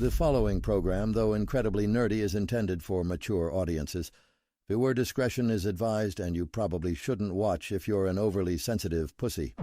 The following program, though incredibly nerdy, is intended for mature audiences. Viewer discretion is advised, and you probably shouldn't watch if you're an overly sensitive pussy.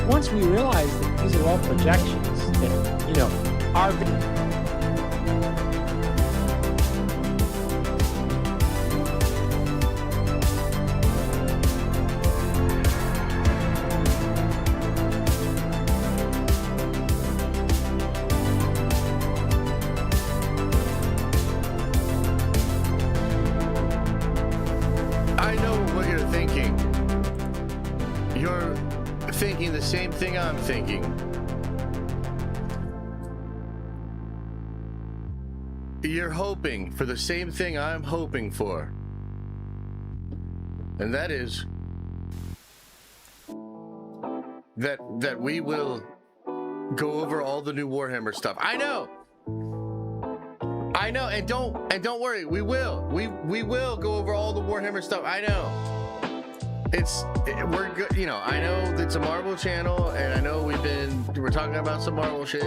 Once we realize that these are all projections, that, you know, our I know what you're thinking. You're thinking the same thing I'm thinking. You're hoping for the same thing I'm hoping for. And that is that we will go over all the new Warhammer stuff. I know, and don't worry, we will. We will go over all the Warhammer stuff. I know. We're good, you know. I know it's a Marvel channel, and I know we're talking about some Marvel shit.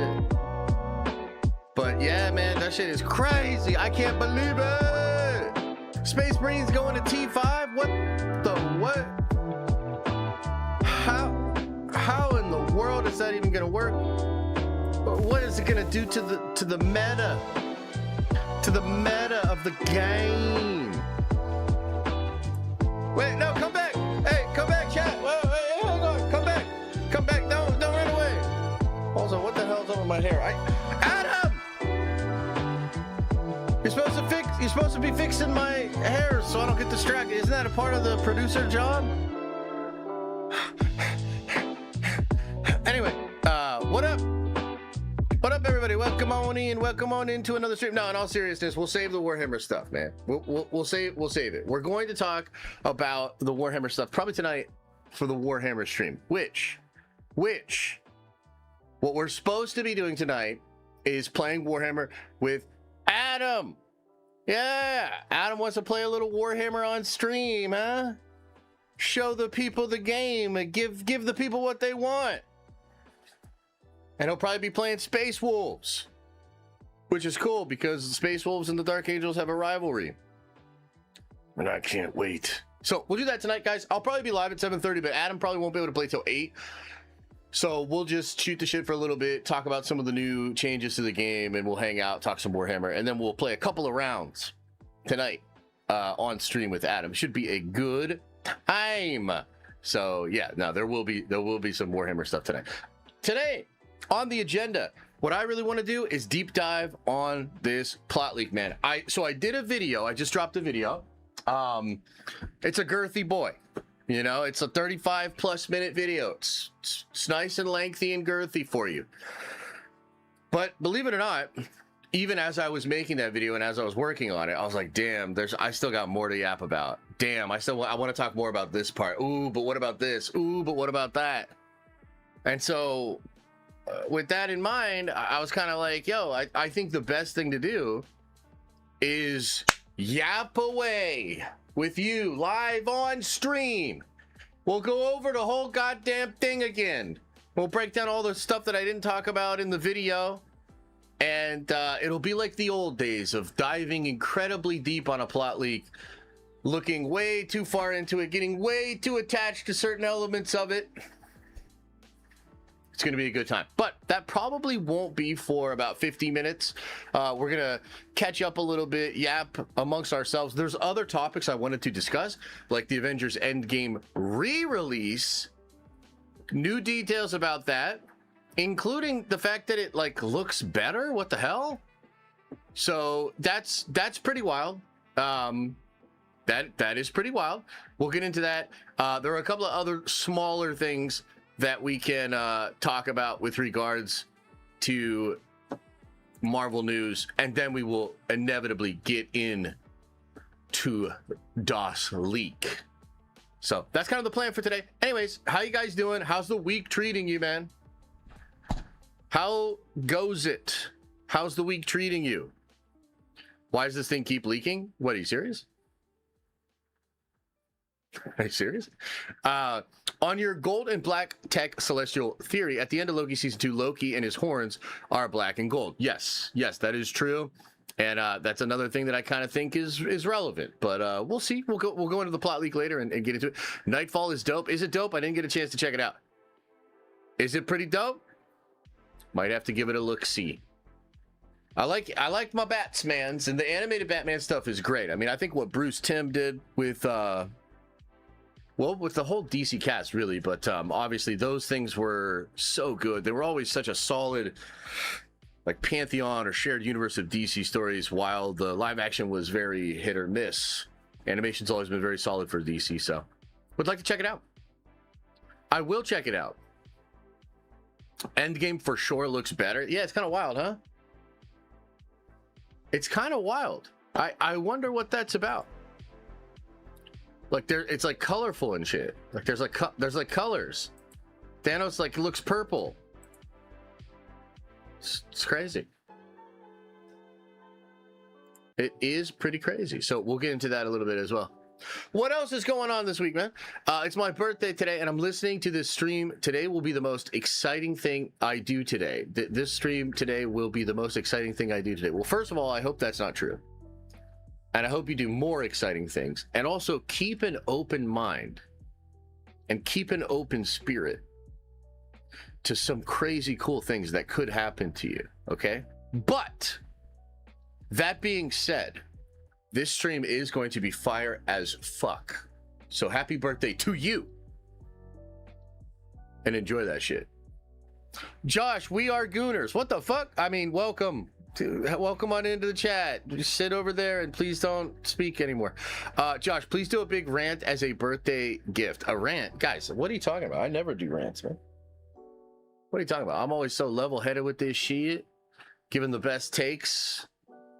But yeah, man, that shit is crazy. I can't believe it. Space Marines going to T5? What? How in the world is that even gonna work? What is it gonna do to the meta? To the meta of the game? Wait, no, come back. Hey, come back, chat. Wait, hang on. Come back. Come back. Don't run away. Also, what the hell's over my hair? Adam! You're supposed to be fixing my hair so I don't get distracted. Isn't that a part of the producer job? Anyway, what up? What up, everybody? Welcome on in. Welcome on into another stream. No, in all seriousness, we'll save the Warhammer stuff, man. We'll save it. We're going to talk about the Warhammer stuff probably tonight for the Warhammer stream. Which, what we're supposed to be doing tonight is playing Warhammer with Adam. Yeah, Adam wants to play a little Warhammer on stream, huh? Show the people the game and give the people what they want. And he'll probably be playing Space Wolves, which is cool because the Space Wolves and the Dark Angels have a rivalry. And I can't wait. So we'll do that tonight, guys. I'll probably be live at 7:30, but Adam probably won't be able to play till 8. So we'll just shoot the shit for a little bit, talk about some of the new changes to the game, and we'll hang out, talk some Warhammer, and then we'll play a couple of rounds tonight on stream with Adam. Should be a good time. So yeah, no, there will be some Warhammer stuff tonight. Today, on the agenda, what I really want to do is deep dive on this plot leak, man. So I did a video. I just dropped a video. It's a girthy boy. You know, it's a 35+ minute video. It's nice and lengthy and girthy for you. But believe it or not, even as I was making that video and as I was working on it, I was like, damn, I still got more to yap about. Damn, I want to talk more about this part. Ooh, but what about this? Ooh, but what about that? And so with that in mind, I was kind of like, yo, I think the best thing to do is yap away with you live on stream. We'll go over the whole goddamn thing again. We'll break down all the stuff that I didn't talk about in the video. And it'll be like the old days of diving incredibly deep on a plot leak, looking way too far into it, getting way too attached to certain elements of it. It's going to be a good time, but that probably won't be for about 50 minutes. We're going to catch up a little bit, yap amongst ourselves. There's other topics I wanted to discuss, like the Avengers Endgame re-release, new details about that, including the fact that it like looks better. What the hell? So that's pretty wild. That is pretty wild. We'll get into that. There are a couple of other smaller things that we can talk about with regards to Marvel news, and then we will inevitably get in to DOS leak. So that's kind of the plan for today. Anyways, how you guys doing? How's the week treating you, man? How goes it? How's the week treating you? Why does this thing keep leaking? What, are you serious? Are you serious? On your gold and black tech celestial theory, at the end of Loki season 2, Loki and his horns are black and gold. Yes, that is true. And that's another thing that I kind of think is relevant. But we'll see. We'll go into the plot leak later and get into it. Nightfall is dope. Is it dope? I didn't get a chance to check it out. Is it pretty dope? Might have to give it a look-see. I like my Batsmans, and the animated Batman stuff is great. I mean, I think what Bruce Timm did with with the whole DC cast, really, but obviously those things were so good. They were always such a solid, like, pantheon or shared universe of DC stories, while the live action was very hit or miss. Animation's always been very solid for DC, so would like to check it out. I will check it out. Endgame for sure looks better. Yeah, it's kind of wild, huh? It's kind of wild. I wonder what that's about. Like it's like colorful and shit. Like there's like colors. Thanos like looks purple. It's crazy. It is pretty crazy. So we'll get into that a little bit as well. What else is going on this week, man? It's my birthday today, and I'm listening to this stream. Today will be the most exciting thing I do today. This stream today will be the most exciting thing I do today. Well, first of all, I hope that's not true. And I hope you do more exciting things. And also keep an open mind and keep an open spirit to some crazy cool things that could happen to you, okay? But that being said, this stream is going to be fire as fuck. So happy birthday to you. And enjoy that shit. Josh, we are Gooners. What the fuck? I mean, welcome on into the chat. Just sit over there and please don't speak anymore. Josh, please do a big rant as a birthday gift. A rant? Guys, what are you talking about? I never do rants, man. What are you talking about? I'm always so level-headed with this shit. Giving the best takes.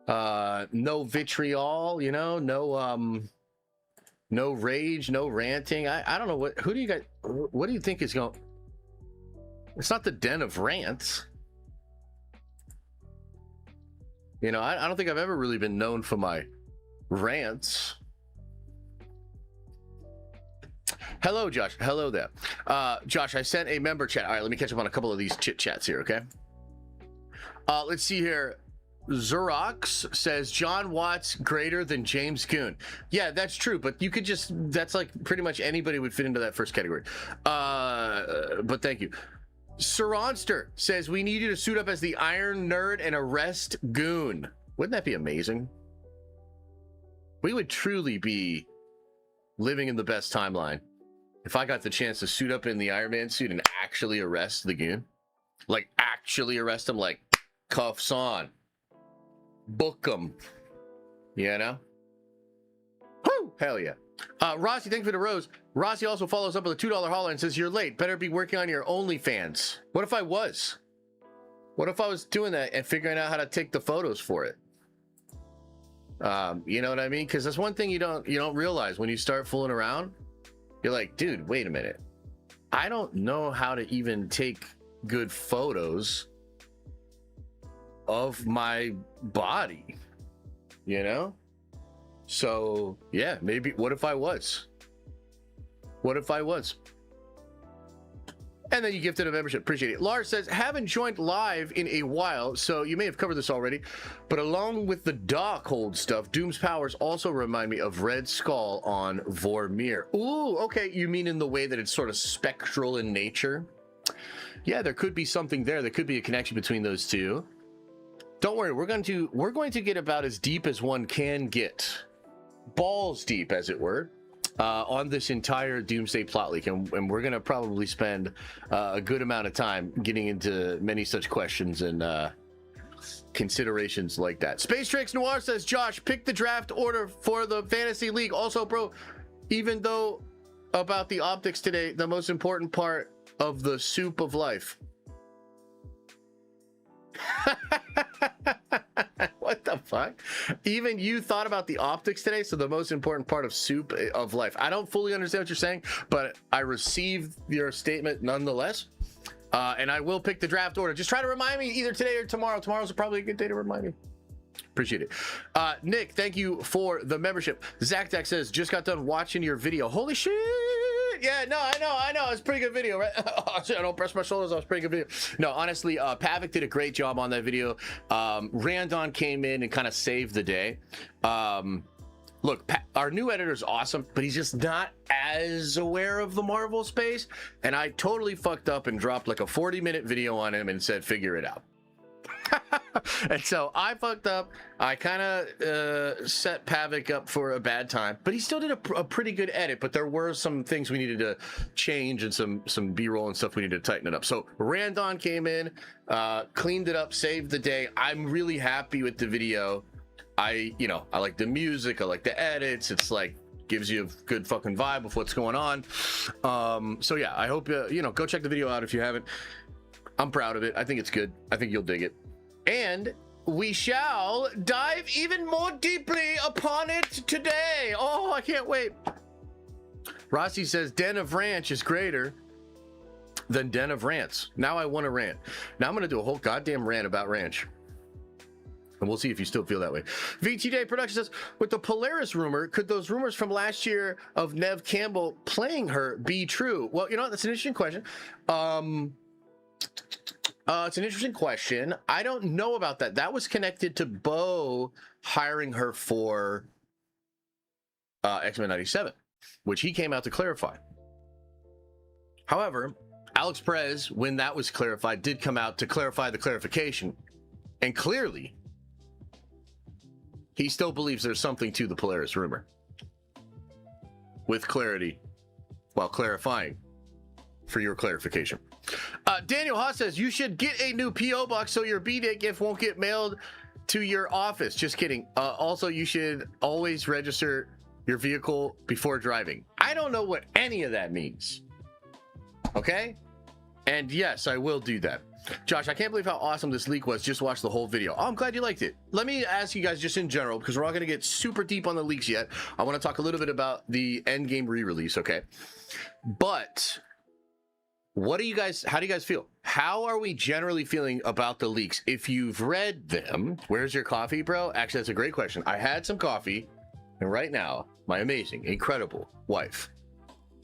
No vitriol, you know, no rage, no ranting. I don't know what do you think is going? It's not the den of rants. You know, I don't think I've ever really been known for my rants. Hello, Josh. Hello there. Josh, I sent a member chat. All right, let me catch up on a couple of these chit chats here, okay? Let's see here. Xerox says John Watts greater than James Gunn. Yeah, that's true, but you could that's like pretty much anybody would fit into that first category. But thank you. Sironster says we need you to suit up as the Iron Nerd and arrest Goon. Wouldn't that be amazing? We would truly be living in the best timeline if I got the chance to suit up in the Iron Man suit and actually arrest the Goon. Like actually arrest him, like cuffs on. Book them, you know? Woo! Hell yeah. Rossi, thank you for the rose. Rossi also follows up with a $2 holler and says, you're late. Better be working on your OnlyFans. What if I was? What if I was doing that and figuring out how to take the photos for it? You know what I mean? Because that's one thing you don't realize when you start fooling around. You're like, dude, wait a minute. I don't know how to even take good photos of my body, you know? So yeah, maybe what if I was? And then you gifted a membership. Appreciate it. Lars says, haven't joined live in a while, so you may have covered this already, but along with the Darkhold stuff, Doom's powers also remind me of Red Skull on Vormir. Ooh, okay. You mean in the way that it's sort of spectral in nature? Yeah, there could be something there. There could be a connection between those two. Don't worry, we're going to get about as deep as one can get. Balls deep, as it were. On this entire Doomsday plot leak, and we're going to probably spend a good amount of time getting into many such questions and considerations like that. Space Tricks Noir says, Josh, pick the draft order for the Fantasy League. Also, bro, even though about the optics today, the most important part of the soup of life. What the fuck? Even you thought about the optics today, so the most important part of soup of life. I don't fully understand what you're saying, but I received your statement nonetheless. And I will pick the draft order. Just try to remind me either today or tomorrow. Tomorrow's probably a good day to remind me. Appreciate it. Nick, thank you for the membership. Zach says, just got done watching your video. Holy shit! Yeah, no, I know. It's a pretty good video, right? I don't press my shoulders. That was a pretty good video. No, honestly, Pavik did a great job on that video. Randon came in and kind of saved the day. Look, our new editor's awesome, but he's just not as aware of the Marvel space. And I totally fucked up and dropped like a 40-minute video on him and said, figure it out. And so I fucked up. I kind of set Pavik up for a bad time, but he still did a pretty good edit. But there were some things we needed to change and some B-roll and stuff we needed to tighten it up. So Randon came in, cleaned it up, saved the day. I'm really happy with the video. I like the music. I like the edits. It's like gives you a good fucking vibe of what's going on. So yeah, I hope go check the video out if you haven't. I'm proud of it. I think it's good. I think you'll dig it. And we shall dive even more deeply upon it today. Oh, I can't wait. Rossi says Den of Ranch is greater than Den of Rants. Now I want to rant. Now I'm going to do a whole goddamn rant about Ranch. And we'll see if you still feel that way. VTJ Production says, with the Polaris rumor, could those rumors from last year of Neve Campbell playing her be true? Well, that's an interesting question. It's an interesting question. I don't know about that. That was connected to Bo hiring her for X-Men 97, which he came out to clarify. However, Alex Perez, when that was clarified, did come out to clarify the clarification. And clearly, he still believes there's something to the Polaris rumor. With clarity, while clarifying for your clarification. Daniel Haas says, you should get a new P.O. box so your B-Day gift won't get mailed to your office. Just kidding. Also, you should always register your vehicle before driving. I don't know what any of that means. Okay? And yes, I will do that. Josh, I can't believe how awesome this leak was. Just watch the whole video. Oh, I'm glad you liked it. Let me ask you guys just in general, because we're not going to get super deep on the leaks yet. I want to talk a little bit about the Endgame re-release, okay? But how do you guys feel? How are we generally feeling about the leaks? If you've read them, where's your coffee, bro? Actually, that's a great question. I had some coffee, and right now, my amazing, incredible wife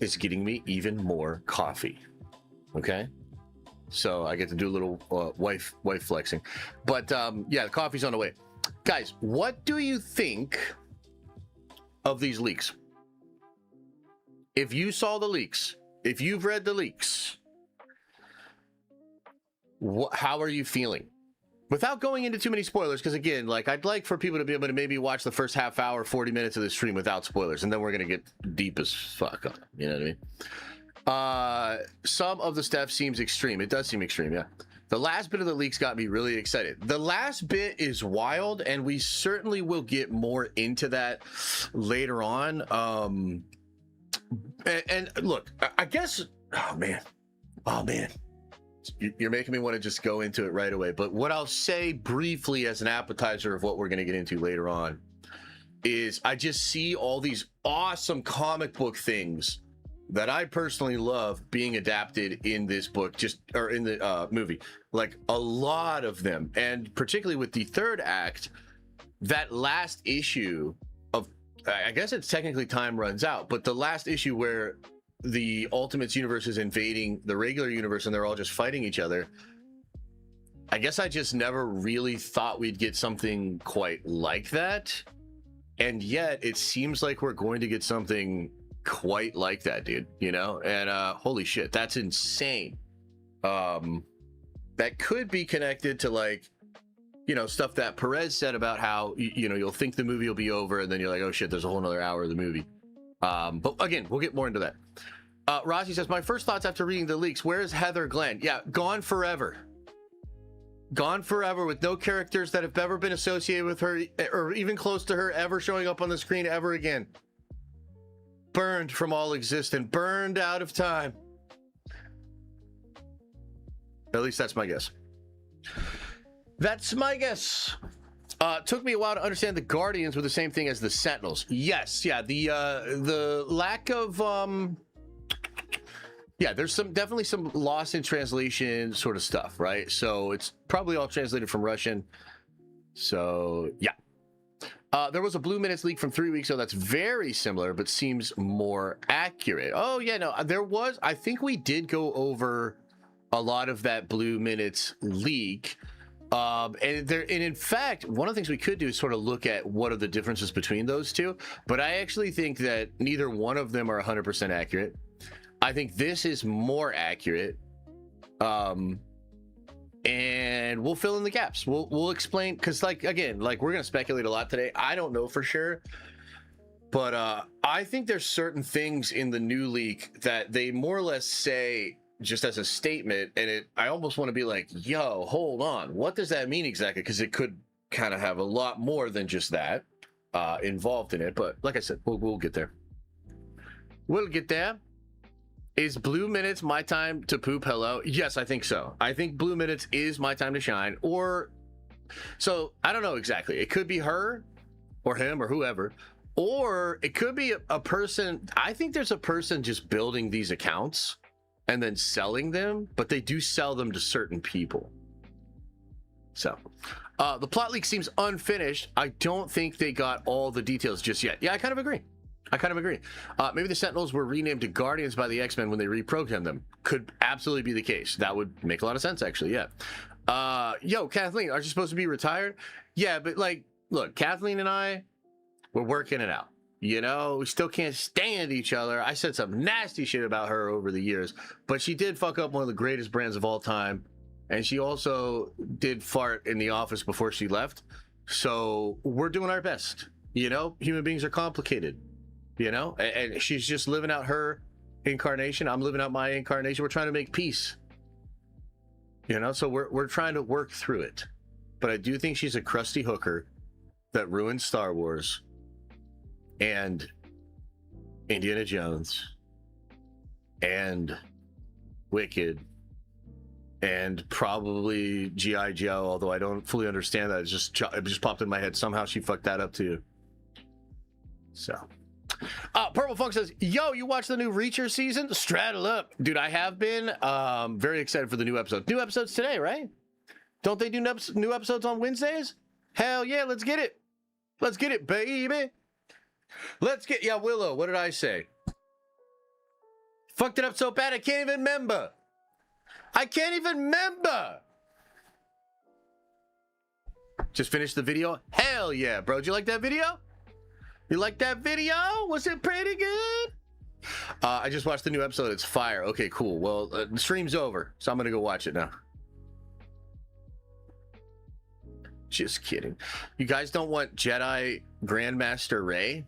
is getting me even more coffee. Okay? So I get to do a little wife flexing. But yeah, the coffee's on the way. Guys, what do you think of these leaks? If you saw the leaks, if you've read the leaks, how are you feeling? Without going into too many spoilers, because again, like I'd like for people to be able to maybe watch the first half hour, 40 minutes of the stream without spoilers, and then we're going to get deep as fuck on it. You know what I mean? Some of the stuff seems extreme. It does seem extreme, yeah. The last bit of the leaks got me really excited. The last bit is wild, and we certainly will get more into that later on. And look, I guess, oh man. You're making me want to just go into it right away. But what I'll say briefly as an appetizer of what we're going to get into later on is I just see all these awesome comic book things that I personally love being adapted in this book, or in the movie. Like a lot of them, and particularly with the third act, that last issue of, I guess it's technically Time Runs Out, but the last issue where the Ultimates universe is invading the regular universe and they're all just fighting each other. I guess I just never really thought we'd get something quite like that. And yet it seems like we're going to get something quite like that, dude, you know? And holy shit, that's insane. That could be connected to, like, you know, stuff that Perez said about how, you know, you'll think the movie will be over and then you're like, oh shit, there's a whole nother hour of the movie. But again, we'll get more into that. Rossi says, my first thoughts after reading the leaks, where is Heather Glenn? Yeah, gone forever. Gone forever, with no characters that have ever been associated with her or even close to her ever showing up on the screen ever again. Burned from all existence, burned out of time. At least that's my guess. That's my guess. Took me a while to understand the Guardians were the same thing as the Sentinels. Yes, yeah, the lack of yeah, there's definitely some loss in translation sort of stuff, right? So it's probably all translated from Russian. So yeah. There was a Blue Minutes leak from 3 weeks ago that's very similar, but seems more accurate. Oh yeah, no, there was. I think we did go over a lot of that Blue Minutes leak. And in fact, one of the things we could do is sort of look at what are the differences between those two. But I actually think that neither one of them are 100% accurate. I think this is more accurate. And we'll fill in the gaps. We'll explain, because, like, again, like, we're gonna speculate a lot today. I don't know for sure, but I think there's certain things in the new leak that they more or less say just as a statement, and I almost want to be like, yo, hold on, what does that mean exactly? Because it could kind of have a lot more than just that involved in it. But like I said, we'll get there. We'll get there. Is Blue Minutes my time to poop hello? Yes, I think so. I think Blue Minutes is my time to shine. Or, so I don't know exactly. It could be her or him or whoever, or it could be a person. I think there's a person just building these accounts and then selling them, but they do sell them to certain people. So the plot leak seems unfinished. I don't think they got all the details just yet. Yeah, I kind of agree. Maybe the Sentinels were renamed to Guardians by the X-Men when they reprogrammed them. Could absolutely be the case. That would make a lot of sense, actually. Yeah. Yo, Kathleen, aren't you supposed to be retired? Yeah, but, like, look, Kathleen and I, we're working it out. You know, we still can't stand each other. I said some nasty shit about her over the years, but she did fuck up one of the greatest brands of all time. And she also did fart in the office before she left. So we're doing our best. You know, human beings are complicated. You know, and she's just living out her incarnation. I'm living out my incarnation. We're trying to make peace. You know, so we're trying to work through it. But I do think she's a crusty hooker that ruined Star Wars and Indiana Jones and Wicked and probably G.I. Joe, although I don't fully understand that. It just popped in my head. Somehow she fucked that up too. So. Purple Funk says, yo, you watched the new Reacher season? Straddle up. Dude, I have been very excited for the new episode. New episodes today, right? Don't they do new episodes on Wednesdays? Hell yeah, let's get it. Let's get it, baby. Yeah, Willow, what did I say? Fucked it up so bad I can't even remember. Just finished the video. Hell yeah, bro. Did you like that video? You like that video? Was it pretty good? I just watched the new episode. It's fire. Okay, cool. Well, the stream's over, so I'm gonna go watch it now. Just kidding. You guys don't want Jedi Grandmaster Rey?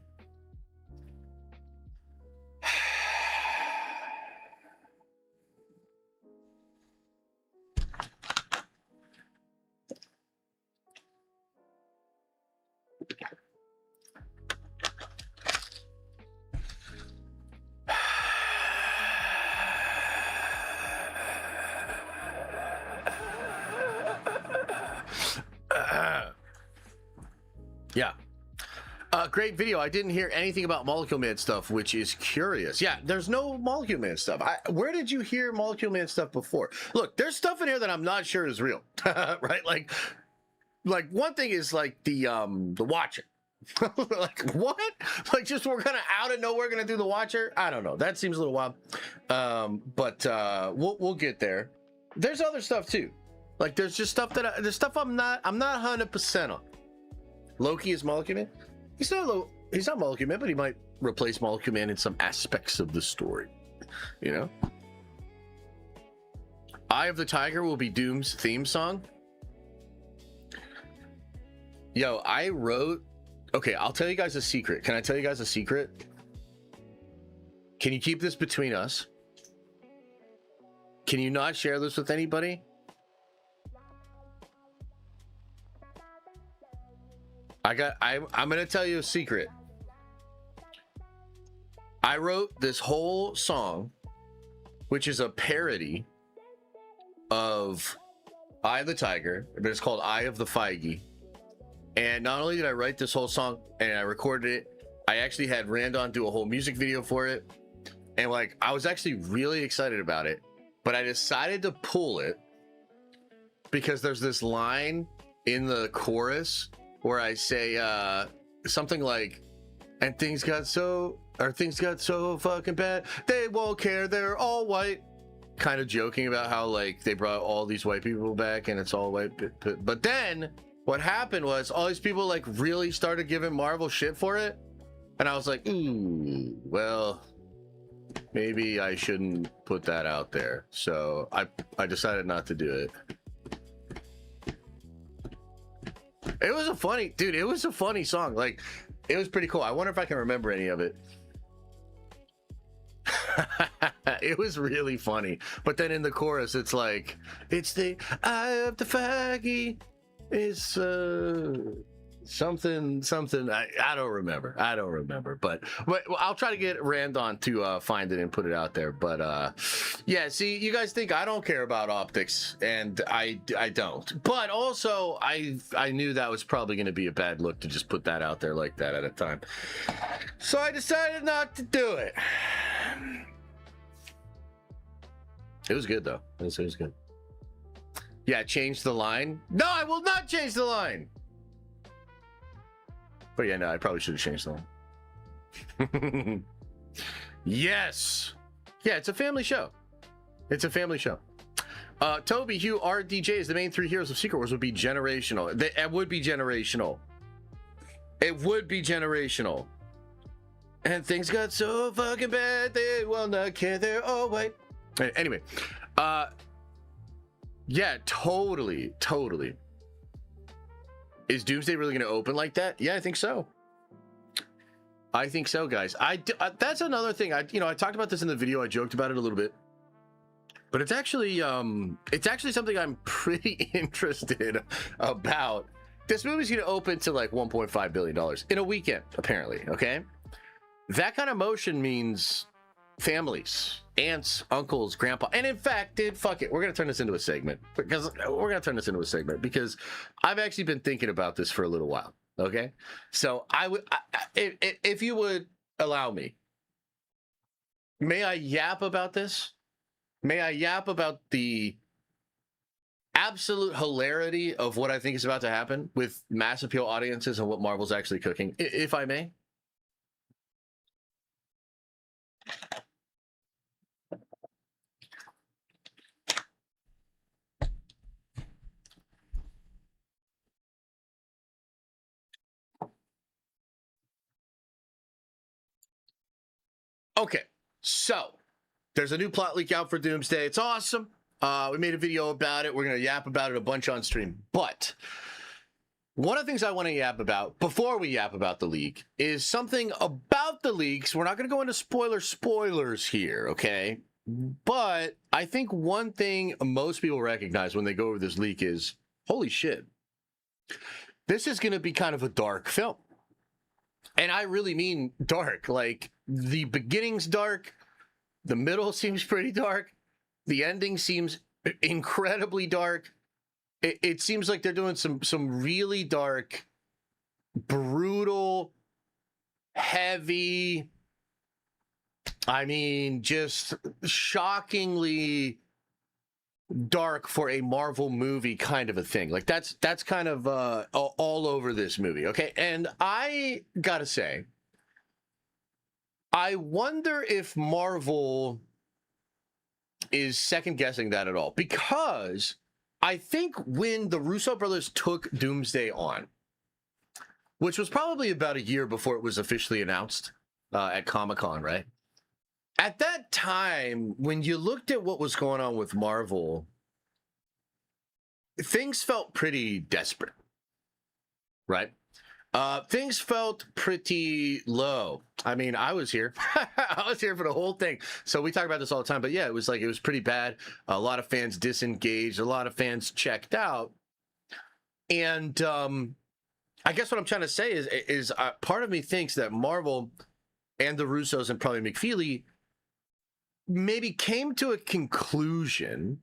Yeah. Great video. I didn't hear anything about Molecule Man stuff, which is curious. Yeah, there's no Molecule Man stuff. Where did you hear Molecule Man stuff before? Look, there's stuff in here that I'm not sure is real, right? Like one thing is like the Watcher. Like what? Like just we're gonna out of nowhere gonna do the Watcher? I don't know. That seems a little wild. But we'll get there. There's other stuff too. Like there's just stuff that there's stuff I'm not 100% on. Loki is Molecule Man. He's not Molecule Man, but he might replace Molecule Man in some aspects of the story. You know? Eye of the Tiger will be Doom's theme song. Yo, I wrote... Okay, I'll tell you guys a secret. Can I tell you guys a secret? Can you keep this between us? Can you not share this with anybody? I'm gonna tell you a secret. I wrote this whole song, which is a parody of Eye of the Tiger, but it's called Eye of the Feige. And not only did I write this whole song and I recorded it, I actually had Randon do a whole music video for it. And like, I was actually really excited about it, but I decided to pull it because there's this line in the chorus where I say something like, and things got so fucking bad, they won't care, they're all white. Kind of joking about how like they brought all these white people back and it's all white. But then what happened was all these people like really started giving Marvel shit for it. And I was like, ooh, well, maybe I shouldn't put that out there. So I decided not to do it. It was a funny song. Like, it was pretty cool. I wonder if I can remember any of it. It was really funny. But then in the chorus, it's like, it's the eye of the Feige. It's something. I don't remember. But I'll try to get Randon to find it and put it out there. But yeah, see, you guys think I don't care about optics, and I don't. But also, I knew that was probably going to be a bad look to just put that out there like that at a time. So I decided not to do it. It was good though. It was good. Yeah, change the line. No, I will not change the line. But yeah, no, I probably should have changed the line. Yes. Yeah, it's a family show. Toby, Hugh, RDJ is the main three heroes of Secret Wars would be generational. It would be generational. And things got so fucking bad, they will not care, they're all white. Anyway, yeah, totally. Is Doomsday really going to open like that? Yeah, I think so. Guys. That's another thing. I talked about this in the video. I joked about it a little bit, but it's actually something I'm pretty interested about. This movie's going to open to like $1.5 billion in a weekend, apparently. Okay, that kind of motion means families, aunts, uncles, grandpa, and in fact, dude, fuck it, we're gonna turn this into a segment because I've actually been thinking about this for a little while. Okay, so if you would allow me, may I yap about this? May I yap about the absolute hilarity of what I think is about to happen with mass appeal audiences and what Marvel's actually cooking, if I may? Okay, so there's a new plot leak out for Doomsday. It's awesome. We made a video about it. We're going to yap about it a bunch on stream. But one of the things I want to yap about before we yap about the leak is something about the leaks. We're not going to go into spoilers here, okay? But I think one thing most people recognize when they go over this leak is, holy shit, this is going to be kind of a dark film. And I really mean dark. Like, the beginning's dark, the middle seems pretty dark, the ending seems incredibly dark. It seems like they're doing some really dark brutal, heavy, I mean, just shockingly dark for a Marvel movie kind of a thing. Like that's kind of all over this movie. Okay. And I gotta say, I wonder if Marvel is second guessing that at all, because I think when the Russo brothers took Doomsday on, which was probably about a year before it was officially announced at Comic-Con, right? At that time, when you looked at what was going on with Marvel, things felt pretty desperate, right? Things felt pretty low. I mean, I was here. I was here for the whole thing. So we talk about this all the time. But yeah, it was pretty bad. A lot of fans disengaged. A lot of fans checked out. And I guess what I'm trying to say is part of me thinks that Marvel and the Russos and probably McFeely maybe came to a conclusion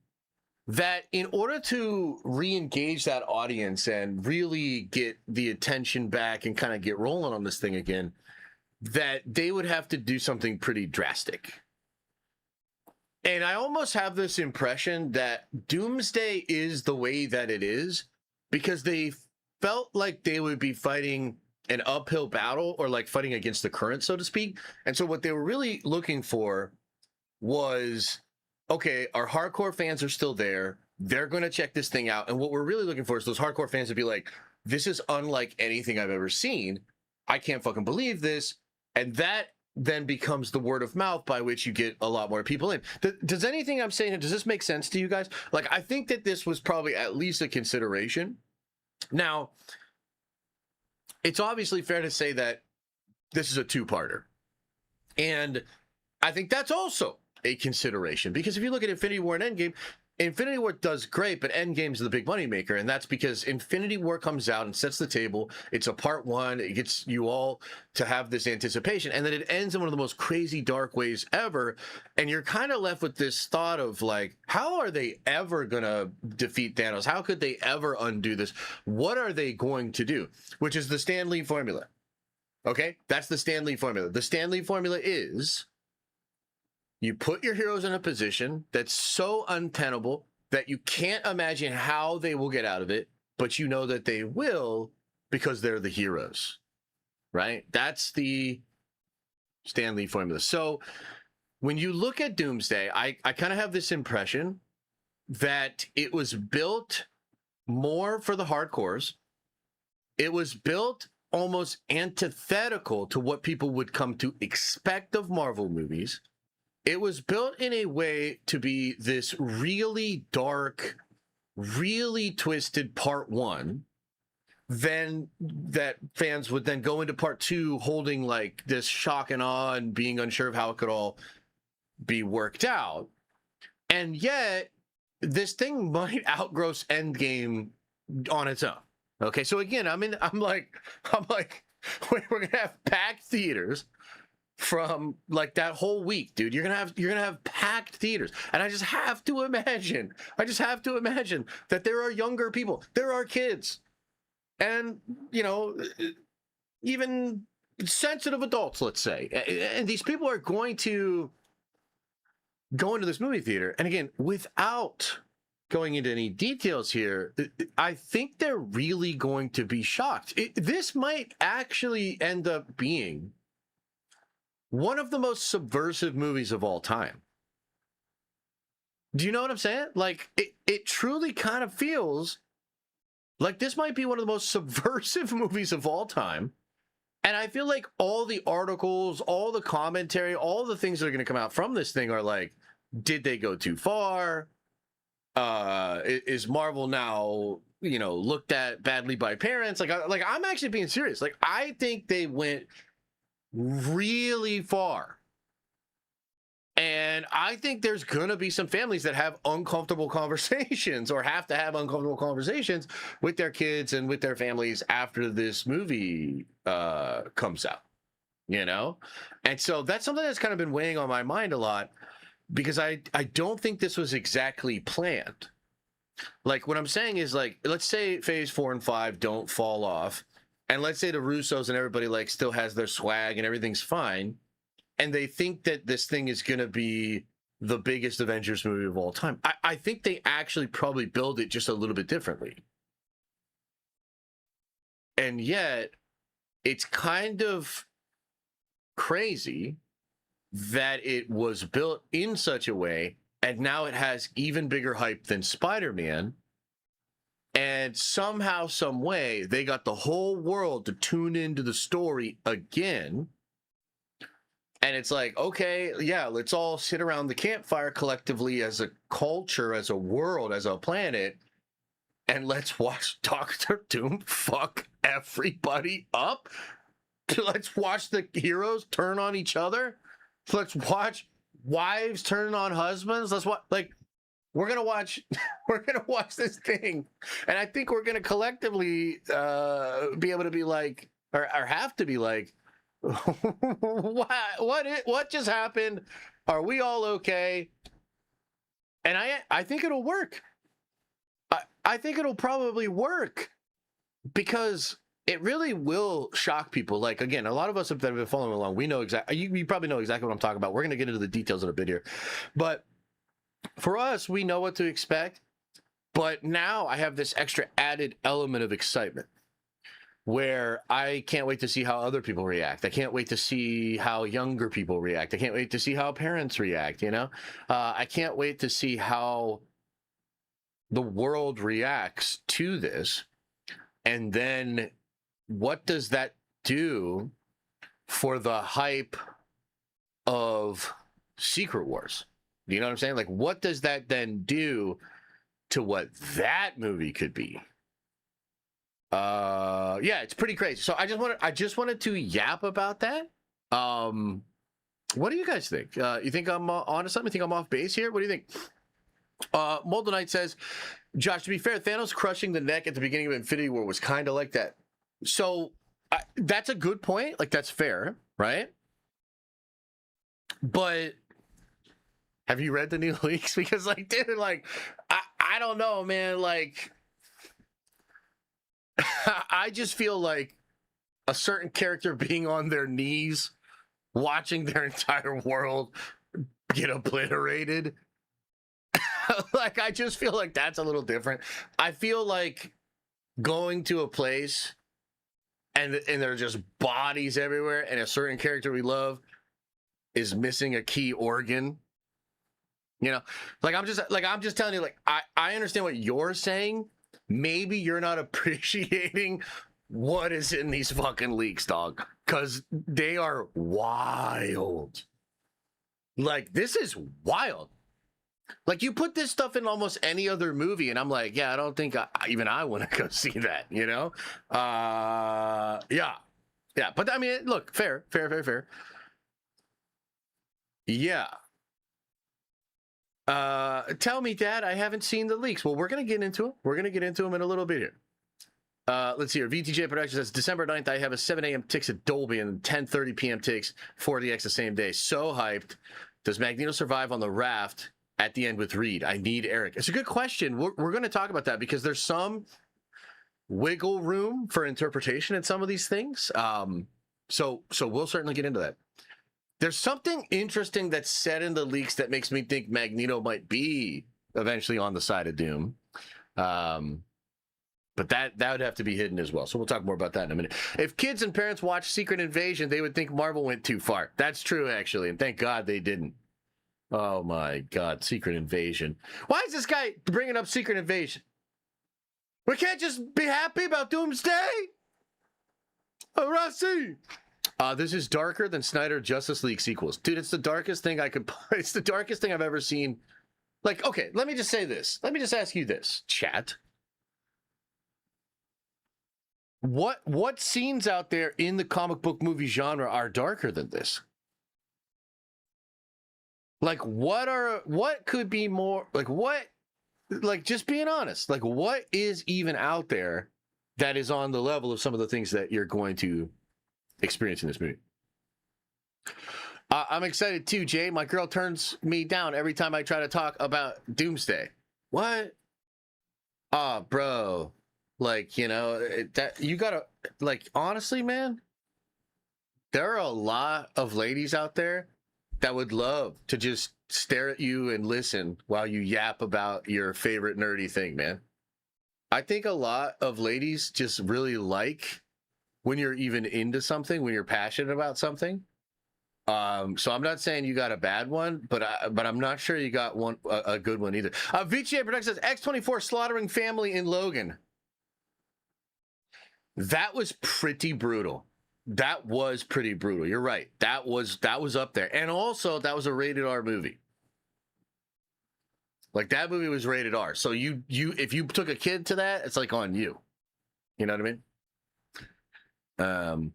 that in order to re-engage that audience and really get the attention back and kind of get rolling on this thing again, that they would have to do something pretty drastic. And I almost have this impression that Doomsday is the way that it is because they felt like they would be fighting an uphill battle or like fighting against the current, so to speak. And so what they were really looking for was, okay, our hardcore fans are still there. They're going to check this thing out. And what we're really looking for is those hardcore fans to be like, this is unlike anything I've ever seen. I can't fucking believe this. And that then becomes the word of mouth by which you get a lot more people in. Does anything I'm saying, does this make sense to you guys? Like, I think that this was probably at least a consideration. Now, it's obviously fair to say that this is a two-parter. And I think that's also a consideration, because if you look at Infinity War and Endgame, Infinity War does great, but Endgame's the big money maker, and that's because Infinity War comes out and sets the table. It's a part one. It gets you all to have this anticipation, and then it ends in one of the most crazy dark ways ever, and you're kind of left with this thought of like, how are they ever gonna defeat Thanos? How could they ever undo this? What are they going to do? Which is the Stan Lee formula. Okay, that's the Stan Lee formula. The Stan Lee formula is, you put your heroes in a position that's so untenable that you can't imagine how they will get out of it, but you know that they will because they're the heroes, right? That's the Stan Lee formula. So when you look at Doomsday, I kind of have this impression that it was built more for the hardcores. It was built almost antithetical to what people would come to expect of Marvel movies. It was built in a way to be this really dark, really twisted part one, then that fans would then go into part two holding like this shock and awe and being unsure of how it could all be worked out. And yet this thing might outgross Endgame on its own. Okay, so again, I'm like, we're gonna have packed theaters from like that whole week, dude. You're gonna have packed theaters, and I just have to imagine that there are younger people, there are kids, and even sensitive adults, let's say, and these people are going to go into this movie theater, and again, without going into any details here, I think they're really going to be shocked. This might actually end up being one of the most subversive movies of all time. Do you know what I'm saying? Like, it truly kind of feels like this might be one of the most subversive movies of all time. And I feel like all the articles, all the commentary, all the things that are going to come out from this thing are like, did they go too far? Is Marvel now, looked at badly by parents? Like I'm actually being serious. Like, I think they went really far, and I think there's gonna be some families that have uncomfortable conversations or have to have uncomfortable conversations with their kids and with their families after this movie comes out, and so that's something that's kind of been weighing on my mind a lot, because I don't think this was exactly planned. Like, what I'm saying is, like, let's say phase 4 and 5 don't fall off, and let's say the Russos and everybody like still has their swag and everything's fine, and they think that this thing is going to be the biggest Avengers movie of all time, I think they actually probably build it just a little bit differently. And yet, it's kind of crazy that it was built in such a way, and now it has even bigger hype than Spider-Man. And somehow, some way, they got the whole world to tune into the story again. And it's like, okay, yeah, let's all sit around the campfire collectively as a culture, as a world, as a planet, and let's watch Doctor Doom fuck everybody up. Let's watch the heroes turn on each other. Let's watch wives turn on husbands. Let's watch, like, we're gonna watch this thing, and I think we're gonna collectively be able to be like, or have to be like, what just happened? Are we all okay? And I think it'll work. I think it'll probably work, because it really will shock people. Like, again, a lot of us that have been following along, we know exactly, you probably know exactly what I'm talking about. We're going to get into the details in a bit here. But for us, we know what to expect. But now I have this extra added element of excitement, where I can't wait to see how other people react. I can't wait to see how younger people react. I can't wait to see how parents react, you know? I can't wait to see how the world reacts to this. And then what does that do for the hype of Secret Wars? Do you know what I'm saying? Like, what does that then do to what that movie could be? Yeah, it's pretty crazy. So I just wanted to yap about that. What do you guys think? You think I'm onto something? You think I'm off base here? What do you think? Molden Knight says, Josh, to be fair, Thanos crushing the neck at the beginning of Infinity War was kind of like that. So that's a good point. Like, that's fair, right? But have you read the new leaks? Because, like, dude, like, I don't know, man. Like, I just feel like a certain character being on their knees, watching their entire world get obliterated. Like, I just feel like that's a little different. I feel like going to a place and there are just bodies everywhere, and a certain character we love is missing a key organ. You know, like, I'm just telling you, like, I understand what you're saying. Maybe you're not appreciating what is in these fucking leaks, dog, because they are wild. Like, this is wild. Like, you put this stuff in almost any other movie, and I'm like, yeah, I don't think even I want to go see that, you know? Yeah. But I mean, look, fair. Yeah. Tell me, Dad, I haven't seen the leaks. Well, we're going to get into them. We're going to get into them in a little bit here. Let's see here. VTJ Productions says, December 9th, I have a 7 a.m. tickets at Dolby and 10:30 p.m. tickets 4DX the same day. So hyped. Does Magneto survive on the raft at the end with Reed? I need Eric. It's a good question. We're going to talk about that, because there's some wiggle room for interpretation in some of these things. So we'll certainly get into that. There's something interesting that's said in the leaks that makes me think Magneto might be eventually on the side of Doom. But that would have to be hidden as well. So we'll talk more about that in a minute. If kids and parents watch Secret Invasion, they would think Marvel went too far. That's true, actually. And thank God they didn't. Oh, my God. Secret Invasion. Why is this guy bringing up Secret Invasion? We can't just be happy about Doomsday? Oh, Rossi. This is darker than Snyder Justice League sequels. Dude, it's the darkest thing it's the darkest thing I've ever seen. Like, okay, let me just say this. Let me just ask you this, chat. What scenes out there in the comic book movie genre are darker than this? Like, what could be more, like, just being honest, like, what is even out there that is on the level of some of the things that you're going to experience in this movie? I'm excited too, Jay. My girl turns me down every time I try to talk about Doomsday. What? Oh, bro. Like, you know, that you gotta, like, honestly, man, there are a lot of ladies out there that would love to just stare at you and listen while you yap about your favorite nerdy thing, man. I think a lot of ladies just really like when you're even into something, when you're passionate about something. So I'm not saying you got a bad one, but I'm not sure you got one a good one either. VGA Productions says X-24 slaughtering family in Logan. That was pretty brutal. That was pretty brutal. You're right. That was up there, and also that was a rated R movie. Like, that movie was rated R. So you if you took a kid to that, it's like on you. You know what I mean?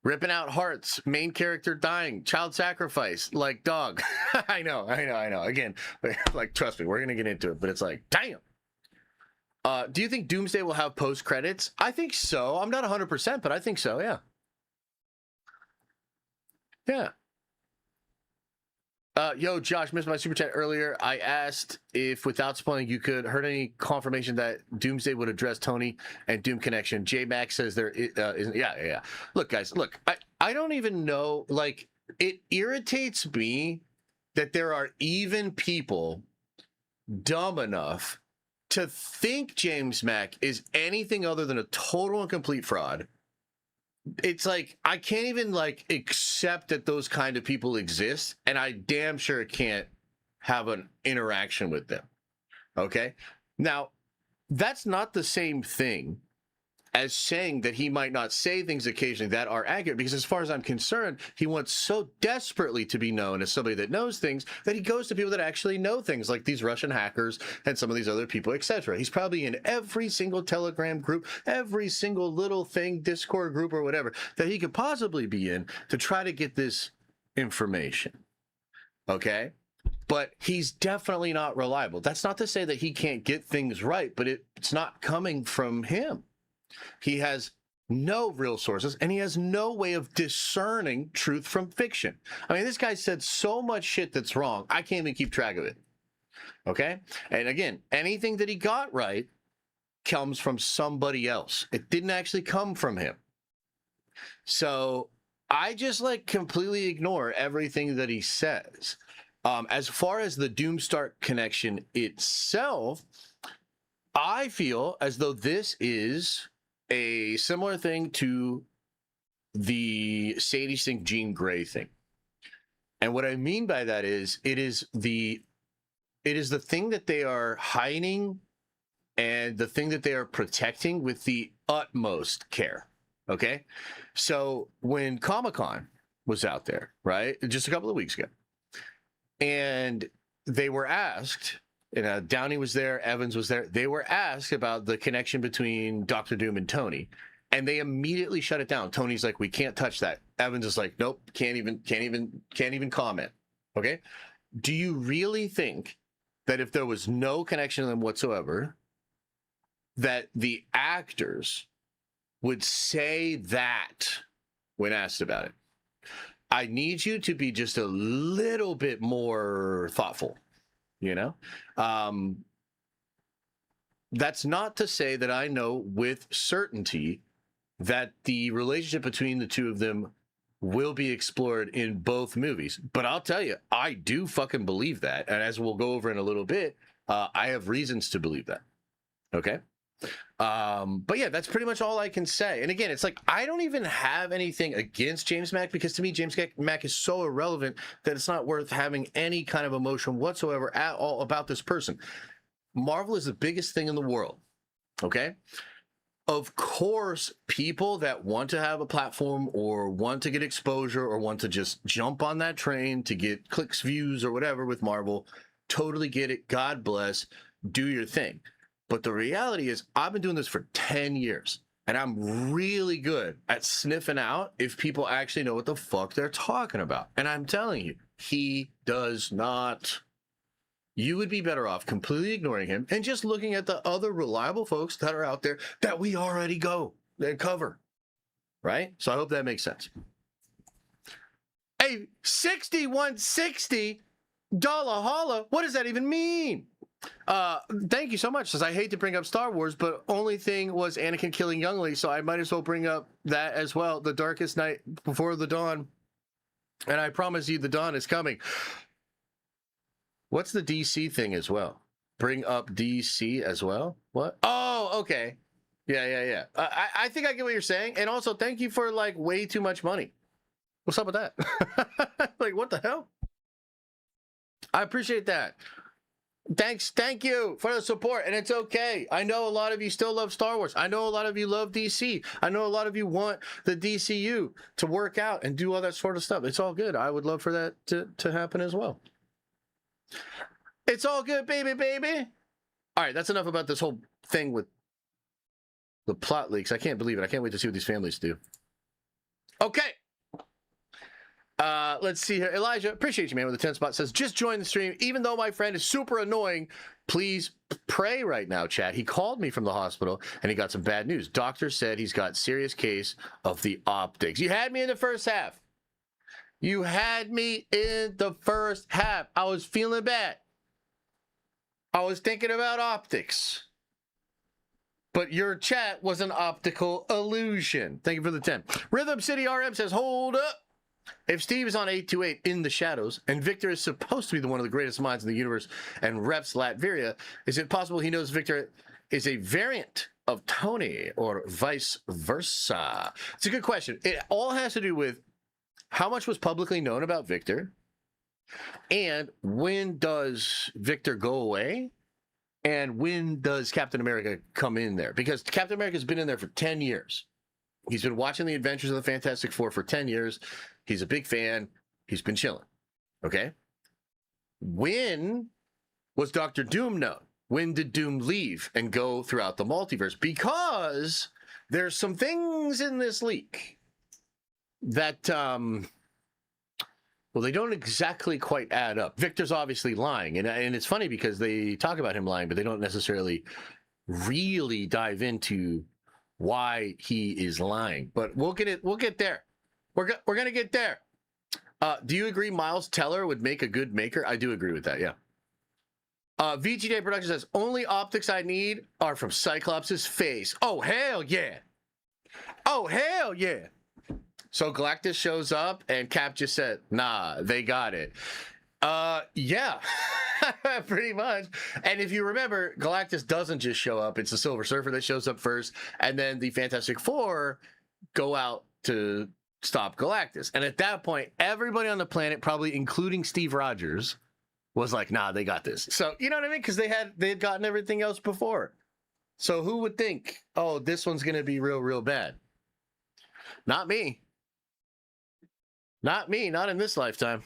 Ripping out hearts, main character dying, child sacrifice, like, dog. I know. Again, like, trust me, we're gonna get into it, but it's like, damn. Do you think Doomsday will have post credits? I think so. I'm not 100%, but I think so. Yeah. Yeah. Yo, Josh, missed my super chat earlier. I asked if, without spoiling, you could heard any confirmation that Doomsday would address Tony and Doom connection. J Max says there isn't. Yeah. Look, guys, I don't even know. Like, it irritates me that there are even people dumb enough to think James Mack is anything other than a total and complete fraud. It's like, I can't even, like, accept that those kind of people exist, and I damn sure can't have an interaction with them. Okay? Now, that's not the same thing as saying that he might not say things occasionally that are accurate, because as far as I'm concerned, he wants so desperately to be known as somebody that knows things that he goes to people that actually know things, like these Russian hackers and some of these other people, etc. He's probably in every single Telegram group, every single little thing, Discord group or whatever, that he could possibly be in to try to get this information. Okay? But he's definitely not reliable. That's not to say that he can't get things right, but it's not coming from him. He has no real sources, and he has no way of discerning truth from fiction. I mean, this guy said so much shit that's wrong, I can't even keep track of it. Okay? And again, anything that he got right comes from somebody else. It didn't actually come from him. So I just, like, completely ignore everything that he says. As far as the Doomstar connection itself, I feel as though this is a similar thing to the Sadie Sink Jean Grey thing. And what I mean by that is it is the thing that they are hiding and the thing that they are protecting with the utmost care. Okay? So when Comic-Con was out there, right, just a couple of weeks ago, and they were asked, Downey was there, Evans was there. They were asked about the connection between Dr. Doom and Tony, and they immediately shut it down. Tony's like, "We can't touch that." Evans is like, "Nope, can't even comment." Okay? Do you really think that if there was no connection to them whatsoever, that the actors would say that when asked about it? I need you to be just a little bit more thoughtful. You know, that's not to say that I know with certainty that the relationship between the two of them will be explored in both movies. But I'll tell you, I do fucking believe that. And as we'll go over in a little bit, I have reasons to believe that. Okay. But yeah, that's pretty much all I can say. And again, it's like, I don't even have anything against James Mack, because to me, James Mack is so irrelevant that it's not worth having any kind of emotion whatsoever at all about this person. Marvel is the biggest thing in the world. Okay. Of course, people that want to have a platform or want to get exposure or want to just jump on that train to get clicks, views, or whatever with Marvel, totally get it. God bless. Do your thing. But the reality is, I've been doing this for 10 years, and I'm really good at sniffing out if people actually know what the fuck they're talking about. And I'm telling you, he does not. You would be better off completely ignoring him and just looking at the other reliable folks that are out there that we already go and cover. Right? So I hope that makes sense. Hey, $61.60 holla. What does that even mean? Thank you so much. Says, I hate to bring up Star Wars, but only thing was Anakin killing Youngly, so I might as well bring up that as well. The darkest night before the dawn. And I promise you the dawn is coming. What's the DC thing as well? Bring up DC as well? What? Oh, okay. Yeah. I think I get what you're saying. And also, thank you for, like, way too much money. What's up with that? Like, what the hell? I appreciate that. Thank you for the support, and it's okay. I know a lot of you still love Star Wars. I know a lot of you love DC. I know a lot of you want the DCU to work out and do all that sort of stuff. It's all good. I would love for that to happen as well. It's all good, baby. All right, that's enough about this whole thing with the plot leaks. I can't believe it. I can't wait to see what these families do. Okay. Let's see here. Elijah, appreciate you, man, with the 10 spot. Says, just join the stream. Even though my friend is super annoying, please pray right now, chat. He called me from the hospital, and he got some bad news. Doctor said he's got serious case of the optics. You had me in the first half. You had me in the first half. I was feeling bad. I was thinking about optics. But your chat was an optical illusion. Thank you for the 10. Rhythm City RM says, hold up. If Steve is on 828 in the shadows, and Victor is supposed to be one of the greatest minds in the universe and reps Latveria, is it possible he knows Victor is a variant of Tony or vice versa? It's a good question. It all has to do with how much was publicly known about Victor, and when does Victor go away, and when does Captain America come in there? Because Captain America's been in there for 10 years. He's been watching the Adventures of the Fantastic Four for 10 years. He's a big fan. He's been chilling. Okay? When was Dr. Doom known? When did Doom leave and go throughout the multiverse? Because there's some things in this leak that, well, they don't exactly quite add up. Victor's obviously lying. And it's funny because they talk about him lying, but they don't necessarily really dive into why he is lying. But we'll get there. We're gonna get there. Do you agree Miles Teller would make a good Maker? I do agree with that, yeah. VGJ Production says, only optics I need are from Cyclops' face. Oh, hell yeah. Oh, hell yeah. So Galactus shows up and Cap just said, nah, they got it. Yeah, pretty much. And if you remember, Galactus doesn't just show up. It's the Silver Surfer that shows up first. And then the Fantastic Four go out to stop Galactus. And at that point, everybody on the planet, probably including Steve Rogers, was like, nah, they got this. So, you know what I mean? Because they had gotten everything else before. So who would think, oh, this one's going to be real bad? Not me. Not me. Not in this lifetime.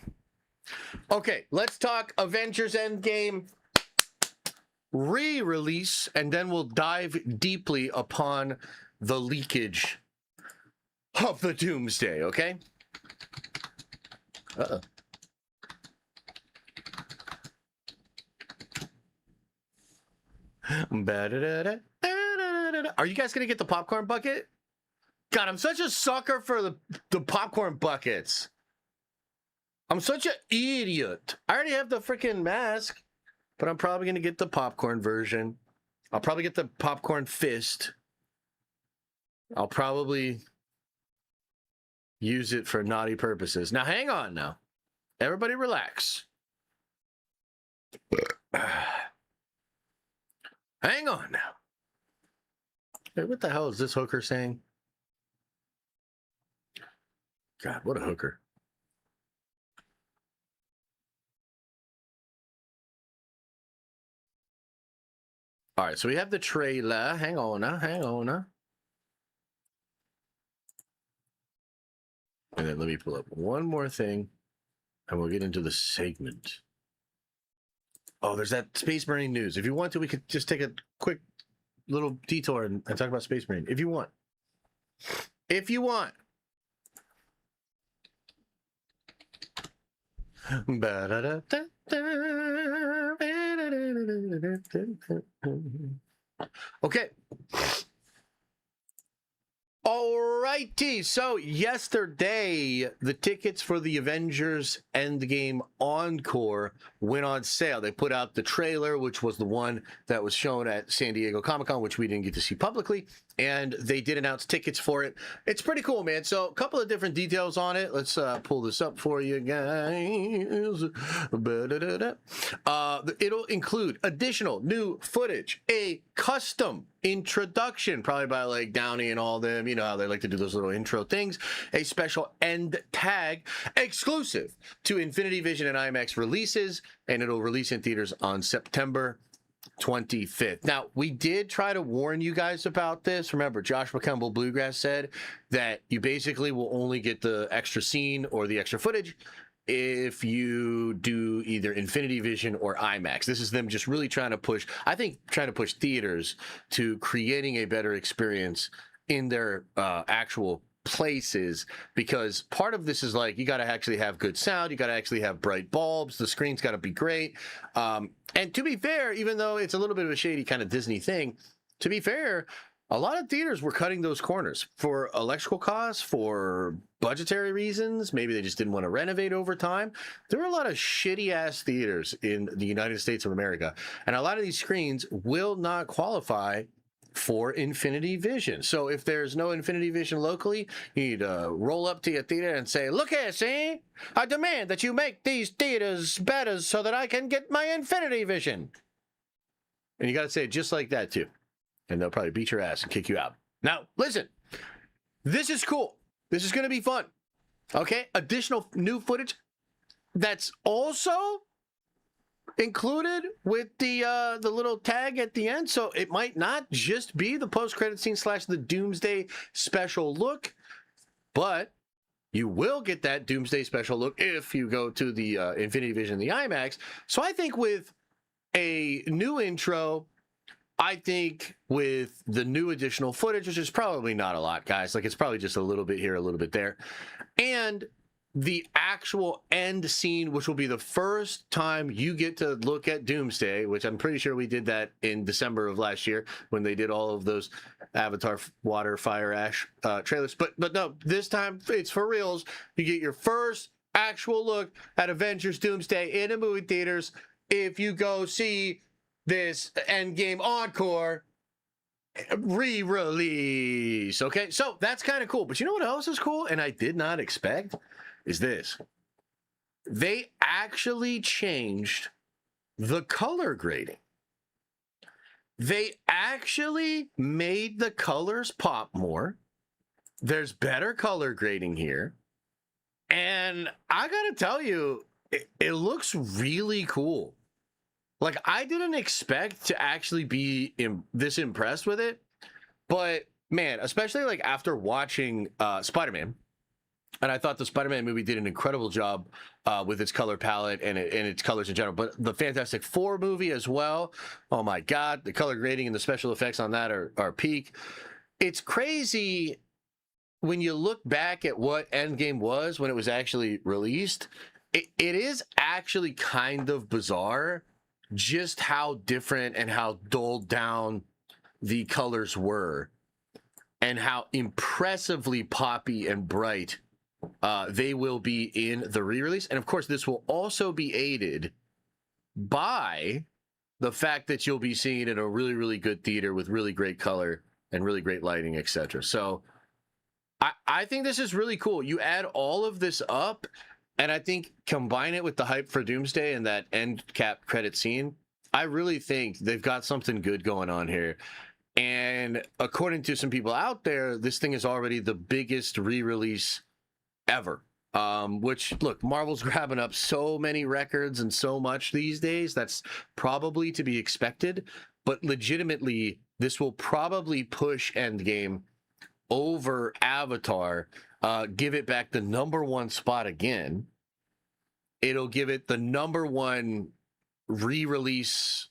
Okay, let's talk Avengers Endgame re-release, and then we'll dive deeply upon the leakage of the Doomsday, okay? Uh-oh. Are you guys going to get the popcorn bucket? God, I'm such a sucker for the popcorn buckets. I'm such an idiot. I already have the freaking mask, but I'm probably going to get the popcorn version. I'll probably get the popcorn fist. I'll probably use it for naughty purposes. Now, hang on now. Everybody relax. Hang on now. Hey, what the hell is this hooker saying? God, what a hooker. All right, so we have the trailer. Hang on now. And then let me pull up one more thing, and we'll get into the segment. Oh, there's that Space Marine news. If you want to, we could just take a quick little detour and talk about Space Marine. If you want. If you want. Okay. Alrighty, so yesterday, the tickets for the Avengers Endgame Encore went on sale. They put out the trailer, which was the one that was shown at San Diego Comic-Con, which we didn't get to see publicly, and they did announce tickets for it. It's pretty cool, man. So a couple of different details on it. Let's pull this up for you guys. It'll include additional new footage, a custom introduction, probably by like Downey and all them, you know how they like to do those little intro things, a special end tag exclusive to Infinity Vision and IMAX releases, and it'll release in theaters on September 25th. Now, we did try to warn you guys about this. Remember, Josh McCampbell Bluegrass said that you basically will only get the extra scene or the extra footage if you do either Infinity Vision or IMAX. This is them just really trying to push, I think, trying to push theaters to creating a better experience in their actual places, because part of this is like, you got to actually have good sound, you got to actually have bright bulbs, the screen's got to be great. And to be fair, even though it's a little bit of a shady kind of Disney thing, to be fair, a lot of theaters were cutting those corners for electrical costs, for budgetary reasons. Maybe they just didn't want to renovate over time. There were a lot of shitty ass theaters in the United States of America, and a lot of these screens will not qualify for Infinity Vision. So if there's no Infinity Vision locally, you need to roll up to your theater and say, look here, see? I demand that you make these theaters better so that I can get my Infinity Vision. And you got to say it just like that too. And they'll probably beat your ass and kick you out. Now, listen, this is cool. This is going to be fun. Okay? Additional new footage that's also included with the little tag at the end. So it might not just be the post-credit scene / the Doomsday special look, but you will get that Doomsday special look if you go to the Infinity Vision, the IMAX. So I think with a new intro, I think with the new additional footage, which is probably not a lot, guys, like it's probably just a little bit here, a little bit there, and the actual end scene, which will be the first time you get to look at Doomsday, which I'm pretty sure we did that in December of last year when they did all of those Avatar, Water, Fire, Ash trailers. But no, this time it's for reals. You get your first actual look at Avengers Doomsday in the movie theaters if you go see this Endgame Encore re-release. Okay, so that's kind of cool. But you know what else is cool, and I did not expect, is this. They actually changed the color grading. They actually made the colors pop more. There's better color grading here. And I gotta tell you, it looks really cool. Like, I didn't expect to actually be this impressed with it, but man, especially like after watching Spider-Man, and I thought the Spider-Man movie did an incredible job with its color palette and its colors in general, but the Fantastic Four movie as well, oh my God, the color grading and the special effects on that are peak. It's crazy when you look back at what Endgame was when it was actually released. It is actually kind of bizarre just how different and how dulled down the colors were and how impressively poppy and bright they will be in the re-release. And of course, this will also be aided by the fact that you'll be seeing it in a really, really good theater with really great color and really great lighting, etc. So I think this is really cool. You add all of this up, and I think combine it with the hype for Doomsday and that end cap credit scene, I really think they've got something good going on here. And according to some people out there, this thing is already the biggest re-release ever. Which, look, Marvel's grabbing up so many records and so much these days. That's probably to be expected. But legitimately, this will probably push Endgame over Avatar, give it back the #1 spot again. It'll give it the #1 re-release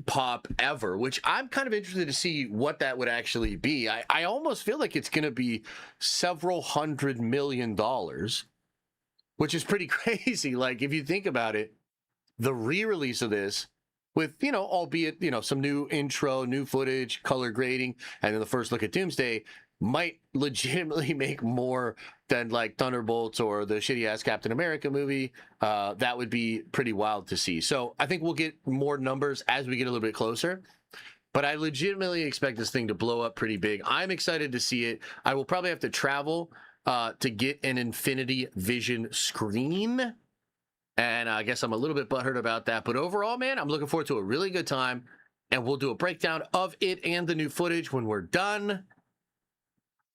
pop ever, which I'm kind of interested to see what that would actually be. I almost feel like it's going to be several $100 million, which is pretty crazy. Like, if you think about it, the re-release of this with, you know, albeit, you know, some new intro, new footage, color grading, and then the first look at Doomsday, might legitimately make more than like Thunderbolts or the shitty ass Captain America movie. That would be pretty wild to see. So I think we'll get more numbers as we get a little bit closer. But I legitimately expect this thing to blow up pretty big. I'm excited to see it. I will probably have to travel to get an Infinity Vision screen. And I guess I'm a little bit butthurt about that. But overall, man, I'm looking forward to a really good time. And we'll do a breakdown of it and the new footage when we're done.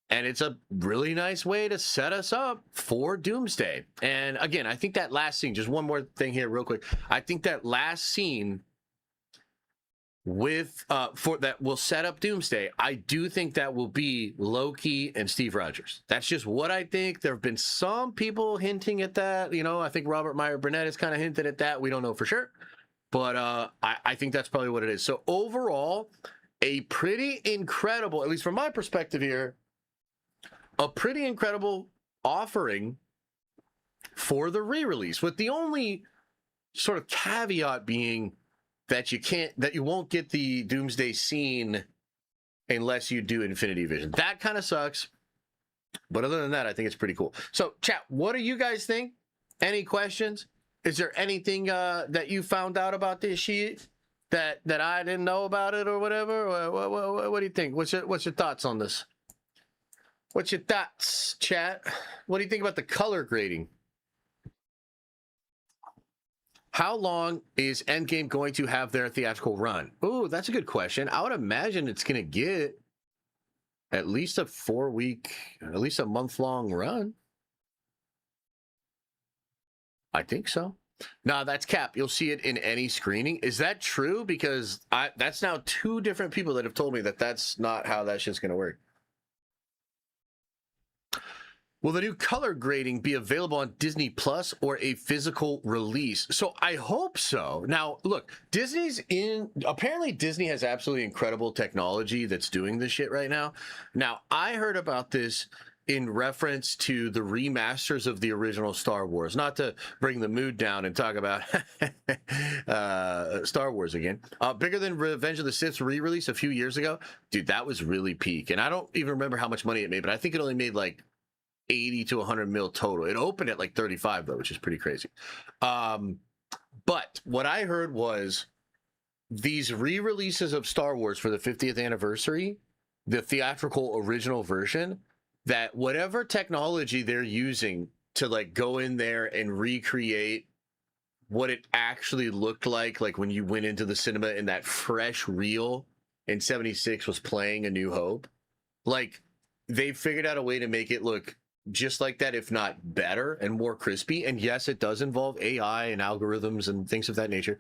And it's a really nice way to set us up for Doomsday. And again, I think that last scene, just one more thing here real quick. I think that last scene with for that will set up Doomsday. I do think that will be Loki and Steve Rogers. That's just what I think. There have been some people hinting at that. You know, I think Robert Meyer Burnett has kind of hinted at that. We don't know for sure. But I think that's probably what it is. So overall, a pretty incredible, at least from my perspective here, a pretty incredible offering for the re-release, with the only sort of caveat being that you won't get the Doomsday scene unless you do Infinity Vision. That kind of sucks. But other than that, I think it's pretty cool. So chat, what do you guys think? Any questions? Is there anything that you found out about this shit that I didn't know about it or whatever? What do you think? What's your thoughts on this? What's your thoughts, chat? What do you think about the color grading? How long is Endgame going to have their theatrical run? Ooh, that's a good question. I would imagine it's going to get at least a 4-week, at least a month-long run. I think so. No, that's cap. You'll see it in any screening. Is that true? Because that's now 2 different people that have told me that that's not how that shit's going to work. Will the new color grading be available on Disney Plus or a physical release? So I hope so. Now, look, apparently Disney has absolutely incredible technology that's doing this shit right now. Now, I heard about this in reference to the remasters of the original Star Wars. Not to bring the mood down and talk about Star Wars again. Bigger than Revenge of the Sith re-release a few years ago. Dude, that was really peak. And I don't even remember how much money it made, but I think it only made like 80 to 100 mil total. It opened at like 35 though, which is pretty crazy. But what I heard was these re-releases of Star Wars for the 50th anniversary, the theatrical original version, that whatever technology they're using to like go in there and recreate what it actually looked like when you went into the cinema and that fresh reel in 76 was playing A New Hope, like they figured out a way to make it look just like that, if not better and more crispy. And yes, it does involve AI and algorithms and things of that nature.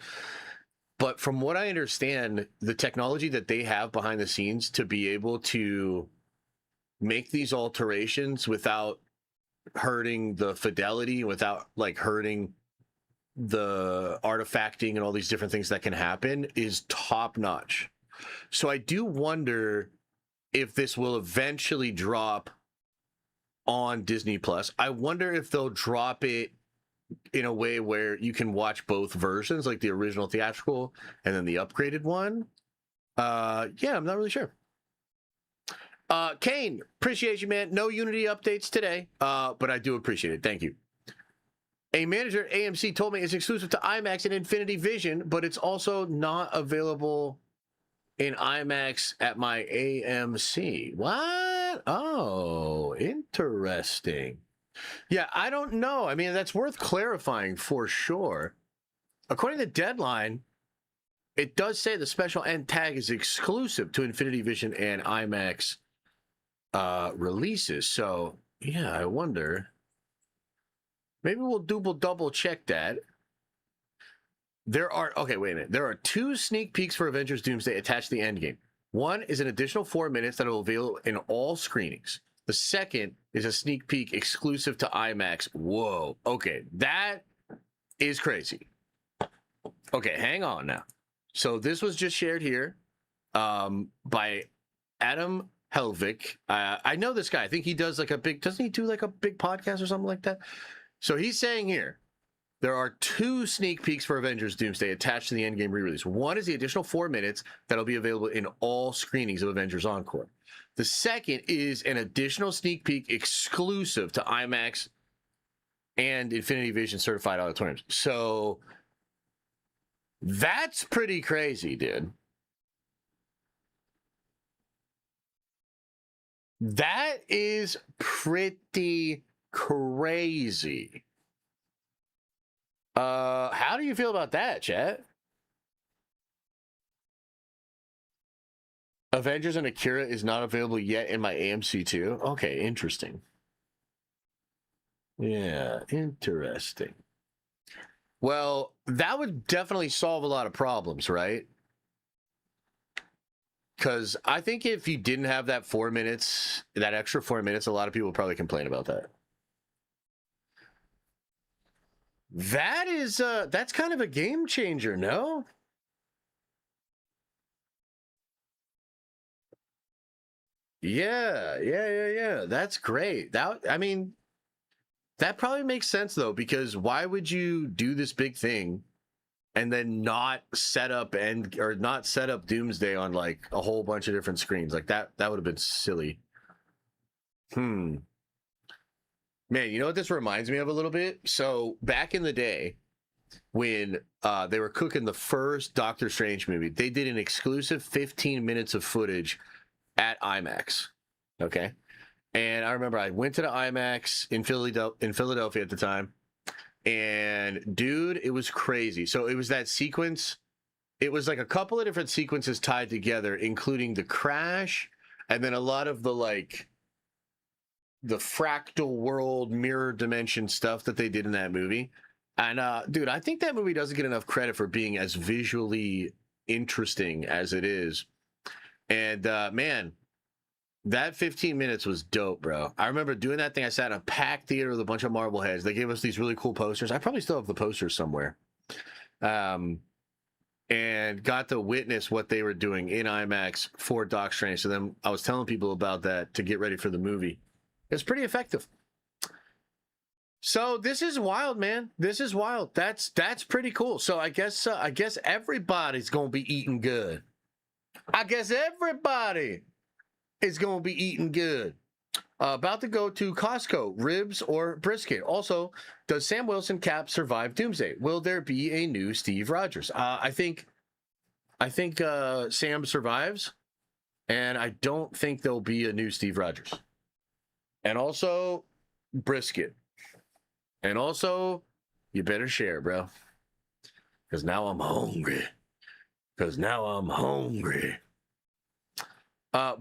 But from what I understand, the technology that they have behind the scenes to be able to make these alterations without hurting the fidelity, without like hurting the artifacting and all these different things that can happen is top notch. So I do wonder if this will eventually drop on Disney Plus. I wonder if they'll drop it in a way where you can watch both versions, like the original theatrical and then the upgraded one. Yeah, I'm not really sure. Kane, appreciate you, man. No Unity updates today, but I do appreciate it. Thank you. A manager at AMC told me it's exclusive to IMAX and Infinity Vision, but it's also not available in IMAX at my AMC. What? Oh, interesting. Yeah, I don't know. I mean, that's worth clarifying for sure. According to Deadline, it does say the special end tag is exclusive to Infinity Vision and IMAX releases. So, yeah, I wonder. Maybe we'll double check that. Okay, wait a minute. There are 2 sneak peeks for Avengers Doomsday attached to the Endgame. One is an additional 4 minutes that will be available in all screenings. The second is a sneak peek exclusive to IMAX. Whoa. Okay, that is crazy. Okay, hang on now. So this was just shared here by Adam Helvig. I know this guy. I think he does like doesn't he do like a big podcast or something like that? So he's saying here, there are 2 sneak peeks for Avengers Doomsday attached to the Endgame re-release. One is the additional 4 minutes that'll be available in all screenings of Avengers Encore. The second is an additional sneak peek exclusive to IMAX and Infinity Vision certified auditoriums. So that's pretty crazy, dude. That is pretty crazy. How do you feel about that, chat? Avengers and Akira is not available yet in my AMC too. Okay, interesting. Yeah, interesting. Well, that would definitely solve a lot of problems, right? Because I think if you didn't have that 4 minutes, that extra 4 minutes, a lot of people would probably complain about that. That is, that's kind of a game changer, no? Yeah. That's great. That, I mean, that probably makes sense though, because why would you do this big thing and then not set up Doomsday on like a whole bunch of different screens? Like that would have been silly. Man, you know what this reminds me of a little bit? So back in the day when they were cooking the first Doctor Strange movie, they did an exclusive 15 minutes of footage at IMAX. Okay. And I remember I went to the IMAX in Philadelphia at the time. And dude, it was crazy. So it was that sequence. It was like a couple of different sequences tied together, including the crash and then a lot of the like the fractal world mirror dimension stuff that they did in that movie. And dude, I think that movie doesn't get enough credit for being as visually interesting as it is. And man, that 15 minutes was dope, bro. I remember doing that thing. I sat in a packed theater with a bunch of Marvel heads. They gave us these really cool posters. I probably still have the posters somewhere. And got to witness what they were doing in IMAX for Doc Strange. So then I was telling people about that to get ready for the movie. It's pretty effective. So this is wild, man. This is wild. That's pretty cool. So I guess everybody's gonna be eating good. I guess everybody is gonna be eating good. About to go to Costco, ribs or brisket. Also, does Sam Wilson Cap survive Doomsday? Will there be a new Steve Rogers? I think Sam survives, and I don't think there'll be a new Steve Rogers. And also, brisket. And also, you better share, bro. Because now I'm hungry.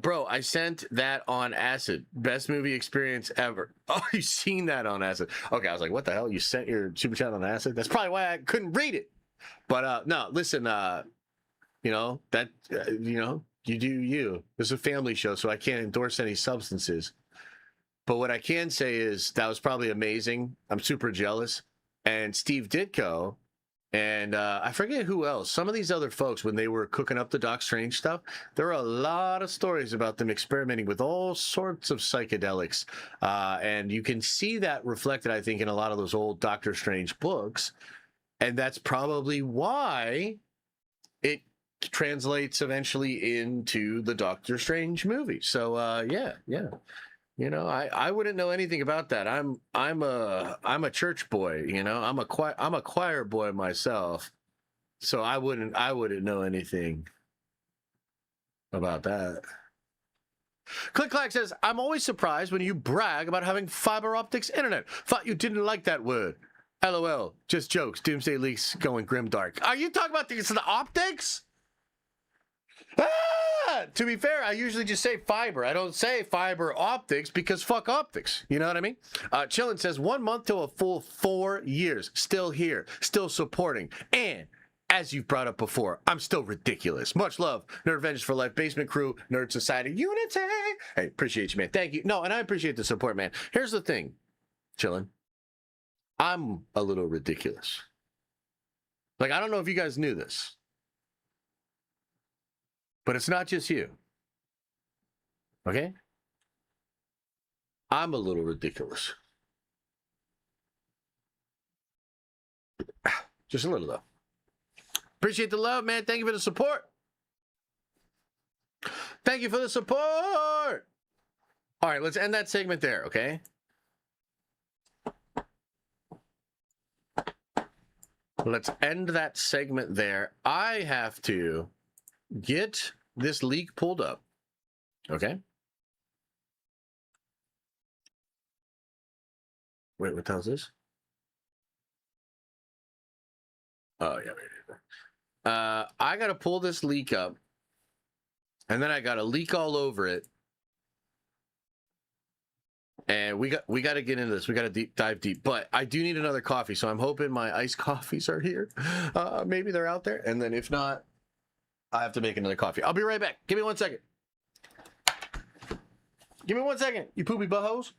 Bro, I sent that on acid. Best movie experience ever. Oh, you seen that on acid? Okay, I was like, what the hell? You sent your super chat on acid? That's probably why I couldn't read it. But no, listen, you know, you do you. This is a family show, so I can't endorse any substances. But what I can say is that was probably amazing. I'm super jealous. And Steve Ditko and I forget who else. Some of these other folks, when they were cooking up the Doc Strange stuff, there were a lot of stories about them experimenting with all sorts of psychedelics. And you can see that reflected, I think, in a lot of those old Doctor Strange books. And that's probably why it translates eventually into the Doctor Strange movie. So, yeah. You know, I wouldn't know anything about that. I'm a church boy, you know. I'm a choir boy myself. So I wouldn't know anything about that. Click Clack says, I'm always surprised when you brag about having fiber optics internet. Thought you didn't like that word. LOL. Just jokes. Doomsday leaks going grimdark. Are you talking about the optics? To be fair, I usually just say fiber. I don't say fiber optics because fuck optics. You know what I mean? Chillin says 1 month to a full 4 years. Still here. Still supporting. And as you've brought up before, I'm still ridiculous. Much love. Nerd Avengers for Life, Basement Crew, Nerd Society, Unity. Hey, appreciate you, man. Thank you. No, and I appreciate the support, man. Here's the thing, Chillin. I'm a little ridiculous. Like, I don't know if you guys knew this. But it's not just you. Okay? I'm a little ridiculous. Just a little, though. Appreciate the love, man. Thank you for the support. Thank you for the support. All right, let's end that segment there, okay? Let's end that segment there. I have to get this leak pulled up, okay? Wait, what the hell is this? Oh, yeah. I got to pull this leak up, and then I got to leak all over it. And we got to get into this. We got to dive deep. But I do need another coffee, so I'm hoping my iced coffees are here. Maybe they're out there. And then if not, I have to make another coffee. I'll be right back. Give me 1 second. Give me 1 second, you poopy buttholes.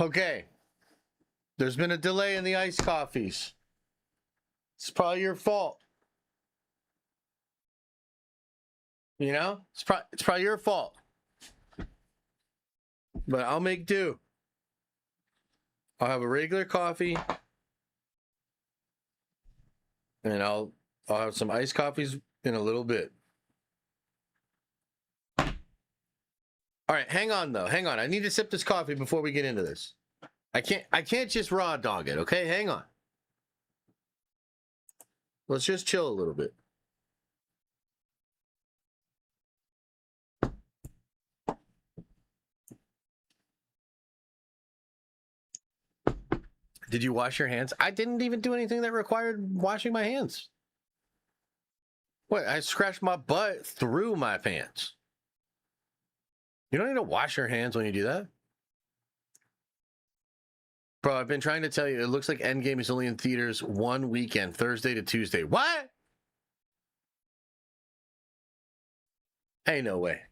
Okay. There's been a delay in the iced coffees. It's probably your fault. You know? It's probably your fault. But I'll make do. I'll have a regular coffee. And I'll have some iced coffees in a little bit. All right, hang on though. Hang on. I need to sip this coffee before we get into this. I can't just raw dog it, okay? Hang on. Let's just chill a little bit. Did you wash your hands? I didn't even do anything that required washing my hands. What? I scratched my butt through my pants. You don't need to wash your hands when you do that. Bro, I've been trying to tell you, it looks like Endgame is only in theaters one weekend, Thursday to Tuesday. What? Hey, no way.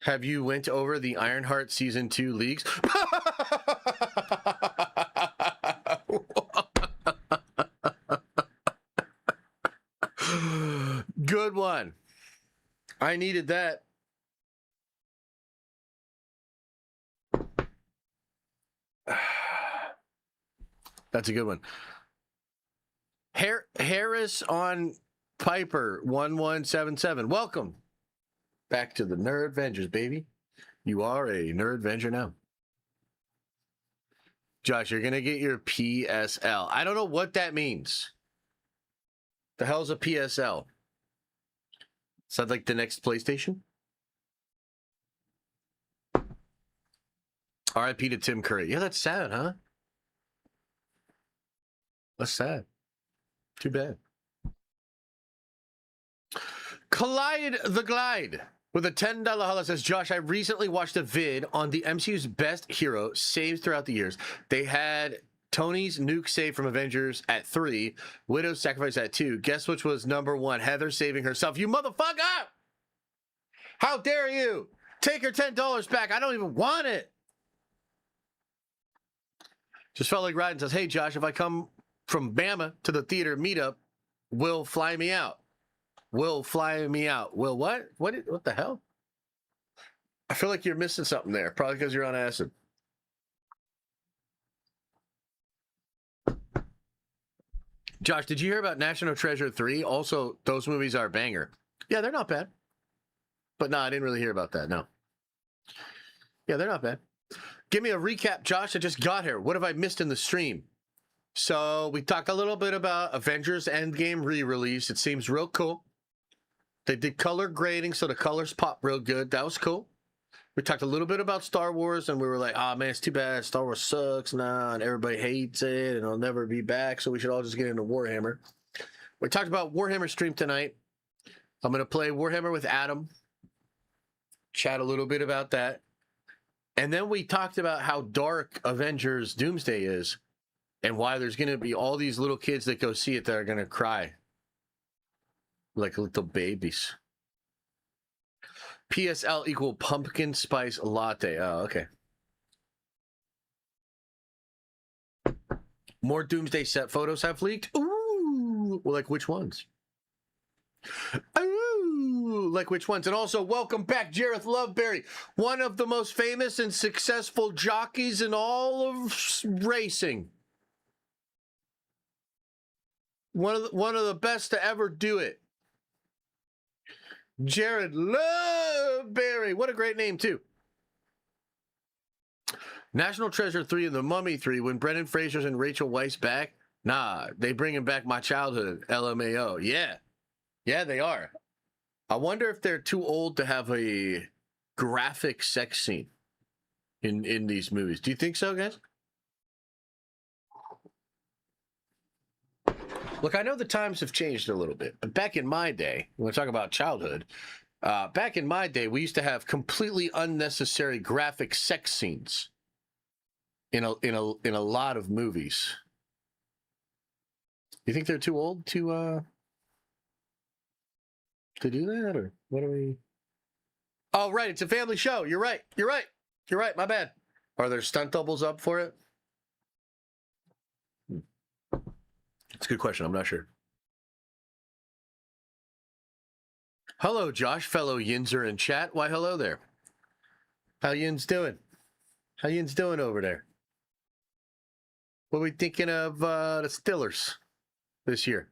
Have you went over the Ironheart Season 2 leaks? Good one. I needed that. That's a good one. Harris on Piper 1177. Welcome back to the Nerd Avengers, baby. You are a Nerd Avenger now. Josh, you're gonna get your PSL. I don't know what that means. The hell's a PSL? Is that like the next PlayStation? RIP to Tim Curry. Yeah, that's sad, huh? That's sad. Too bad. Collide the Glide with a $10 holla says, Josh, I recently watched a vid on the MCU's best hero saved throughout the years. They had Tony's nuke save from Avengers at 3, Widow's sacrifice at 2. Guess which was number 1? Heather saving herself. You motherfucker! How dare you? Take her $10 back. I don't even want it. Just felt like riding. Says, hey, Josh, if I come from Bama to the theater meetup, Will fly me out. Will fly me out. Will what? What the hell? I feel like you're missing something there. Probably because you're on acid. Josh, did you hear about National Treasure 3? Also, those movies are a banger. Yeah, they're not bad. But no, I didn't really hear about that, no. Yeah, they're not bad. Give me a recap, Josh. I just got here. What have I missed in the stream? So we talked a little bit about Avengers Endgame re-release. It seems real cool. They did color grading, so the colors pop real good. That was cool. We talked a little bit about Star Wars, and we were like, oh, man, it's too bad. Star Wars sucks now, and everybody hates it, and it'll never be back, so we should all just get into Warhammer. We talked about Warhammer stream tonight. I'm going to play Warhammer with Adam, chat a little bit about that. And then we talked about how dark Avengers Doomsday is and why there's going to be all these little kids that go see it that are going to cry like little babies. PSL equal pumpkin spice latte. Oh, okay. More Doomsday set photos have leaked. Ooh, well, like which ones? Ooh, like which ones? And also, welcome back, Jareth Loveberry, one of the most famous and successful jockeys in all of racing. One of the best to ever do it. Jared Loveberry. What a great name, too. National Treasure 3 and The Mummy 3, when Brendan Fraser's and Rachel Weisz back, nah, they bringing back my childhood, LMAO. Yeah. Yeah, they are. I wonder if they're too old to have a graphic sex scene in these movies. Do you think so, guys? Look, I know the times have changed a little bit, but back in my day, when we talk about childhood, back in my day, we used to have completely unnecessary graphic sex scenes in a lot of movies. You think they're too old to do that, or what are we? Oh, right, it's a family show. You're right. You're right. You're right. My bad. Are there stunt doubles up for it? It's a good question. I'm not sure. Hello, Josh, fellow Yinzer in chat. Why, hello there. How Yin's doing? How Yin's doing over there? What are we thinking of the Stillers this year?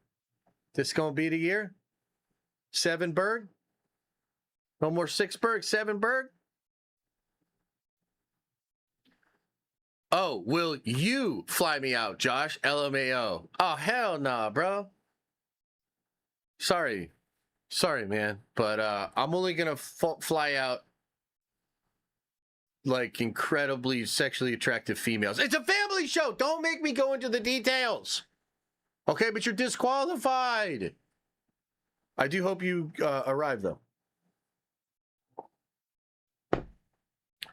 This going to be the year? 7 Berg? No more 6 Berg, 7 Berg? Oh, will you fly me out, Josh? LMAO. Oh, hell nah, bro. Sorry, man. But I'm only going to fly out like incredibly sexually attractive females. It's a family show. Don't make me go into the details. Okay, but you're disqualified. I do hope you arrive, though.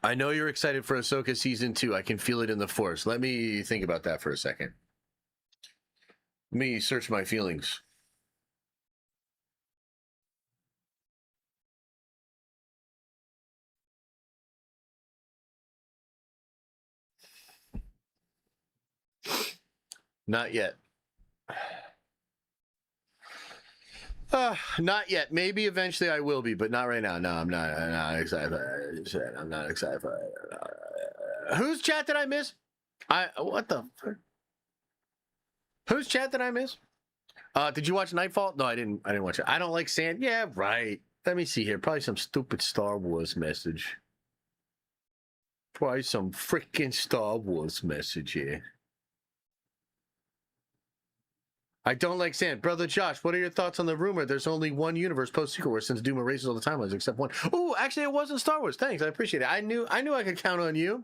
I know you're excited for Ahsoka season 2. I can feel it in the force. Let me think about that for a second. Let me search my feelings. Not yet. Not yet. Maybe eventually I will be, but not right now. No, I'm not excited. I'm not excited. Whose chat did I miss? What the fuck? Whose chat did I miss? Did you watch Nightfall? No, I didn't watch it. I don't like sand. Yeah, right. Let me see here. Probably some stupid Star Wars message. Probably some freaking Star Wars message here. I don't like sand. Brother Josh, what are your thoughts on the rumor there's only one universe post-Secret Wars since Doom erases all the timelines except one? Oh, actually, it wasn't Star Wars. Thanks. I appreciate it. I knew I could count on you.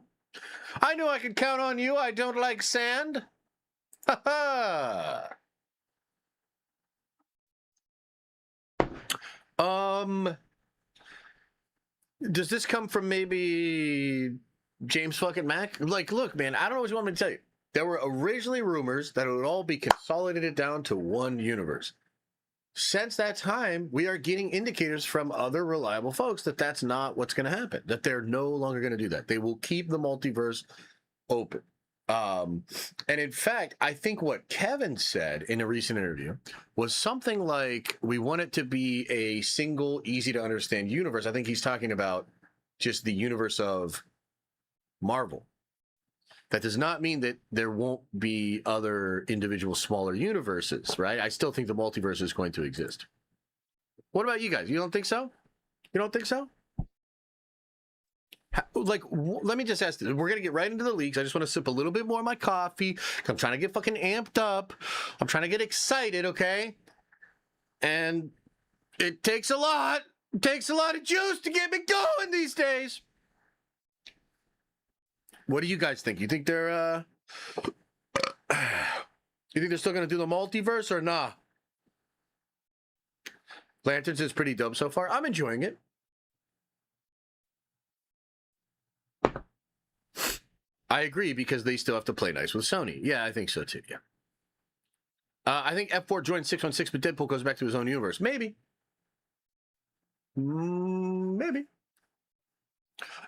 I knew I could count on you. I don't like sand. Ha ha. Does this come from maybe James fucking Mack? Like, look, man, I don't know what you want me to tell you. There were originally rumors that it would all be consolidated down to one universe. Since that time, we are getting indicators from other reliable folks that that's not what's going to happen, that they're no longer going to do that. They will keep the multiverse open. And in fact, I think what Kevin said in a recent interview was something like, we want it to be a single, easy to understand universe. I think he's talking about just the universe of Marvel. That does not mean that there won't be other individual smaller universes, right? I still think the multiverse is going to exist. What about you guys? You don't think so? You don't think so? Like, let me just ask this. We're going to get right into the leaks. I just want to sip a little bit more of my coffee. I'm trying to get fucking amped up. I'm trying to get excited, okay? And it takes a lot. It takes a lot of juice to get me going these days. What do you guys think? You think they're still going to do the multiverse or nah? Lanterns is pretty dope so far. I'm enjoying it. I agree because they still have to play nice with Sony. Yeah, I think so too. Yeah. I think F4 joined 616, but Deadpool goes back to his own universe. Maybe. Maybe.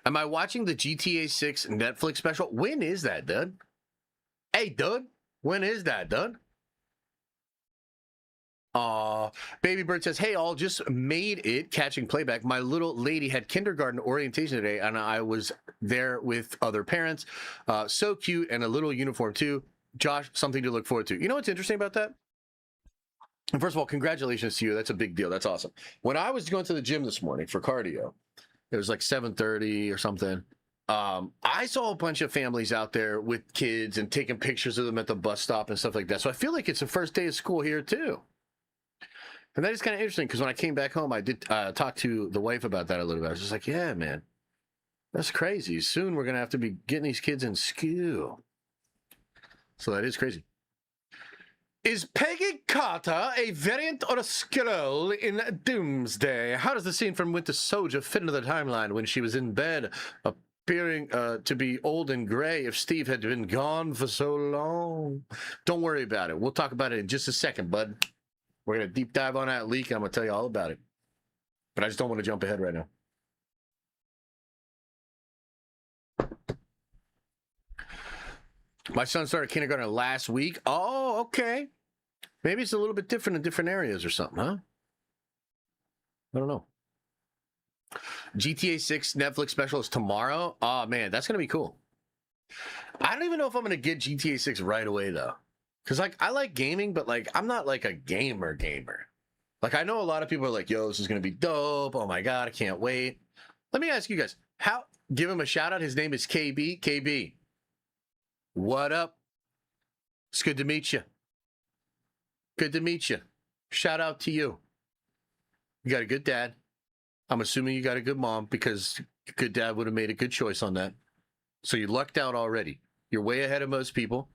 Am I watching the GTA 6 Netflix special? When is that, dude? Hey, dude. When is that, dude? Baby Bird says, hey, all, just made it catching playback. My little lady had kindergarten orientation today, and I was there with other parents. So cute, and a little uniform, too. Josh, something to look forward to. You know what's interesting about that? And first of all, congratulations to you. That's a big deal. That's awesome. When I was going to the gym this morning for cardio, it was like 7:30 or something. I saw a bunch of families out there with kids and taking pictures of them at the bus stop and stuff like that. So I feel like it's the first day of school here, too. And that is kind of interesting because when I came back home, I did talk to the wife about that a little bit. I was just like, yeah, man, that's crazy. Soon we're going to have to be getting these kids in school. So that is crazy. Is Peggy Carter a variant or a Skrull in Doomsday? How does the scene from Winter Soldier fit into the timeline when she was in bed, appearing to be old and gray if Steve had been gone for so long? Don't worry about it. We'll talk about it in just a second, bud. We're going to deep dive on that leak, and I'm going to tell you all about it. But I just don't want to jump ahead right now. My son started kindergarten last week. Oh, okay. Maybe it's a little bit different in different areas or something, huh? I don't know. GTA 6 Netflix special is tomorrow. Oh, man, that's going to be cool. I don't even know if I'm going to get GTA 6 right away, though. Because, like, I like gaming, but, like, I'm not, like, a gamer. Like, I know a lot of people are like, yo, this is going to be dope. Oh, my God, I can't wait. Let me ask you guys. Give him a shout-out. His name is KB. KB. What up? It's good to meet you. Good to meet you. Shout out to you. You got a good dad. I'm assuming you got a good mom because a good dad would have made a good choice on that. So you lucked out already. You're way ahead of most people.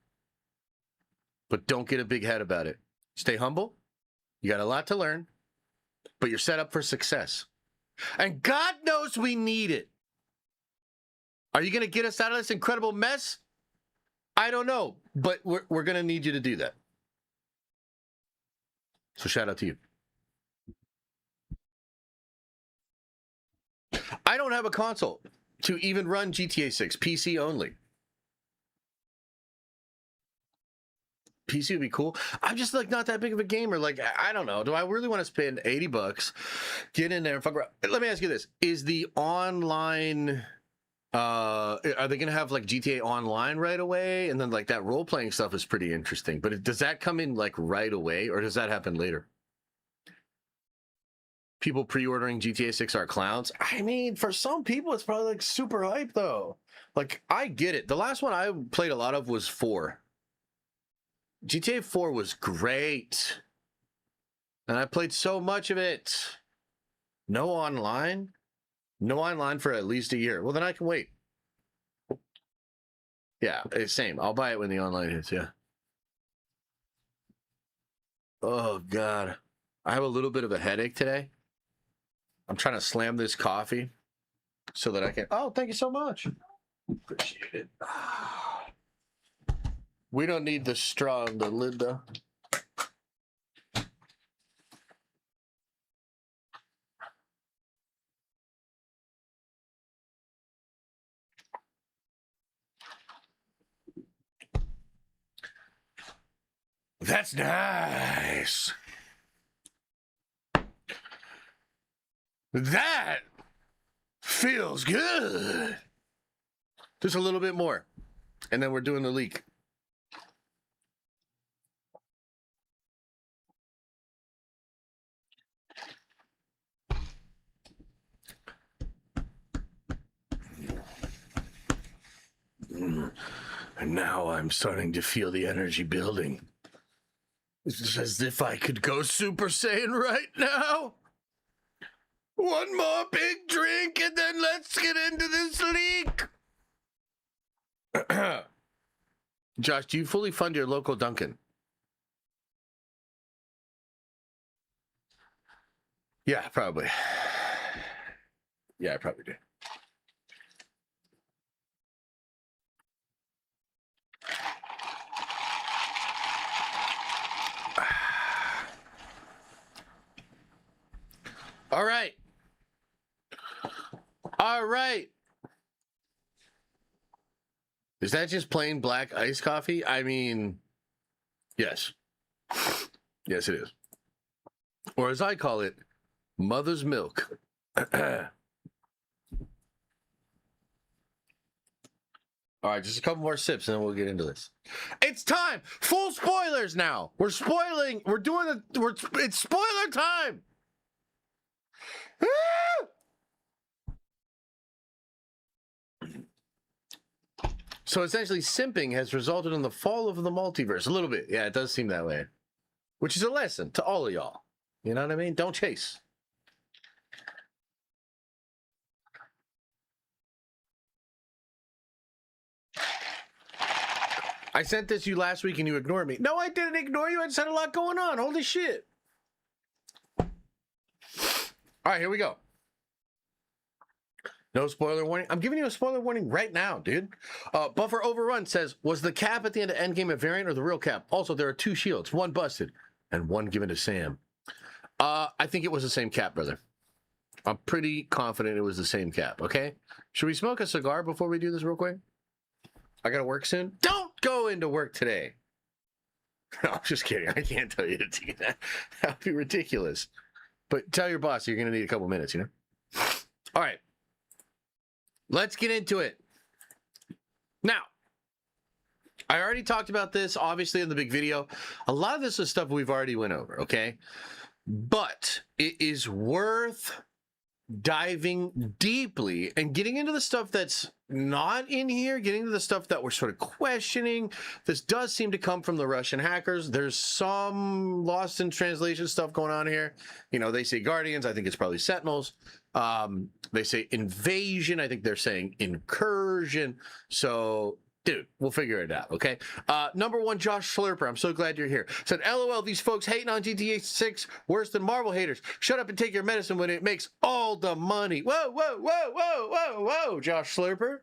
But don't get a big head about it. Stay humble. You got a lot to learn. But you're set up for success. And God knows we need it. Are you going to get us out of this incredible mess? I don't know, but we're going to need you to do that. So shout out to you. I don't have a console to even run GTA 6, PC only. PC would be cool. I'm just like not that big of a gamer. Like, I don't know. Do I really want to spend $80, get in there and fuck around? Let me ask you this. Is the online, are they going to have like GTA Online right away? And then like that role-playing stuff is pretty interesting. But does that come in like right away or does that happen later? People pre-ordering GTA 6 are clowns. I mean, for some people, it's probably like super hype though. Like, I get it. The last one I played a lot of was 4. GTA 4 was great. And I played so much of it. No online? No online for at least a year. Well, then I can wait. Yeah, it's same. I'll buy it when the online hits, yeah. Oh, God. I have a little bit of a headache today. I'm trying to slam this coffee so that I can... Oh, thank you so much. Appreciate it. We don't need the straw on the lid, though. That's nice. That feels good. Just a little bit more. And then we're doing the leak. And now I'm starting to feel the energy building. It's as if I could go Super Saiyan right now. One more big drink and then let's get into this leak. Josh, do you fully fund your local Dunkin'? Yeah, probably. Yeah, I probably do. All right. All right. Is that just plain black iced coffee? I mean, yes. Yes, it is. Or as I call it, mother's milk. All right, just a couple more sips and then we'll get into this. It's time. Full spoilers now. We're spoiling. We're doing it's spoiler time. So essentially, simping has resulted in the fall of the multiverse. A little bit. Yeah, it does seem that way. Which is a lesson to all of y'all. You know what I mean? Don't chase. I sent this to you last week and you ignored me. No, I didn't ignore you. I just had a lot going on. Holy shit. All right, here we go. No spoiler warning. I'm giving you a spoiler warning right now, dude. Buffer Overrun says, was the cap at the end of Endgame a variant or the real cap? Also, there are 2 shields, one busted and one given to Sam. I think it was the same cap, brother. I'm pretty confident it was the same cap, okay? Should we smoke a cigar before we do this real quick? I gotta work soon. Don't go into work today. No, I'm just kidding. I can't tell you to do that. That'd be ridiculous. But tell your boss you're gonna need a couple minutes, you know? All right. Let's get into it. Now, I already talked about this, obviously, in the big video. A lot of this is stuff we've already went over, okay? But it is worth diving deeply and getting into the stuff that's not in here, getting to the stuff that we're sort of questioning. This does seem to come from the Russian hackers. There's some lost in translation stuff going on here. You know, they say Guardians. I think it's probably Sentinels. They say invasion. I think they're saying incursion. So, dude, we'll figure it out, okay? Number 1, Josh Slurper. I'm so glad you're here. Said, LOL, these folks hating on GTA 6 worse than Marvel haters. Shut up and take your medicine when it makes all the money. Whoa, whoa, whoa, whoa, whoa, whoa, Josh Slurper.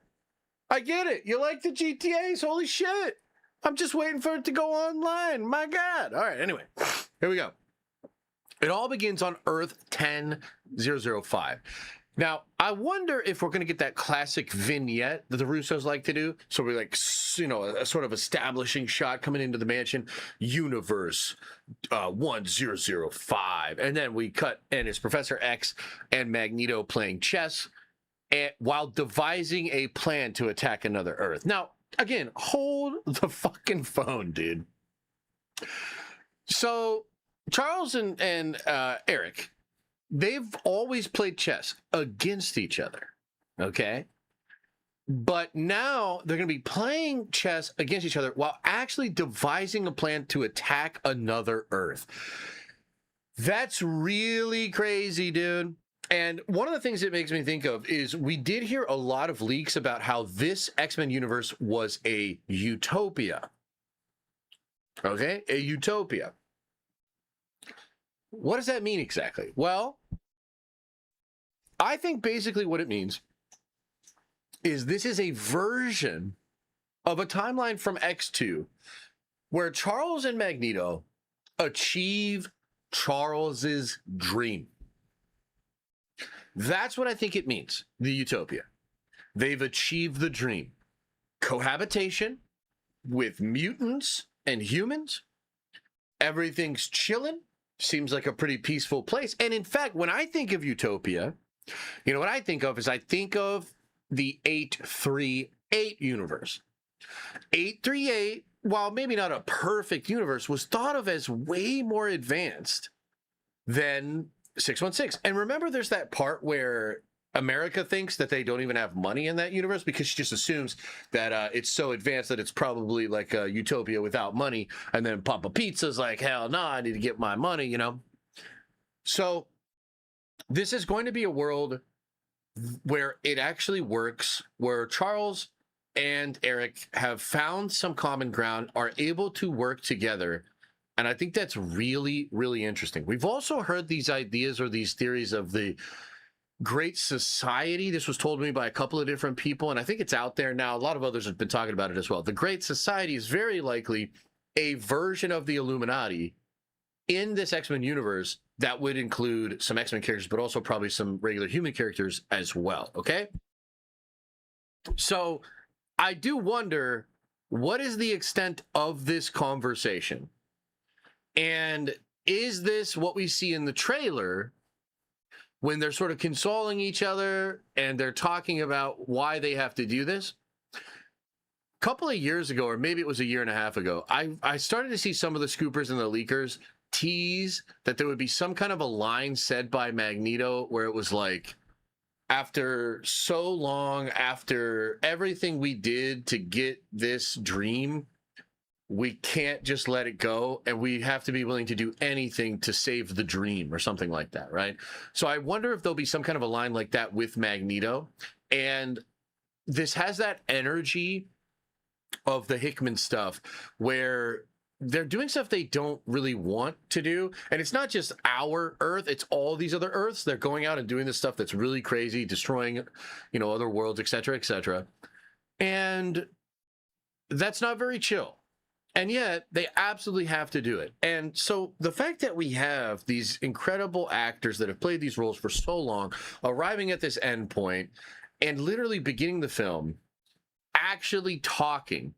I get it. You like the GTAs? Holy shit. I'm just waiting for it to go online. My God. All right, anyway, here we go. It all begins on Earth 10005. Now, I wonder if we're going to get that classic vignette that the Russos like to do. So we're like, you know, a sort of establishing shot coming into the mansion, universe 1005. And then we cut, and it's Professor X and Magneto playing chess while devising a plan to attack another Earth. Now, again, hold the fucking phone, dude. So Charles and Eric, they've always played chess against each other, okay? But now they're going to be playing chess against each other while actually devising a plan to attack another Earth. That's really crazy, dude. And one of the things it makes me think of is we did hear a lot of leaks about how this X-Men universe was a utopia. Okay? A utopia. What does that mean exactly? Well, I think basically what it means is this is a version of a timeline from X2 where Charles and Magneto achieve Charles's dream. That's what I think it means, the utopia. They've achieved the dream. Cohabitation with mutants and humans. Everything's chilling. Seems like a pretty peaceful place. And in fact, when I think of utopia, you know what I think of is I think of the 838 universe. 838, while maybe not a perfect universe, was thought of as way more advanced than 616. And remember, there's that part where America thinks that they don't even have money in that universe because she just assumes that it's so advanced that it's probably like a utopia without money. And then Papa Pizza's like, hell no, I need to get my money, you know? So this is going to be a world where it actually works, where Charles and Eric have found some common ground, are able to work together. And I think that's really, really interesting. We've also heard these ideas or these theories of the Great Society. This was told to me by a couple of different people, and I think it's out there now. A lot of others have been talking about it as well. The Great Society is very likely a version of the Illuminati in this X-Men universe that would include some X-Men characters, but also probably some regular human characters as well, okay? So I do wonder, what is the extent of this conversation? And is this what we see in the trailer when they're sort of consoling each other and they're talking about why they have to do this? A couple of years ago, or maybe it was a year and a half ago, I started to see some of the scoopers and the leakers tease that there would be some kind of a line said by Magneto where it was like, after so long, after everything we did to get this dream, we can't just let it go, and we have to be willing to do anything to save the dream or something like that, right? So I wonder if there'll be some kind of a line like that with Magneto. And this has that energy of the Hickman stuff where they're doing stuff they don't really want to do. And it's not just our Earth, it's all these other Earths. They're going out and doing this stuff that's really crazy, destroying, you know, other worlds, et cetera, et cetera. And that's not very chill. And yet they absolutely have to do it. And so the fact that we have these incredible actors that have played these roles for so long, arriving at this end point and literally beginning the film, actually talking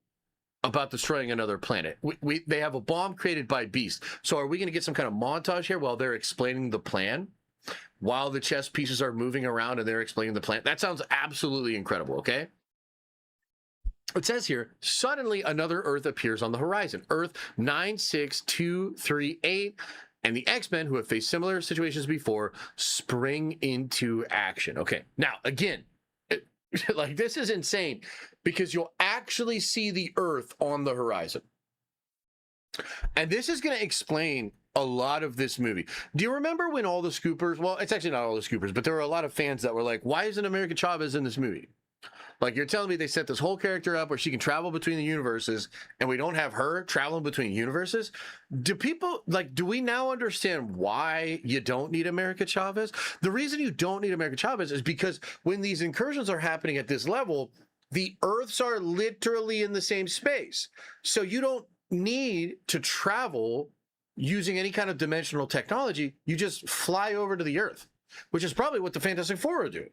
about destroying another planet. They have a bomb created by Beast. So are we going to get some kind of montage here while they're explaining the plan? While the chess pieces are moving around and they're explaining the plan? That sounds absolutely incredible, okay? It says here, suddenly another Earth appears on the horizon. Earth 96238, and the X-Men, who have faced similar situations before, spring into action. Okay, now, again, like, this is insane because you'll actually see the Earth on the horizon. And this is going to explain a lot of this movie. Do you remember when all the scoopers, well, it's actually not all the scoopers, but there were a lot of fans that were like, why isn't America Chavez in this movie? Like, you're telling me they set this whole character up where she can travel between the universes and we don't have her traveling between universes? Do people, like, do we now understand why you don't need America Chavez? The reason you don't need America Chavez is because when these incursions are happening at this level, the Earths are literally in the same space. So you don't need to travel using any kind of dimensional technology. You just fly over to the Earth, which is probably what the Fantastic Four are doing.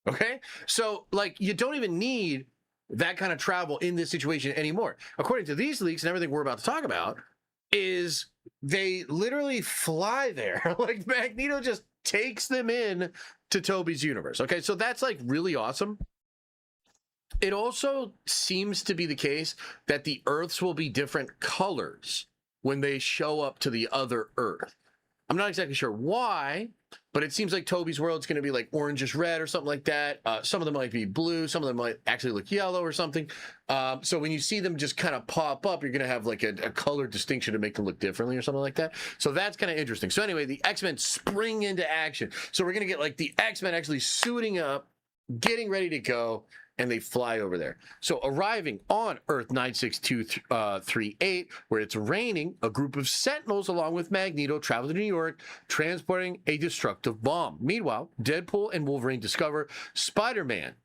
Okay? So, like, you don't even need that kind of travel in this situation anymore. According to these leaks and everything we're about to talk about, is they literally fly there. Like, Magneto just takes them in to Toby's universe. Okay, so that's like really awesome. It also seems to be the case that the Earths will be different colors when they show up to the other Earth. I'm not exactly sure why, but it seems like Toby's world's going to be like orangish red or something like that. Some of them might be blue. Some of them might actually look yellow or something. So when you see them just kind of pop up, you're going to have like a color distinction to make them look differently or something like that. So that's kind of interesting. So anyway, the X-Men spring into action. So we're going to get like the X-Men actually suiting up, getting ready to go, and they fly over there. So arriving on Earth 96238, where it's raining, a group of Sentinels along with Magneto travel to New York, transporting a destructive bomb. Meanwhile, Deadpool and Wolverine discover Spider-Man,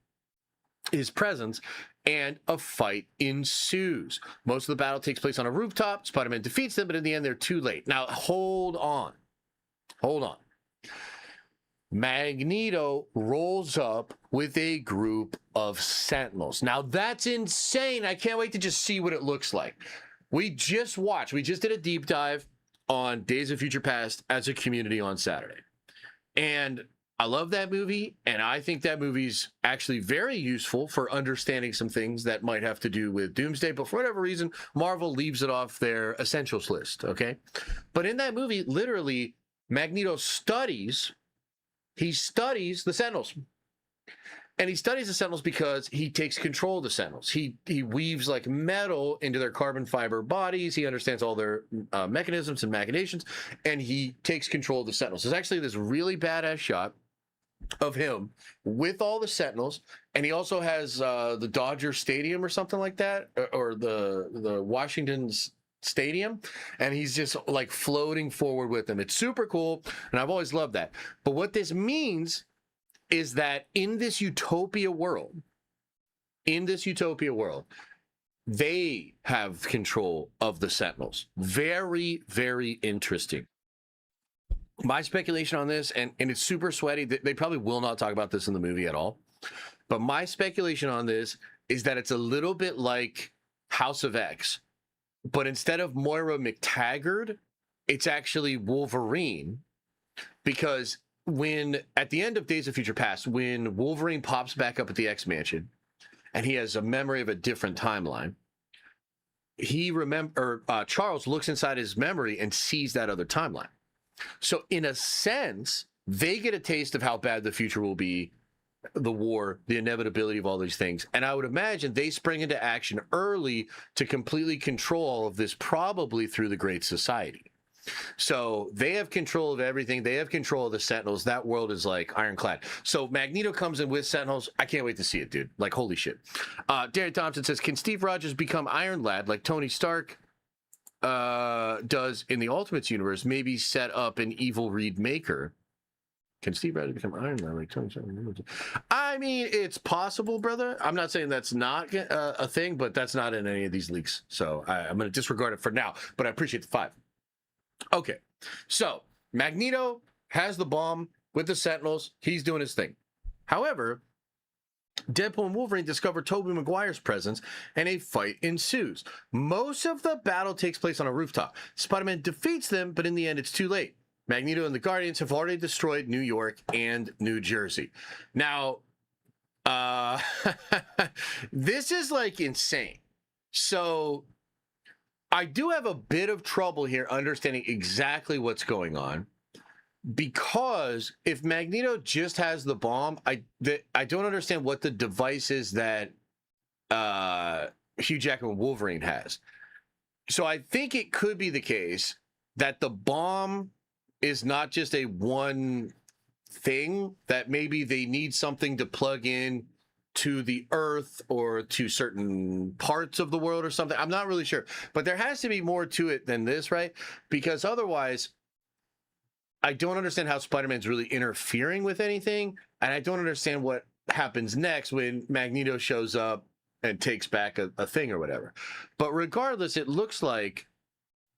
his presence, and a fight ensues. Most of the battle takes place on a rooftop. Spider-Man defeats them, but in the end, they're too late. Now, hold on. Magneto rolls up with a group of Sentinels. Now, that's insane. I can't wait to just see what it looks like. We just did a deep dive on Days of Future Past as a community on Saturday. And I love that movie, and I think that movie's actually very useful for understanding some things that might have to do with Doomsday, but for whatever reason, Marvel leaves it off their essentials list, okay? But in that movie, literally, Magneto studies the Sentinels. And he studies the Sentinels because he takes control of the Sentinels. He weaves like metal into their carbon fiber bodies. He understands all their mechanisms and machinations, and he takes control of the Sentinels. There's actually this really badass shot of him with all the Sentinels, and he also has the Dodger Stadium or something like that, or the Washington's Stadium, and he's just like floating forward with them. It's super cool, and I've always loved that. But what this means is that in this utopia world, they have control of the Sentinels. Very, very interesting. My speculation on this, and it's super sweaty, they probably will not talk about this in the movie at all, but my speculation on this is that it's a little bit like House of X, but instead of Moira McTaggart, it's actually Wolverine, because when at the end of Days of Future Past, when Wolverine pops back up at the X-Mansion and he has a memory of a different timeline, Charles looks inside his memory and sees that other timeline. So in a sense, they get a taste of how bad the future will be, the war, the inevitability of all these things. And I would imagine they spring into action early to completely control all of this, probably through the Great Society. So they have control of everything. They have control of the Sentinels. That world is like ironclad. So Magneto comes in with Sentinels. I can't wait to see it, dude. Like, holy shit. Darren Thompson says, can Steve Rogers become Iron Lad like Tony Stark does in the Ultimates universe? Maybe set up an evil Reed Maker. Can Steve Rogers become Iron Man like Tony Stark? I mean, it's possible, brother. I'm not saying that's not a thing, but that's not in any of these leaks. So I'm going to disregard it for now, but I appreciate the 5. Okay, so Magneto has the bomb with the Sentinels. He's doing his thing. However, Deadpool and Wolverine discover Tobey Maguire's presence, and a fight ensues. Most of the battle takes place on a rooftop. Spider-Man defeats them, but in the end, it's too late. Magneto and the Guardians have already destroyed New York and New Jersey. Now, this is like insane. So I do have a bit of trouble here understanding exactly what's going on, because if Magneto just has the bomb, I don't understand what the device is that Hugh Jackman Wolverine has. So I think it could be the case that the bomb is not just a one thing, that maybe they need something to plug in to the Earth or to certain parts of the world or something. I'm not really sure, but there has to be more to it than this, right? Because otherwise, I don't understand how Spider-Man's really interfering with anything, and I don't understand what happens next when Magneto shows up and takes back a thing or whatever. But regardless, it looks like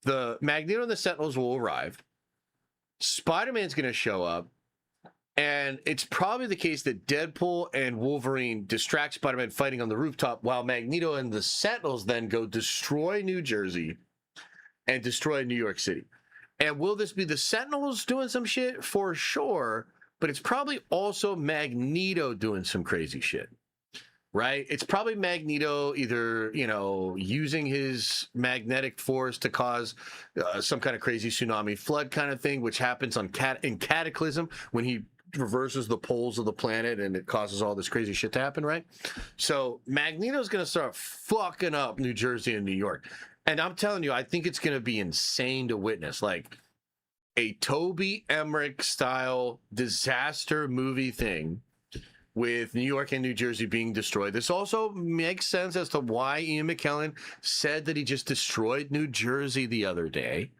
the Magneto and the Sentinels will arrive. Spider-Man's going to show up. And it's probably the case that Deadpool and Wolverine distract Spider-Man fighting on the rooftop while Magneto and the Sentinels then go destroy New Jersey and destroy New York City. And will this be the Sentinels doing some shit? For sure. But it's probably also Magneto doing some crazy shit, right? It's probably Magneto either, you know, using his magnetic force to cause some kind of crazy tsunami flood kind of thing, which happens in Cataclysm when he reverses the poles of the planet and it causes all this crazy shit to happen, right? So Magneto's going to start fucking up New Jersey and New York. And I'm telling you, I think it's going to be insane to witness. Like a Toby Emmerich style disaster movie thing with New York and New Jersey being destroyed. This also makes sense as to why Ian McKellen said that he just destroyed New Jersey the other day.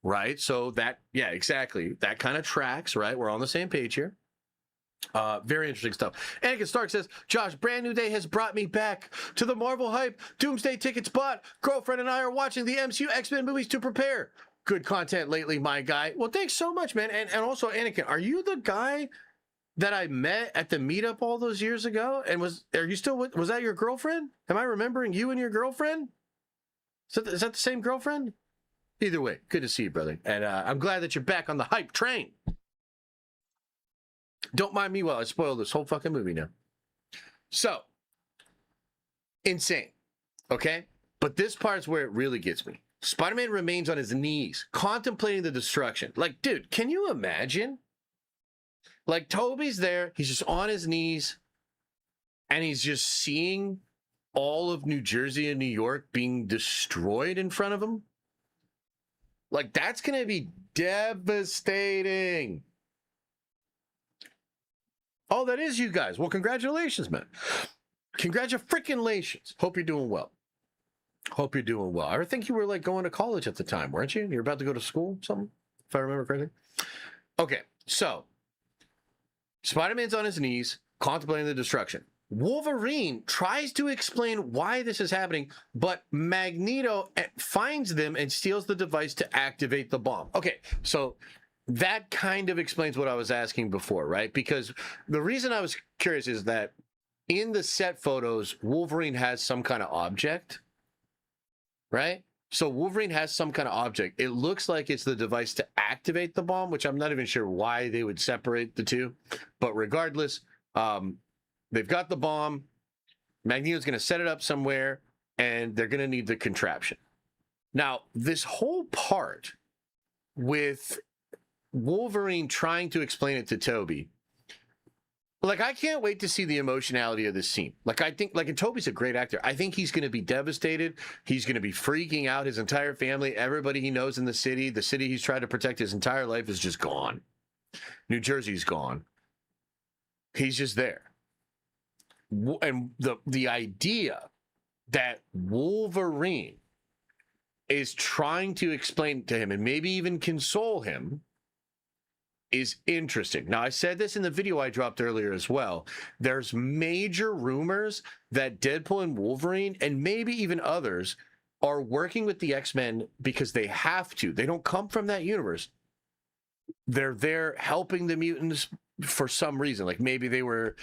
Right. So that, yeah, exactly. That kind of tracks, right? We're on the same page here. Very interesting stuff. Anakin Stark says, Josh, brand new day has brought me back to the Marvel hype. Doomsday tickets bought. Girlfriend and I are watching the MCU X-Men movies to prepare. Good content lately, my guy. Well, thanks so much, man. And also, Anakin, are you the guy that I met at the meetup all those years ago? And was that your girlfriend? Am I remembering you and your girlfriend? Is that the same girlfriend? Either way, good to see you, brother. And I'm glad that you're back on the hype train. Don't mind me while I spoil this whole fucking movie now. So, insane, okay? But this part's where it really gets me. Spider-Man remains on his knees, contemplating the destruction. Like, dude, can you imagine? Like, Toby's there, he's just on his knees, and he's just seeing all of New Jersey and New York being destroyed in front of him. Like, that's going to be devastating. Oh, that is you guys. Well, congratulations, man. Congratulations. Hope you're doing well. Hope you're doing well. I think you were, like, going to college at the time, weren't you? You're about to go to school, something, if I remember correctly. Okay, so Spider-Man's on his knees, contemplating the destruction. Wolverine tries to explain why this is happening, but Magneto finds them and steals the device to activate the bomb. Okay, so that kind of explains what I was asking before, right? Because the reason I was curious is that in the set photos, Wolverine has some kind of object, right? So Wolverine has some kind of object. It looks like it's the device to activate the bomb, which I'm not even sure why they would separate the two. But regardless, they've got the bomb. Magneto's going to set it up somewhere, and they're going to need the contraption. Now, this whole part with Wolverine trying to explain it to Toby, like, I can't wait to see the emotionality of this scene. Like, I think, like, and Toby's a great actor. I think he's going to be devastated. He's going to be freaking out. His entire family, everybody he knows in the city he's tried to protect his entire life is just gone. New Jersey's gone. He's just there. And the idea that Wolverine is trying to explain to him and maybe even console him is interesting. Now, I said this in the video I dropped earlier as well. There's major rumors that Deadpool and Wolverine, and maybe even others, are working with the X-Men because they have to. They don't come from that universe. They're there helping the mutants for some reason. Like, maybe they were,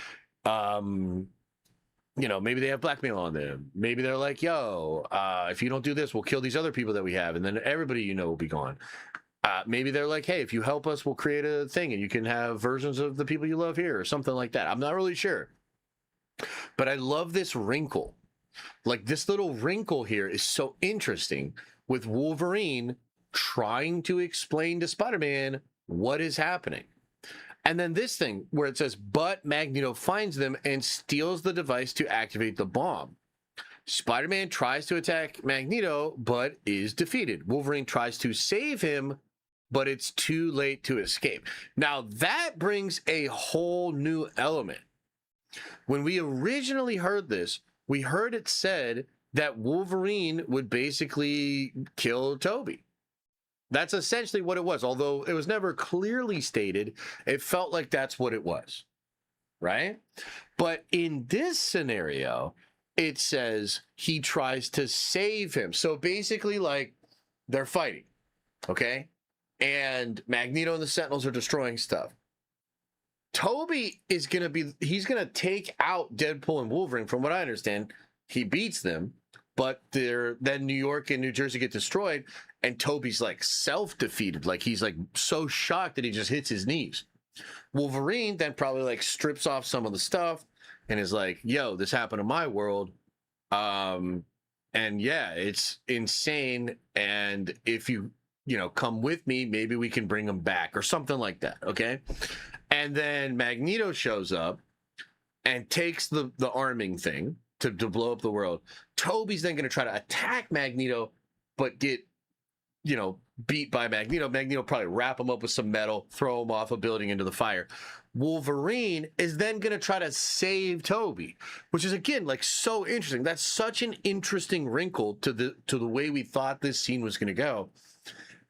maybe they have blackmail on them. Maybe they're like, yo, if you don't do this, we'll kill these other people that we have, and then everybody will be gone. Maybe they're like, hey, if you help us, we'll create a thing and you can have versions of the people you love here or something like that. I'm not really sure. But I love this wrinkle. Like, this little wrinkle here is so interesting with Wolverine trying to explain to Spider-Man what is happening. And then this thing where it says, but Magneto finds them and steals the device to activate the bomb. Spider-Man tries to attack Magneto, but is defeated. Wolverine tries to save him, but it's too late to escape. Now, that brings a whole new element. When we originally heard this, we heard it said that Wolverine would basically kill Toby. That's essentially what it was. Although it was never clearly stated, it felt like that's what it was. right? But in this scenario, it says he tries to save him. So basically, like, they're fighting, okay? And Magneto and the Sentinels are destroying stuff. Toby is going to be, he's going to take out Deadpool and Wolverine. From what I understand, he beats them, but then New York and New Jersey get destroyed, and Toby's like self-defeated. Like, he's like so shocked that he just hits his knees. Wolverine then probably like strips off some of the stuff and is like, yo, this happened in my world. And yeah, it's insane. And if you come with me, maybe we can bring him back or something like that. Okay. And then Magneto shows up and takes the arming thing to blow up the world. Toby's then going to try to attack Magneto, but get, beat by Magneto. Magneto probably wrap him up with some metal, throw him off a building into the fire. Wolverine is then going to try to save Toby, which is, again, like, so interesting. That's such an interesting wrinkle to the way we thought this scene was going to go.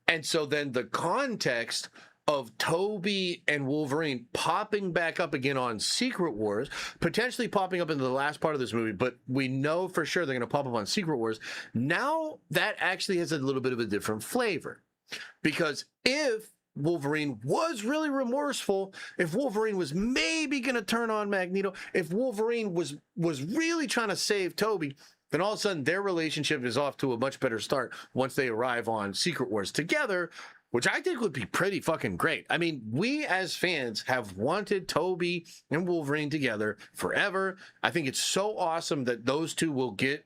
And so then the context of Toby and Wolverine popping back up again on Secret Wars, potentially popping up into the last part of this movie, but we know for sure they're going to pop up on Secret Wars. Now that actually has a little bit of a different flavor, because if Wolverine was really remorseful, if Wolverine was maybe going to turn on Magneto, if Wolverine was really trying to save Toby, then all of a sudden their relationship is off to a much better start once they arrive on Secret Wars together, which I think would be pretty fucking great. I mean, we as fans have wanted Toby and Wolverine together forever. I think it's so awesome that those two will get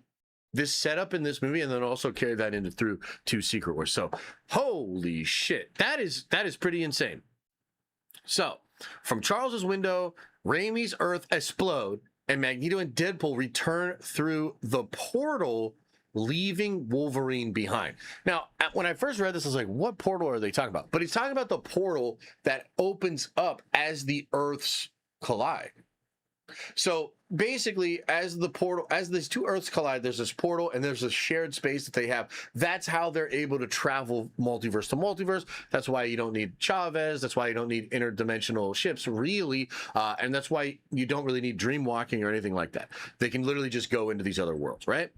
this set up in this movie and then also carry that into through to Secret Wars. So, holy shit. That is pretty insane. So, from Charles's window, Raimi's Earth explode, and Magneto and Deadpool return through the portal, leaving Wolverine behind. Now, when I first read this, I was like, what portal are they talking about? But he's talking about the portal that opens up as the Earths collide. So basically, as these two Earths collide, there's this portal and there's a shared space that they have. That's how they're able to travel multiverse to multiverse. That's why you don't need Chavez. That's why you don't need interdimensional ships, really. And that's why you don't really need dream walking or anything like that. They can literally just go into these other worlds, right?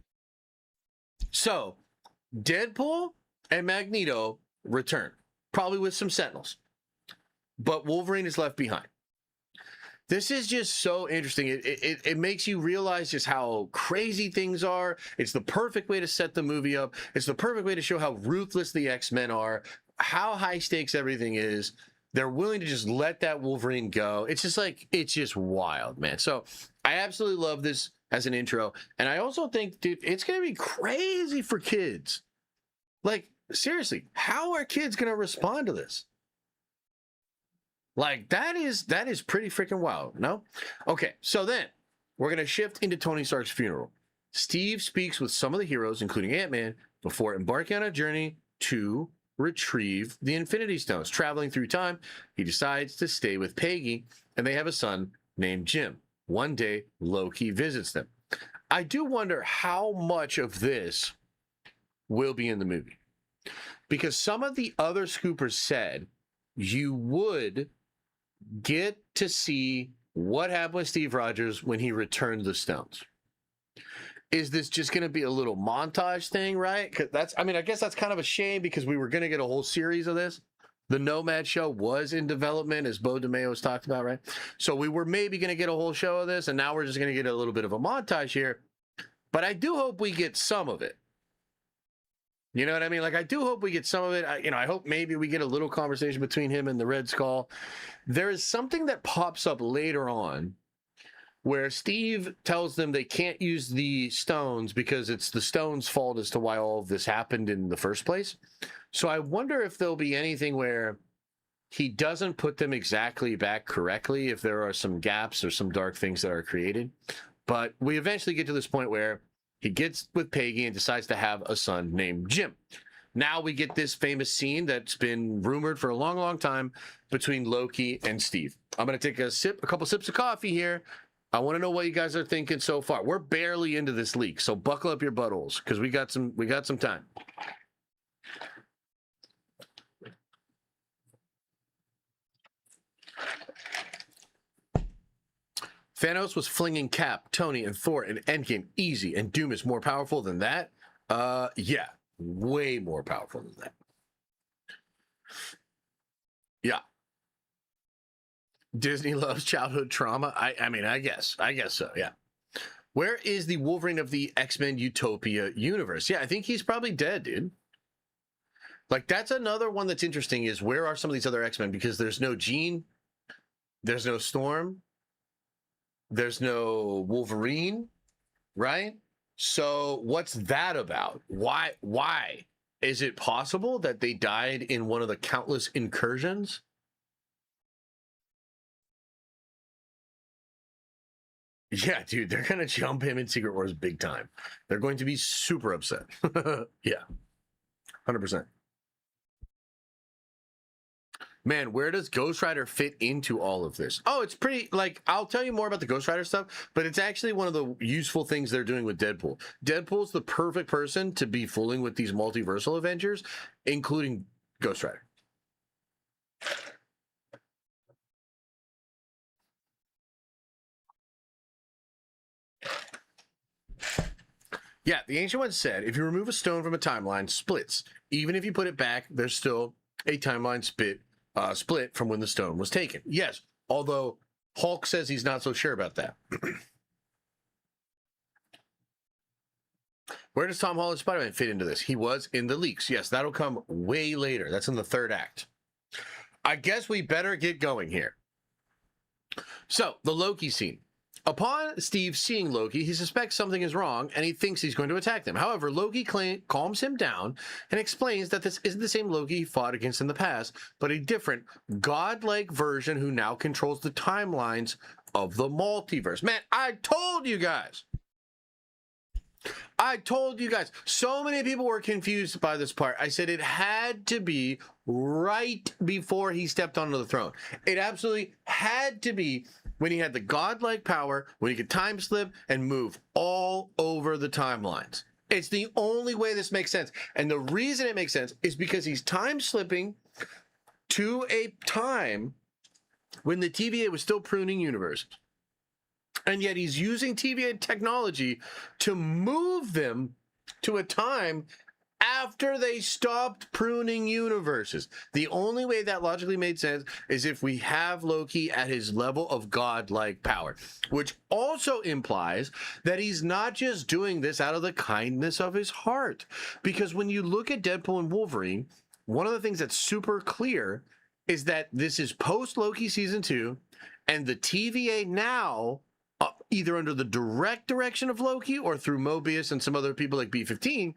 So, Deadpool and Magneto return, probably with some Sentinels, but Wolverine is left behind. This is just so interesting. It makes you realize just how crazy things are. It's the perfect way to set the movie up. It's the perfect way to show how ruthless the X-Men are, how high stakes everything is. They're willing to just let that Wolverine go. It's just like, it's just wild, man. So I absolutely love this as an intro. And I also think, dude, it's going to be crazy for kids. Like, seriously, how are kids going to respond to this? Like, that is pretty freaking wild, no? Okay, so then we're going to shift into Tony Stark's funeral. Steve speaks with some of the heroes, including Ant-Man, before embarking on a journey to retrieve the Infinity Stones. Traveling through time, he decides to stay with Peggy, and they have a son named Jim. One day, Loki visits them. I do wonder how much of this will be in the movie, because some of the other scoopers said you would get to see what happened with Steve Rogers when he returned the stones. Is this just going to be a little montage thing, right? Because I guess that's kind of a shame, because we were going to get a whole series of this. The Nomad show was in development, as Bo DeMeo has talked about, right? So we were maybe going to get a whole show of this, and now we're just going to get a little bit of a montage here. But I do hope we get some of it. You know what I mean? Like, I do hope we get some of it. I hope maybe we get a little conversation between him and the Red Skull. There is something that pops up later on where Steve tells them they can't use the stones because it's the stones' fault as to why all of this happened in the first place. So I wonder if there'll be anything where he doesn't put them exactly back correctly, if there are some gaps or some dark things that are created. But we eventually get to this point where he gets with Peggy and decides to have a son named Jim. Now we get this famous scene that's been rumored for a long, long time between Loki and Steve. I'm going to take a couple sips of coffee here. I want to know what you guys are thinking so far. We're barely into this leak, so buckle up your buttholes, because we got some time. Thanos was flinging Cap, Tony, and Thor in Endgame easy, and Doom is more powerful than that? Yeah, way more powerful than that. Yeah. Disney loves childhood trauma. I mean, I guess so. Yeah. Where is the Wolverine of the X-Men Utopia universe? Yeah, I think he's probably dead, dude. Like, that's another one that's interesting, is where are some of these other X-Men? Because there's no Jean, there's no Storm, there's no Wolverine, right? So what's that about? Why is it possible that they died in one of the countless incursions? Yeah, dude, they're gonna jump him in Secret Wars big time. They're going to be super upset. Yeah, 100%. Man, where does Ghost Rider fit into all of this? Oh, it's pretty, like, I'll tell you more about the Ghost Rider stuff, but it's actually one of the useful things they're doing with Deadpool. Deadpool's the perfect person to be fooling with these multiversal Avengers, including Ghost Rider. Yeah, the Ancient One said, if you remove a stone from a timeline, splits. Even if you put it back, there's still a timeline split from when the stone was taken. Yes, although Hulk says he's not so sure about that. Where does Tom Holland's Spider-Man fit into this? He was in the leaks. Yes, that'll come way later. That's in the third act. I guess we better get going here. So, the Loki scene. Upon Steve seeing Loki, he suspects something is wrong and he thinks he's going to attack them. However, Loki calms him down and explains that this isn't the same Loki he fought against in the past, but a different, godlike version who now controls the timelines of the multiverse. Man, I told you guys. So many people were confused by this part. I said it had to be right before he stepped onto the throne. It absolutely had to be when he had the godlike power, when he could time slip and move all over the timelines. It's the only way this makes sense. And the reason it makes sense is because he's time slipping to a time when the TVA was still pruning universes. And yet he's using TVA technology to move them to a time after they stopped pruning universes. The only way that logically made sense is if we have Loki at his level of godlike power, which also implies that he's not just doing this out of the kindness of his heart. Because when you look at Deadpool and Wolverine, one of the things that's super clear is that this is post-Loki season 2, and the TVA now, either under the direct direction of Loki or through Mobius and some other people like B-15,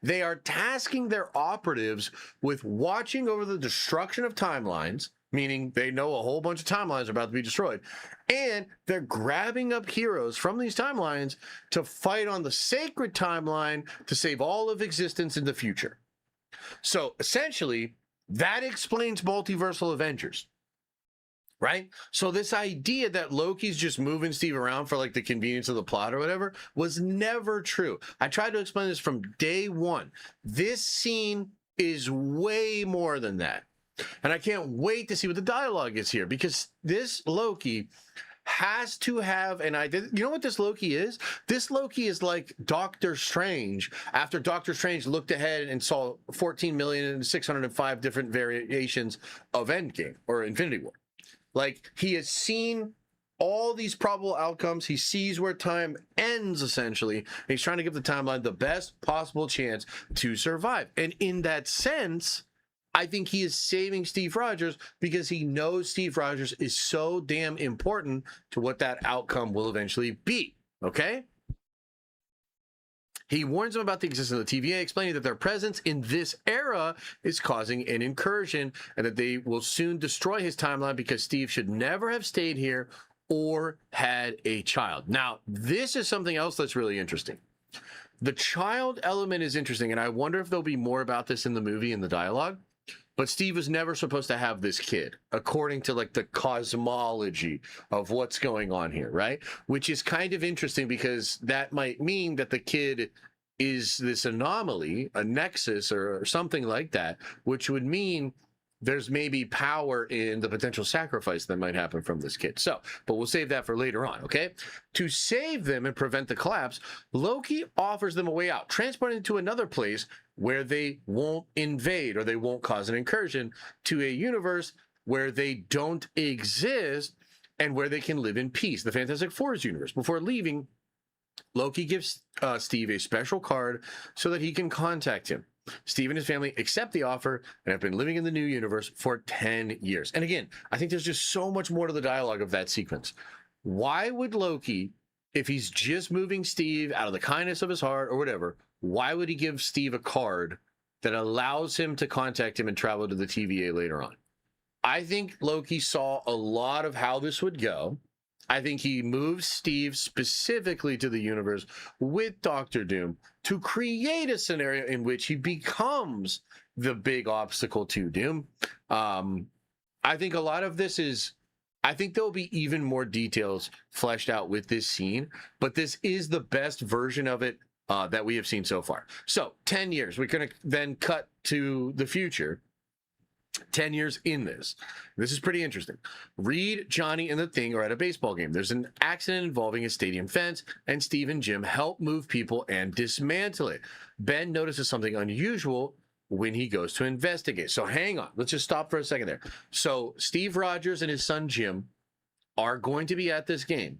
they are tasking their operatives with watching over the destruction of timelines, meaning they know a whole bunch of timelines are about to be destroyed, and they're grabbing up heroes from these timelines to fight on the sacred timeline to save all of existence in the future. So essentially, that explains multiversal Avengers. Right? So this idea that Loki's just moving Steve around for like the convenience of the plot or whatever was never true. I tried to explain this from day one. This scene is way more than that. And I can't wait to see what the dialogue is here, because this Loki has to have an idea. You know what this Loki is? This Loki is like Doctor Strange after Doctor Strange looked ahead and saw 14,605 different variations of Endgame or Infinity War. Like, he has seen all these probable outcomes. He sees where time ends, essentially. And he's trying to give the timeline the best possible chance to survive. And in that sense, I think he is saving Steve Rogers because he knows Steve Rogers is so damn important to what that outcome will eventually be. Okay? He warns them about the existence of the TVA, explaining that their presence in this era is causing an incursion and that they will soon destroy his timeline because Steve should never have stayed here or had a child. Now, this is something else that's really interesting. The child element is interesting, and I wonder if there'll be more about this in the movie in the dialogue. But Steve was never supposed to have this kid, according to like the cosmology of what's going on here, right? Which is kind of interesting because that might mean that the kid is this anomaly, a nexus or something like that, which would mean there's maybe power in the potential sacrifice that might happen from this kid. So, but we'll save that for later on, okay? To save them and prevent the collapse, Loki offers them a way out, transporting them to another place where they won't invade or they won't cause an incursion to a universe where they don't exist and where they can live in peace, the Fantastic Four's universe. Before leaving, Loki gives Steve a special card so that he can contact him. Steve and his family accept the offer and have been living in the new universe for 10 years. And again, I think there's just so much more to the dialogue of that sequence. Why would Loki, if he's just moving Steve out of the kindness of his heart or whatever, why would he give Steve a card that allows him to contact him and travel to the TVA later on? I think Loki saw a lot of how this would go. I think he moves Steve specifically to the universe with Doctor Doom to create a scenario in which he becomes the big obstacle to Doom. I think a lot of this is, I think there'll be even more details fleshed out with this scene, but this is the best version of it that we have seen so far. So 10 years, we're going to then cut to the future. 10 years in this. This is pretty interesting. Reed, Johnny, and the Thing are at a baseball game. There's an accident involving a stadium fence, and Steve and Jim help move people and dismantle it. Ben notices something unusual when he goes to investigate. So hang on. Let's just stop for a second there. So Steve Rogers and his son Jim are going to be at this game.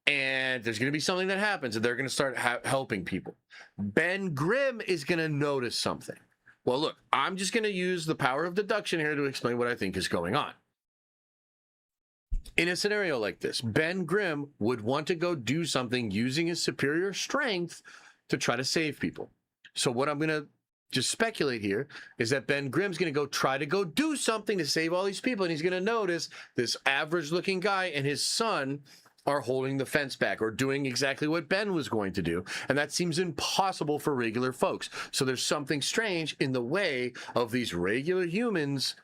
And there's going to be something that happens, and they're going to start helping people. Ben Grimm is going to notice something. Well, look, I'm just going to use the power of deduction here to explain what I think is going on. In a scenario like this, Ben Grimm would want to go do something using his superior strength to try to save people. So what I'm going to just speculate here is that Ben Grimm's going to try to go do something to save all these people, and he's going to notice this average-looking guy and his son are holding the fence back or doing exactly what Ben was going to do. And that seems impossible for regular folks. So there's something strange in the way of these regular humans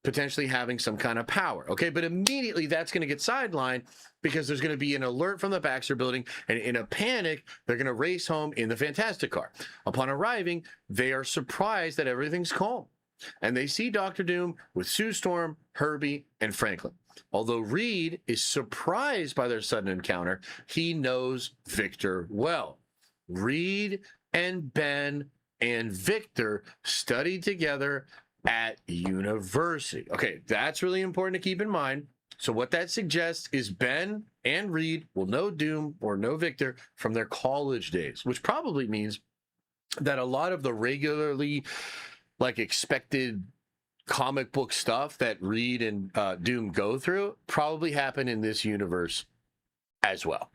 potentially having some kind of power. Okay, but immediately that's going to get sidelined because there's going to be an alert from the Baxter building, and in a panic, they're going to race home in the Fantastic car. Upon arriving, they are surprised that everything's calm. And they see Doctor Doom with Sue Storm, Herbie, and Franklin. Although Reed is surprised by their sudden encounter, he knows Victor well. Reed and Ben and Victor studied together at university. Okay, that's really important to keep in mind. So what that suggests is Ben and Reed will know Doom or know Victor from their college days, which probably means that a lot of the regularly expected comic book stuff that Reed and Doom go through probably happen in this universe as well.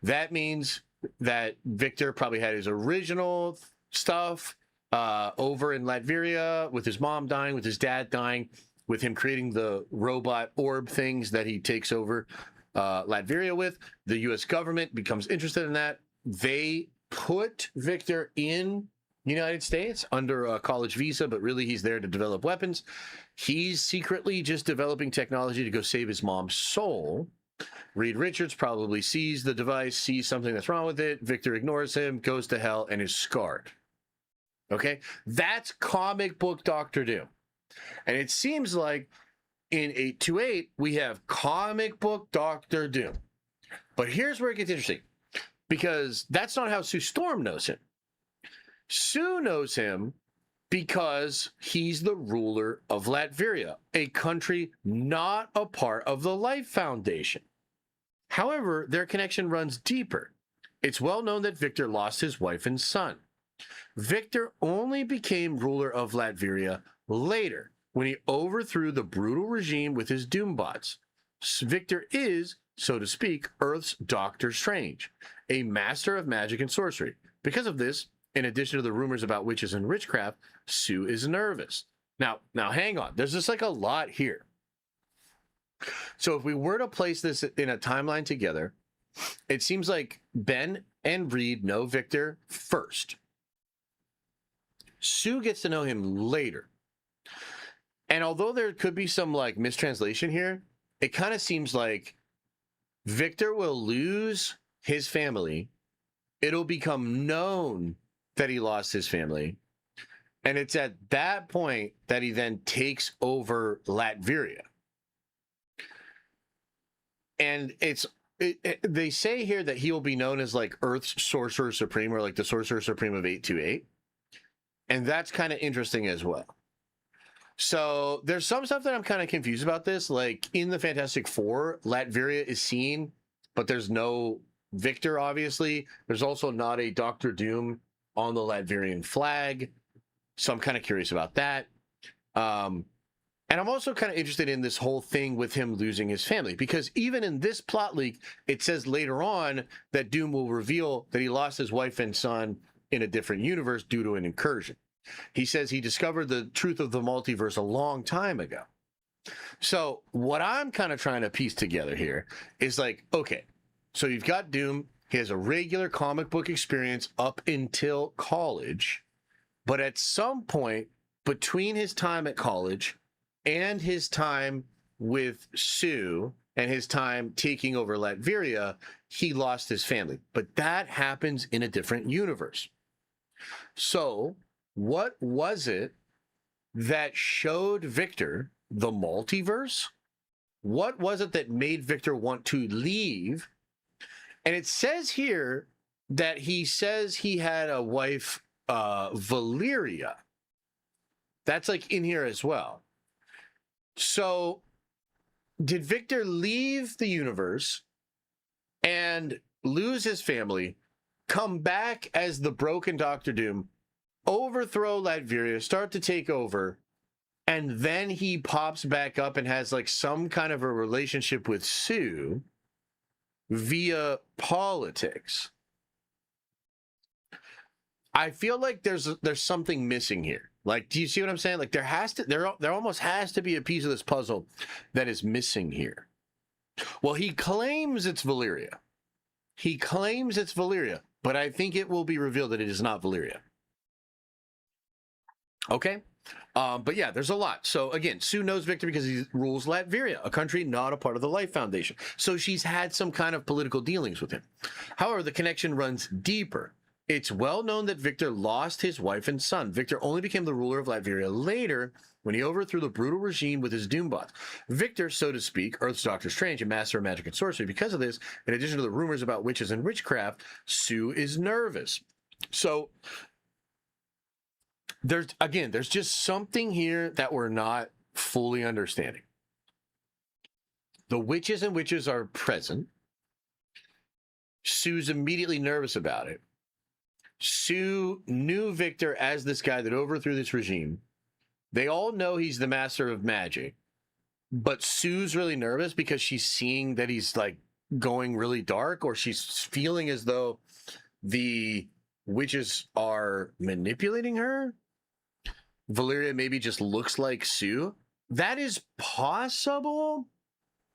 That means that Victor probably had his original stuff over in Latveria with his mom dying, with his dad dying, with him creating the robot orb things that he takes over Latveria with. The U.S. government becomes interested in that. They put Victor in United States under a college visa, but really he's there to develop weapons. He's secretly just developing technology to go save his mom's soul. Reed Richards probably sees the device, sees something that's wrong with it. Victor ignores him, goes to hell, and is scarred. Okay? That's comic book Doctor Doom. And it seems like in 828, we have comic book Doctor Doom. But here's where it gets interesting, because that's not how Sue Storm knows him. Sue knows him because he's the ruler of Latveria, a country not a part of the Life Foundation. However, their connection runs deeper. It's well known that Victor lost his wife and son. Victor only became ruler of Latveria later, when he overthrew the brutal regime with his Doombots. Victor is, so to speak, Earth's Doctor Strange, a master of magic and sorcery. Because of this, in addition to the rumors about witches and witchcraft, Sue is nervous. Now hang on. There's just a lot here. So if we were to place this in a timeline together, it seems like Ben and Reed know Victor first. Sue gets to know him later. And although there could be some mistranslation here, it kind of seems like Victor will lose his family. It'll become known that he lost his family. And it's at that point that he then takes over Latveria. And they say here that he will be known as like Earth's Sorcerer Supreme, or like the Sorcerer Supreme of 828. And that's kind of interesting as well. So there's some stuff that I'm kind of confused about this. Like in the Fantastic Four, Latveria is seen, but there's no Victor, obviously. There's also not a Doctor Doom on the Latverian flag. So I'm kind of curious about that. And I'm also kind of interested in this whole thing with him losing his family, because even in this plot leak, it says later on that Doom will reveal that he lost his wife and son in a different universe due to an incursion. He says he discovered the truth of the multiverse a long time ago. So what I'm kind of trying to piece together here is like, okay, so you've got Doom. He has a regular comic book experience up until college. But at some point between his time at college and his time with Sue and his time taking over Latveria, he lost his family. But that happens in a different universe. So what was it that showed Victor the multiverse? What was it that made Victor want to leave? And it says here that he says he had a wife, Valeria. That's like in here as well. So did Victor leave the universe and lose his family, come back as the broken Doctor Doom, overthrow Latveria, start to take over, and then he pops back up and has like some kind of a relationship with Sue via politics? I feel like there's something missing here. Like, do you see what I'm saying? Like there almost has to be a piece of this puzzle that is missing here. Well, he claims it's Valeria. But I think it will be revealed that it is not Valeria. Okay. But yeah, there's a lot. So again, Sue knows Victor because he rules Latveria, a country not a part of the Life Foundation. So she's had some kind of political dealings with him. However, the connection runs deeper. It's well known that Victor lost his wife and son. Victor only became the ruler of Latveria later when he overthrew the brutal regime with his Doombots. Victor, so to speak, Earth's Doctor Strange, a master of magic and sorcery. Because of this, in addition to the rumors about witches and witchcraft, Sue is nervous. So there's just something here that we're not fully understanding. The witches and witches are present. Sue's immediately nervous about it. Sue knew Victor as this guy that overthrew this regime. They all know he's the master of magic, but Sue's really nervous because she's seeing that he's like going really dark, or she's feeling as though the witches are manipulating her. Valeria maybe just looks like Sue. That is possible.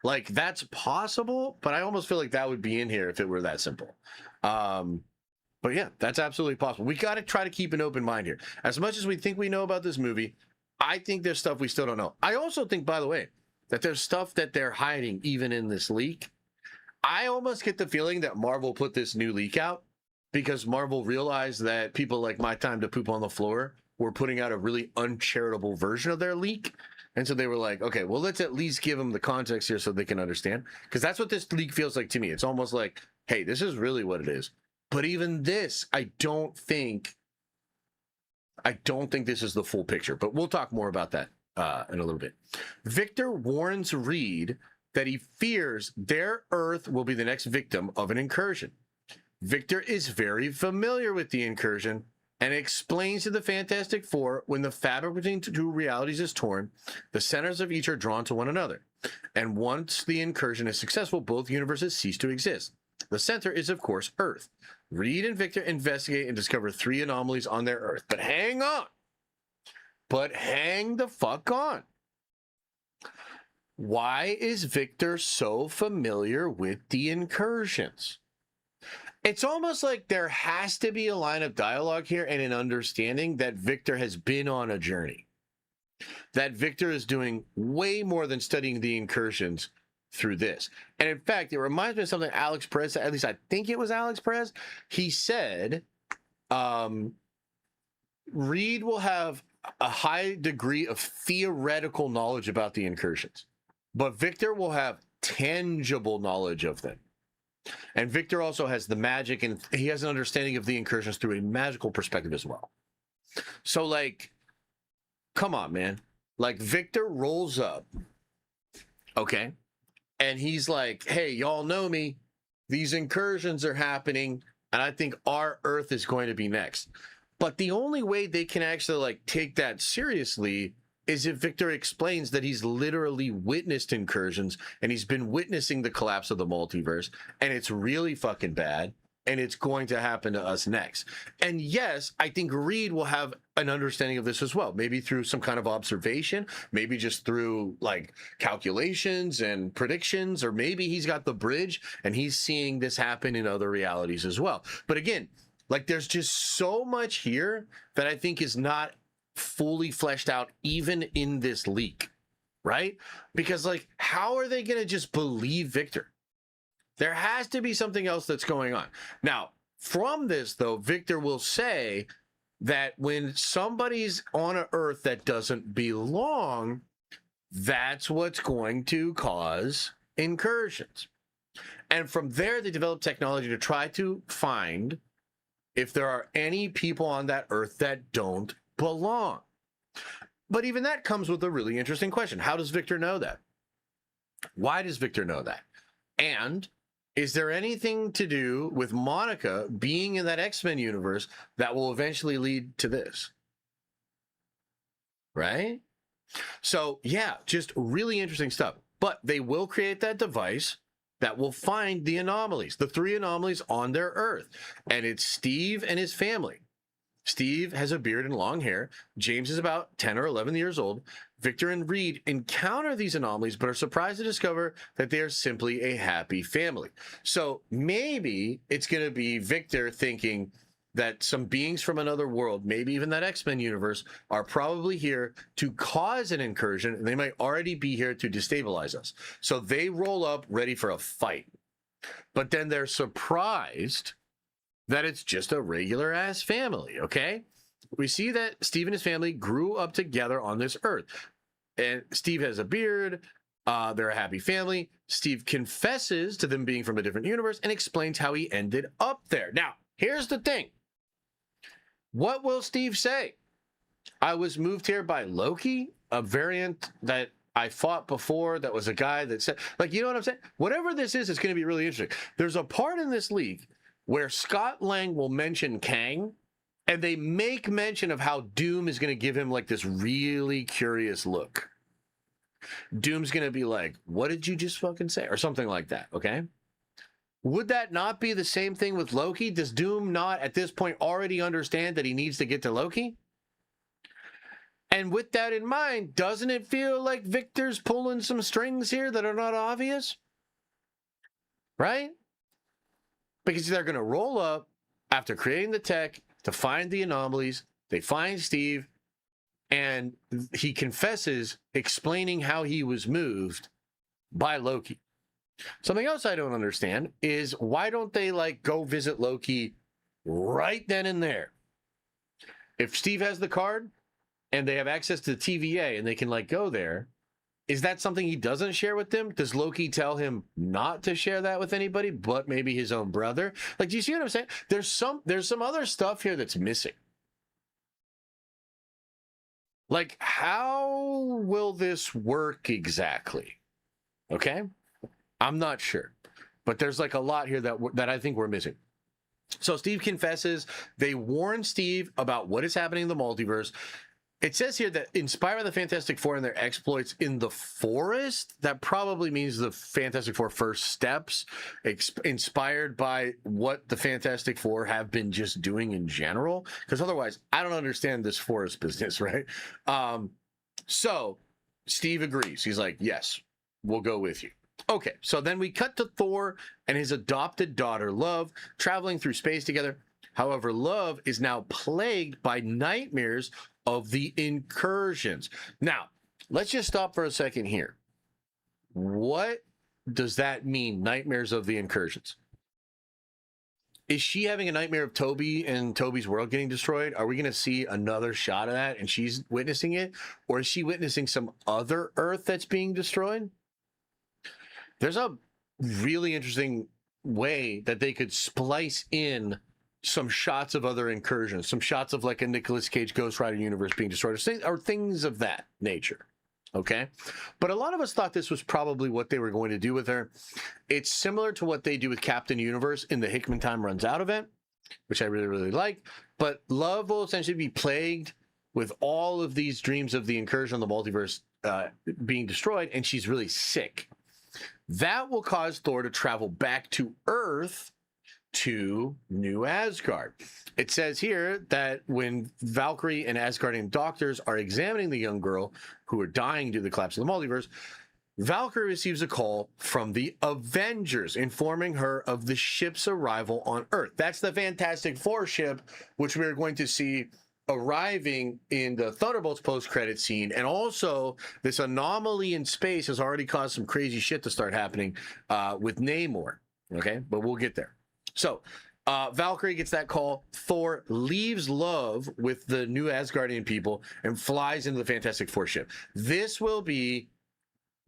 Like, that's possible, but I almost feel like that would be in here if it were that simple. But yeah, that's absolutely possible. We got to try to keep an open mind here. As much as we think we know about this movie, I think there's stuff we still don't know. I also think, by the way, that there's stuff that they're hiding even in this leak. I almost get the feeling that Marvel put this new leak out because Marvel realized that people like My Time to Poop on the Floor were putting out a really uncharitable version of their leak. And so they were like, okay, well, let's at least give them the context here so they can understand. Because that's what this leak feels like to me. It's almost like, hey, this is really what it is. But even this, I don't think this is the full picture. But we'll talk more about that in a little bit. Victor warns Reed that he fears their Earth will be the next victim of an incursion. Victor is very familiar with the incursion and explains to the Fantastic Four when the fabric between two realities is torn, the centers of each are drawn to one another. And once the incursion is successful, both universes cease to exist. The center is, of course, Earth. Reed and Victor investigate and discover 3 anomalies on their Earth. But hang on. But hang the fuck on. Why is Victor so familiar with the incursions? It's almost like there has to be a line of dialogue here and an understanding that Victor has been on a journey. That Victor is doing way more than studying the incursions through this. And in fact, it reminds me of something Alex Perez said, at least I think it was Alex Perez. He said Reed will have a high degree of theoretical knowledge about the incursions, but Victor will have tangible knowledge of them. And Victor also has the magic, and he has an understanding of the incursions through a magical perspective as well. So, like, come on, man. Like, Victor rolls up, okay? And he's like, hey, y'all know me. These incursions are happening, and I think our Earth is going to be next. But the only way they can actually, like, take that seriously is if Victor explains that he's literally witnessed incursions and he's been witnessing the collapse of the multiverse, and it's really fucking bad, and it's going to happen to us next. And yes, I think Reed will have an understanding of this as well, maybe through some kind of observation, maybe just through like calculations and predictions, or maybe he's got the bridge and he's seeing this happen in other realities as well. But again, like, there's just so much here that I think is not fully fleshed out even in this leak, right? Because, like, how are they going to just believe Victor? There has to be something else that's going on. Now, from this, though, Victor will say that when somebody's on an Earth that doesn't belong, that's what's going to cause incursions. And from there, they develop technology to try to find if there are any people on that Earth that don't belong. But even that comes with a really interesting question. How does Victor know that? Why does Victor know that? And is there anything to do with Monica being in that X-Men universe that will eventually lead to this? Right? So, yeah, just really interesting stuff. But they will create that device that will find the anomalies, the 3 anomalies on their Earth. And it's Steve and his family. Steve has a beard and long hair. James is about 10 or 11 years old. Victor and Reed encounter these anomalies, but are surprised to discover that they are simply a happy family. So maybe it's going to be Victor thinking that some beings from another world, maybe even that X-Men universe, are probably here to cause an incursion, and they might already be here to destabilize us. So they roll up ready for a fight. But then they're surprised that it's just a regular ass family, okay? We see that Steve and his family grew up together on this Earth. And Steve has a beard. They're a happy family. Steve confesses to them being from a different universe and explains how he ended up there. Now, here's the thing. What will Steve say? I was moved here by Loki, a variant that I fought before that was a guy that said, like, you know what I'm saying? Whatever this is, it's going to be really interesting. There's a part in this league where Scott Lang will mention Kang, and they make mention of how Doom is going to give him like this really curious look. Doom's going to be like, what did you just fucking say? Or something like that, okay? Would that not be the same thing with Loki? Does Doom not at this point already understand that he needs to get to Loki? And with that in mind, doesn't it feel like Victor's pulling some strings here that are not obvious? Right? Because they're going to roll up after creating the tech to find the anomalies. They find Steve, and he confesses, explaining how he was moved by Loki. Something else I don't understand is why don't they like go visit Loki right then and there? If Steve has the card and they have access to the TVA and they can like go there, is that something he doesn't share with them? Does Loki tell him not to share that with anybody, but maybe his own brother? Like, do you see what I'm saying? There's some other stuff here that's missing. Like, how will this work exactly? Okay? I'm not sure. But there's like a lot here that I think we're missing. So Steve confesses. They warn Steve about what is happening in the multiverse. It says here that inspired by the Fantastic Four and their exploits in the forest. That probably means the Fantastic Four first steps, inspired by what the Fantastic Four have been just doing in general. Because otherwise, I don't understand this forest business, right? So Steve agrees. He's like, yes, we'll go with you. Okay, so then we cut to Thor and his adopted daughter, Love, traveling through space together. However, Love is now plagued by nightmares of the incursions. Now, let's just stop for a second here. What does that mean, nightmares of the incursions? is she having a nightmare of Toby and Toby's world getting destroyed? Are we going to see another shot of that and she's witnessing it? Or is she witnessing some other Earth that's being destroyed? There's a really interesting way that they could splice in some shots of other incursions, some shots of like a Nicolas Cage Ghost Rider universe being destroyed, or things of that nature. Okay. But a lot of us thought this was probably what they were going to do with her. It's similar to what they do with Captain Universe in the Hickman Time Runs Out event, which I really, really like. But Love will essentially be plagued with all of these dreams of the incursion of the multiverse being destroyed, and she's really sick. That will cause Thor to travel back to Earth to New Asgard. It says here that when Valkyrie and Asgardian doctors are examining the young girl who are dying due to the collapse of the multiverse, Valkyrie receives a call from the Avengers informing her of the ship's arrival on Earth. That's the Fantastic Four ship, which we're going to see arriving in the Thunderbolts post-credit scene. And also, this anomaly in space has already caused some crazy shit to start happening with Namor. Okay, but we'll get there. So, Valkyrie gets that call. Thor leaves Love with the new Asgardian people and flies into the Fantastic Four ship. This will be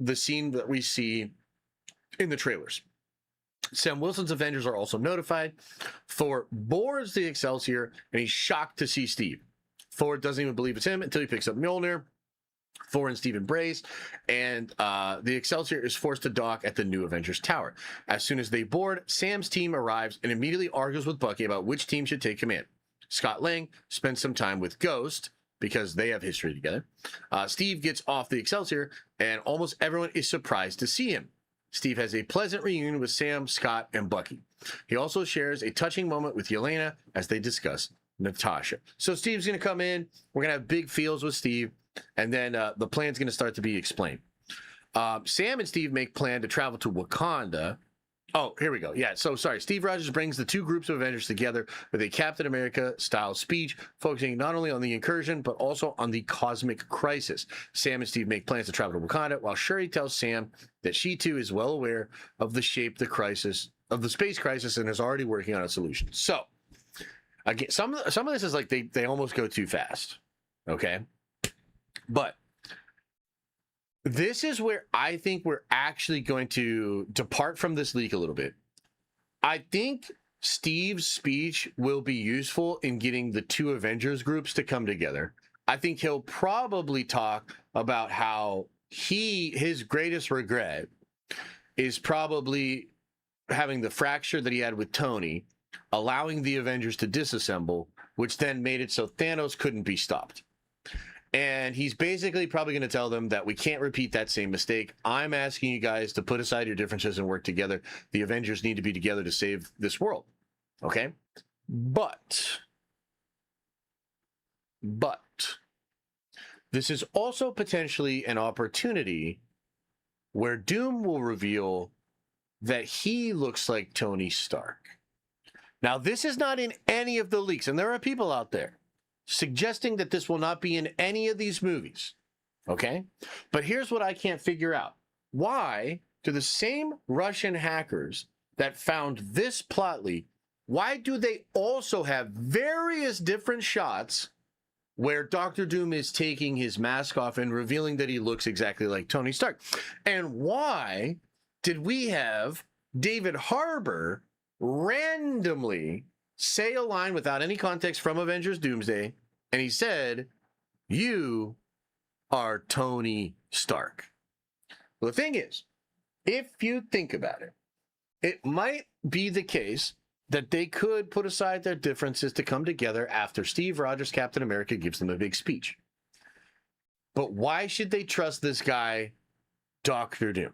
the scene that we see in the trailers. Sam Wilson's Avengers are also notified. Thor boards the Excelsior, and he's shocked to see Steve. Thor doesn't even believe it's him until he picks up Mjolnir. Thor and Steve embrace, and the Excelsior is forced to dock at the new Avengers Tower. As soon as they board, Sam's team arrives and immediately argues with Bucky about which team should take command. Scott Lang spends some time with Ghost because they have history together. Steve gets off the Excelsior, and almost everyone is surprised to see him. Steve has a pleasant reunion with Sam, Scott, and Bucky. He also shares a touching moment with Yelena as they discuss Natasha. So Steve's going to come in. We're going to have big feels with Steve. And then the plan's going to start to be explained. Sam and Steve make plan to travel to Wakanda. Oh, here we go. Yeah, so sorry. Steve Rogers brings the two groups of Avengers together with a Captain America-style speech, focusing not only on the incursion, but also on the cosmic crisis. Sam and Steve make plans to travel to Wakanda, while Shuri tells Sam that she, too, is well aware of the space crisis and is already working on a solution. So, again, some of this is like they almost go too fast, okay? But this is where I think we're actually going to depart from this leak a little bit. I think Steve's speech will be useful in getting the two Avengers groups to come together. I think he'll probably talk about how his greatest regret is probably having the fracture that he had with Tony, allowing the Avengers to disassemble, which then made it so Thanos couldn't be stopped. And he's basically probably going to tell them that we can't repeat that same mistake. I'm asking you guys to put aside your differences and work together. The Avengers need to be together to save this world. Okay? But this is also potentially an opportunity where Doom will reveal that he looks like Tony Stark. Now, this is not in any of the leaks, and there are people out there suggesting that this will not be in any of these movies, okay? But here's what I can't figure out. Why do the same Russian hackers that found this plot leak, why do they also have various different shots where Doctor Doom is taking his mask off and revealing that he looks exactly like Tony Stark? And why did we have David Harbour randomly say a line without any context from Avengers Doomsday, and he said, "You are Tony Stark"? Well, the thing is, if you think about it, it might be the case that they could put aside their differences to come together after Steve Rogers, Captain America, gives them a big speech. But why should they trust this guy, Doctor Doom?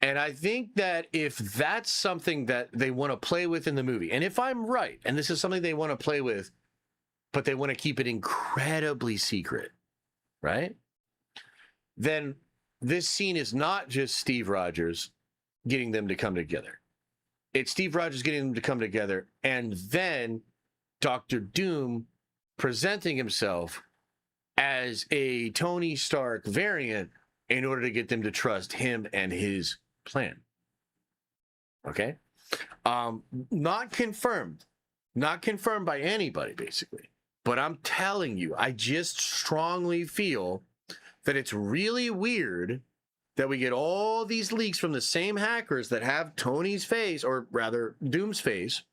And I think that if that's something that they want to play with in the movie, and if I'm right, and this is something they want to play with, but they want to keep it incredibly secret, right? Then this scene is not just Steve Rogers getting them to come together. It's Steve Rogers getting them to come together, and then Doctor Doom presenting himself as a Tony Stark variant in order to get them to trust him and his plan. Okay? Not confirmed by anybody, basically. But I'm telling you, I just strongly feel that it's really weird that we get all these leaks from the same hackers that have Tony's face, or rather Doom's face.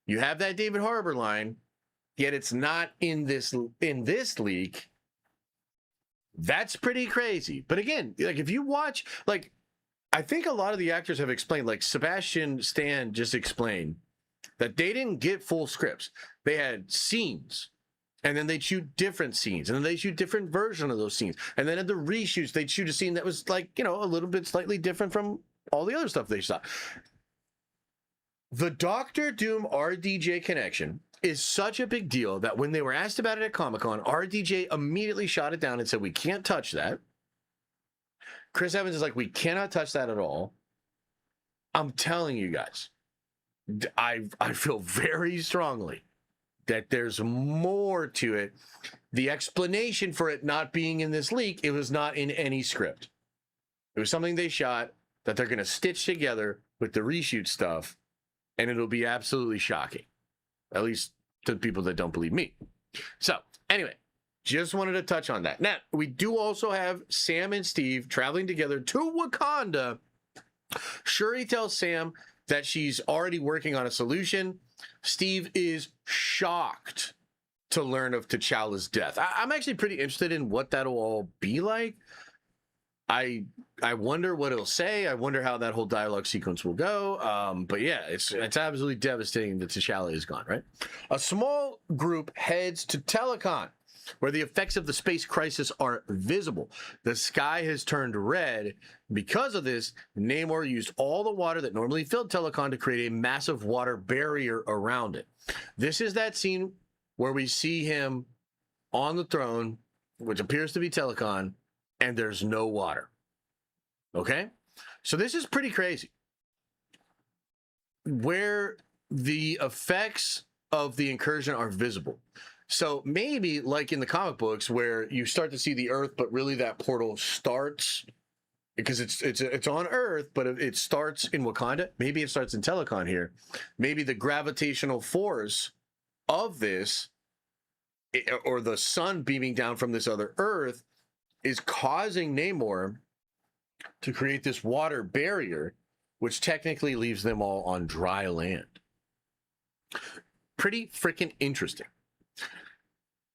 You have that David Harbour line, yet it's not in this leak. That's pretty crazy. But again, like if you watch, like I think a lot of the actors have explained, like Sebastian Stan just explained, that they didn't get full scripts. They had scenes, and then they'd shoot different scenes, and then they shoot different version of those scenes. And then at the reshoots, they'd shoot a scene that was like, you know, a little bit slightly different from all the other stuff they shot. The Doctor Doom RDJ connection is such a big deal that when they were asked about it at Comic-Con, RDJ immediately shot it down and said, we can't touch that. Chris Evans is like, we cannot touch that at all. I'm telling you guys, I feel very strongly that there's more to it. The explanation for it not being in this leak, it was not in any script. It was something they shot that they're going to stitch together with the reshoot stuff, and it'll be absolutely shocking, at least to the people that don't believe me. So anyway, just wanted to touch on that. Now, we do also have Sam and Steve traveling together to Wakanda. Shuri tells Sam that she's already working on a solution. Steve is shocked to learn of T'Challa's death. I'm actually pretty interested in what that'll all be like. I wonder what it'll say. I wonder how that whole dialogue sequence will go. But yeah, it's absolutely devastating that T'Challa is gone, right? A small group heads to Telecon, where the effects of the space crisis are visible. The sky has turned red. Because of this, Namor used all the water that normally filled Telecon to create a massive water barrier around it. This is that scene where we see him on the throne, which appears to be Telecon, and there's no water. Okay? So this is pretty crazy. Where the effects of the incursion are visible. So maybe like in the comic books where you start to see the Earth, but really that portal starts because it's on Earth, but it starts in Wakanda. Maybe it starts in Telecon here. Maybe the gravitational force of this, or the sun beaming down from this other Earth, is causing Namor to create this water barrier, which technically leaves them all on dry land. Pretty freaking interesting.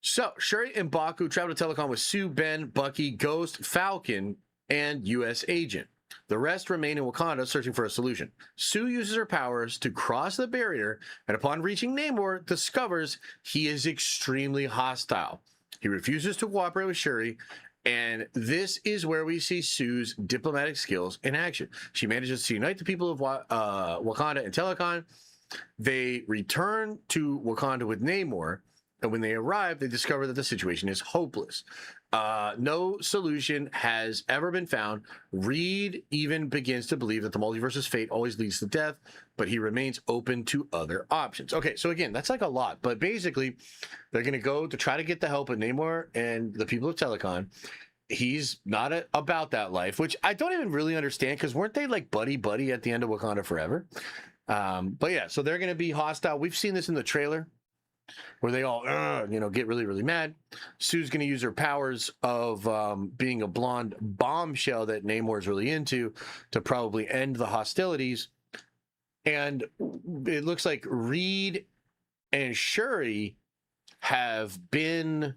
So, Shuri and Baku travel to Telecon with Sue, Ben, Bucky, Ghost, Falcon, and U.S. Agent. The rest remain in Wakanda searching for a solution. Sue uses her powers to cross the barrier, and upon reaching Namor, discovers he is extremely hostile. He refuses to cooperate with Shuri, and this is where we see Sue's diplomatic skills in action. She manages to unite the people of Wakanda and Telecon. They return to Wakanda with Namor, and when they arrive, they discover that the situation is hopeless. No solution has ever been found. Reed even begins to believe that the multiverse's fate always leads to death, but he remains open to other options. Okay, so again, that's like a lot, but basically, they're going to go to try to get the help of Namor and the people of Telecon. He's not about that life, which I don't even really understand, because weren't they like buddy-buddy at the end of Wakanda Forever? But yeah, so they're going to be hostile. We've seen this in the trailer, where they all, get really, really mad. Sue's going to use her powers of being a blonde bombshell that Namor's really into to probably end the hostilities. And it looks like Reed and Shuri have been,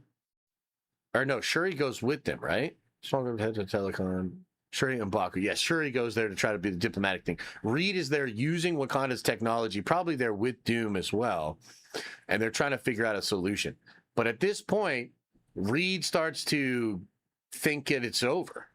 or no, Shuri goes with them, right? Stronger head to Telecon. Shuri and Baku. Yes, Shuri goes there to try to be the diplomatic thing. Reed is there using Wakanda's technology, probably there with Doom as well. And they're trying to figure out a solution. But at this point, Reed starts to think that it's over.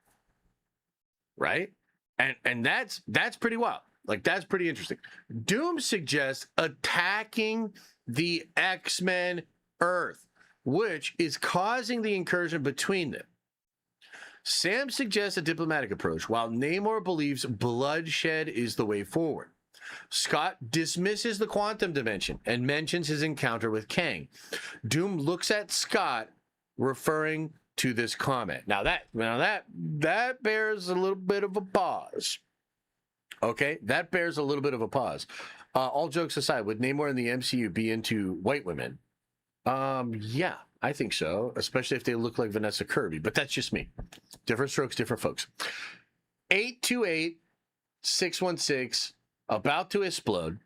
Right? And that's pretty wild. Like, that's pretty interesting. Doom suggests attacking the X-Men Earth, which is causing the incursion between them. Sam suggests a diplomatic approach, while Namor believes bloodshed is the way forward. Scott dismisses the quantum dimension and mentions his encounter with Kang. Doom looks at Scott, referring to this comment. Now that bears a little bit of a pause. Okay, that bears a little bit of a pause. All jokes aside, would Namor in the MCU be into white women? Yeah, I think so, especially if they look like Vanessa Kirby, but that's just me. Different strokes, different folks. 828-616, about to explode.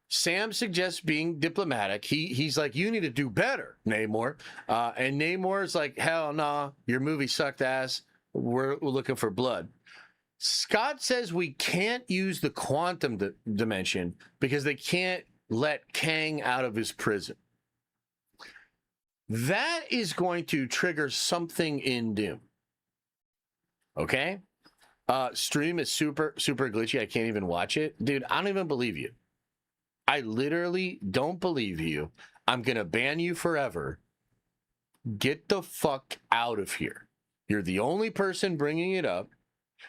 Sam suggests being diplomatic. He's like, you need to do better, Namor. And Namor's like, hell nah, your movie sucked ass. We're looking for blood. Scott says we can't use the quantum dimension because they can't let Kang out of his prison. That is going to trigger something in Doom. Okay? Stream is super glitchy. I can't even watch it. Dude, I don't even believe you. I literally don't believe you. I'm going to ban you forever. Get the fuck out of here. You're the only person bringing it up.